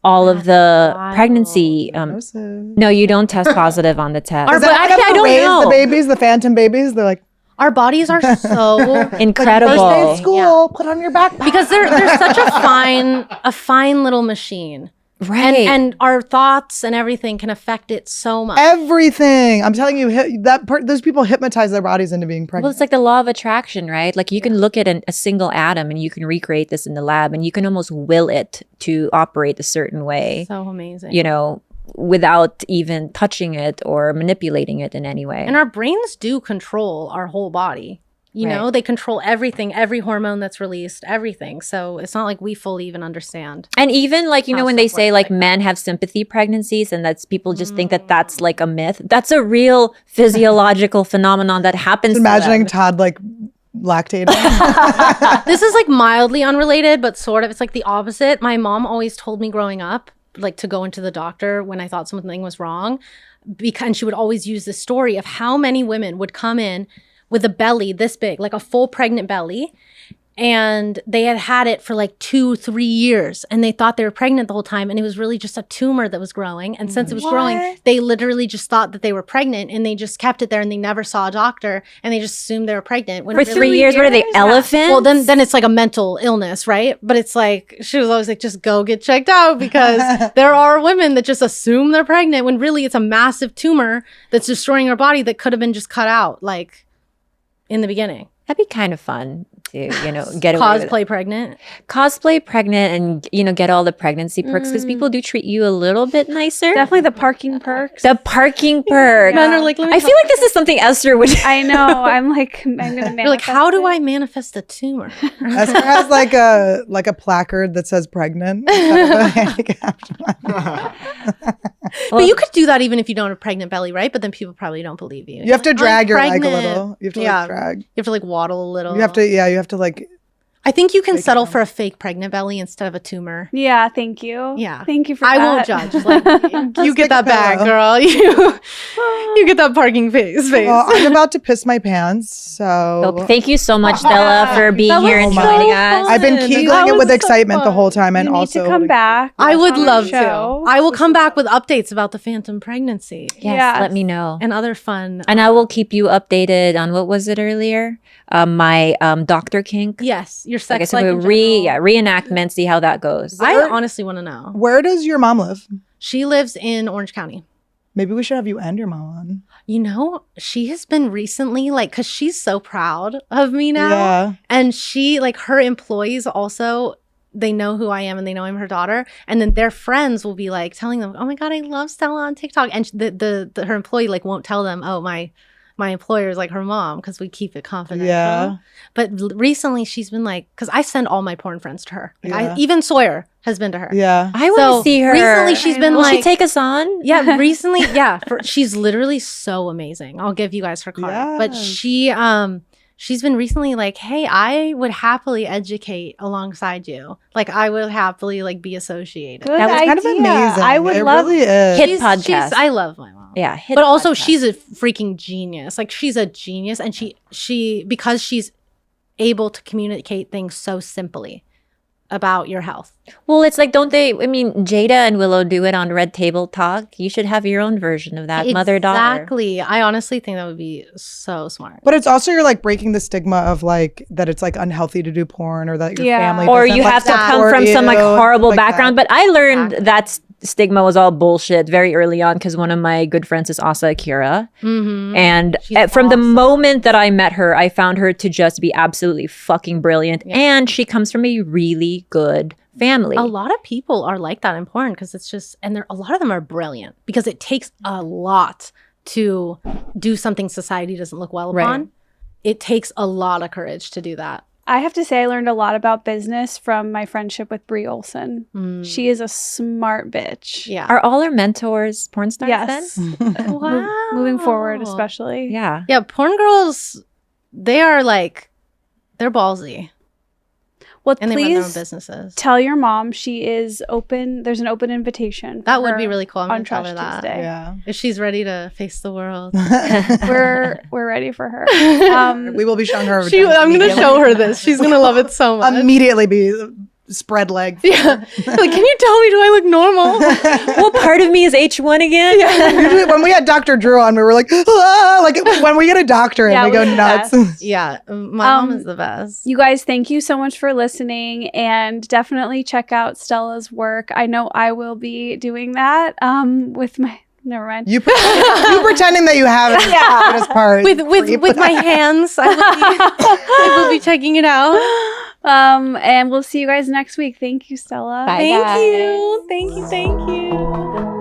all of the pregnancy. No, you don't test positive on the test. But actually, I don't know. The babies, the phantom babies, they're like, Our bodies are so Incredible. First day of school, put on your backpack. because they're such a fine little machine. Right. And our thoughts and everything can affect it so much. Everything. I'm telling you, those people hypnotize their bodies into being Well, pregnant. it's like the law of attraction, right? Like you can look at a single atom and you can recreate this in the lab and you can almost will it to operate a certain way, So amazing. you know, without even touching it or manipulating it in any way. And our brains do control our whole body. You know, they control everything, every hormone that's released, everything. So it's not like we fully even understand. And even like, you know, How when they stuff say works like like men have sympathy pregnancies and that's people just think that that's like a myth. That's a real physiological phenomenon that happens. Just imagining to them. Todd like lactating. This is like mildly unrelated, but sort of. It's like the opposite. My mom always told me growing up, like to go into the doctor when I thought something was wrong. And she would always use this story of how many women would come in with a belly this big, like a full pregnant belly. And they had it for like 2-3 years and they thought they were pregnant the whole time. And it was really just a tumor that was growing. And since it was growing, they literally just thought that they were pregnant and they just kept it there and they never saw a doctor and they just assumed they were pregnant. When For 3 years, what are they, elephants? Well, then it's like a mental illness, right? But it's like, she was always like, just go get checked out because there are women that just assume they're pregnant when really it's a massive tumor that's destroying her body that could have been just cut out like in the beginning. That'd be kind of fun to, you know, get away with it. Cosplay pregnant. And, you know, get all the pregnancy perks because people do treat you a little bit nicer. Definitely the parking perks. The parking perk. Men are like, I feel like this is something Esther would. I know. I'm like, I'm gonna manifest. You're like, how do I it. manifest a tumor? Esther has like a placard that says pregnant. Instead of a handicapped one. But you could do that even if you don't have a pregnant belly, right? But then people probably don't believe you. You have to drag your leg a pregnant. little. You have to like drag. You have to like waddle a little. You have to like. I think you can settle for a fake pregnant belly instead of a tumor. Yeah, thank you. Yeah. Thank you for I that. won't judge. Like, you get take a that bag, pillow. girl. You get that parking face. Well, I'm about to piss my pants, so Thank you so much, Stella, for being here and so joining fun. us. I've been That keegling it was with so excitement the fun. whole time, and You need also to come back. I would on our love to. show. I will come back with updates about the phantom pregnancy Yes, let me know. and other fun. And I will keep you updated on what was it earlier? My doctor kink. Yes, your Like I sex said, life. reenactment, see how that goes. I honestly want to know. Where does your mom live? She lives in Orange County. Maybe we should have you and your mom on. You know, she has been recently like, because she's so proud of me now. Yeah. And she, like, her employees also, they know who I am and they know I'm her daughter. And then their friends will be like telling them, oh my God, I love Stella on TikTok. And her employee like won't tell them, oh, my employer is like her mom because we keep it confidential. Yeah. But recently she's been like, because I send all my porn friends to her. Like, Yeah. even Sawyer has been to her. Yeah. I want So to see her. recently she's been Will like, she take us on? yeah, recently, yeah. She's literally so amazing. I'll give you guys her card. But she's been recently like, hey, I would happily educate alongside you. Like, I would happily like be associated. Good That was kind of idea. amazing. I would it love really is. Hit podcast. I love my mom. Yeah, hit But also podcast. she's a freaking genius. Like, she's a genius, and she because she's able to communicate things so simply about your health. Well, it's like, don't they? I mean, Jada and Willow do it on Red Table Talk. You should have your own version of that, mother-daughter. Exactly. I honestly think that would be so smart. But it's also you're like breaking the stigma of like that it's like unhealthy to do porn or that your family Or doesn't, you like, have to come support from some like you, horrible like that. background. But I learned that stigma was all bullshit very early on because one of my good friends is Asa Akira. Mm-hmm. And from the moment that I met her, I found her to just be absolutely fucking brilliant. Yeah. And she comes from a really good family. A lot of people are like that in porn because it's just, and a lot of them are brilliant because it takes a lot to do something society doesn't look well upon. Right. It takes a lot of courage to do that. I have to say I learned a lot about business from my friendship with Brie Olson. She is a smart bitch. Yeah. Are all our mentors porn stars Yes. then? Wow. Moving forward, especially. Yeah. Yeah, porn girls, they are like, they're ballsy. Well, And they run their own please businesses. tell your mom she is open. There's an open invitation. That for would her be really cool. I'm on gonna tell Trash her that. Tuesday. Yeah. If she's ready to face the world. We're ready for her. We will be showing her. I'm going to show her this. She's going to love it so much. Immediately be spread leg. Yeah. Like, can you tell me, do I look normal? What part of me is H1 again? Usually when we had Dr. Drew on, we were like, ah! Like when we get a doctor and we go nuts. Yeah, my mom is the best. You guys, thank you so much for listening, and definitely check out Stella's work. I know I will be doing that with my... Never mind. You pretending that you have it. Yeah. This part. With my hands, I will be checking it out. And we'll see you guys next week. Thank you, Stella. Bye, Thank guys. you. Thank you.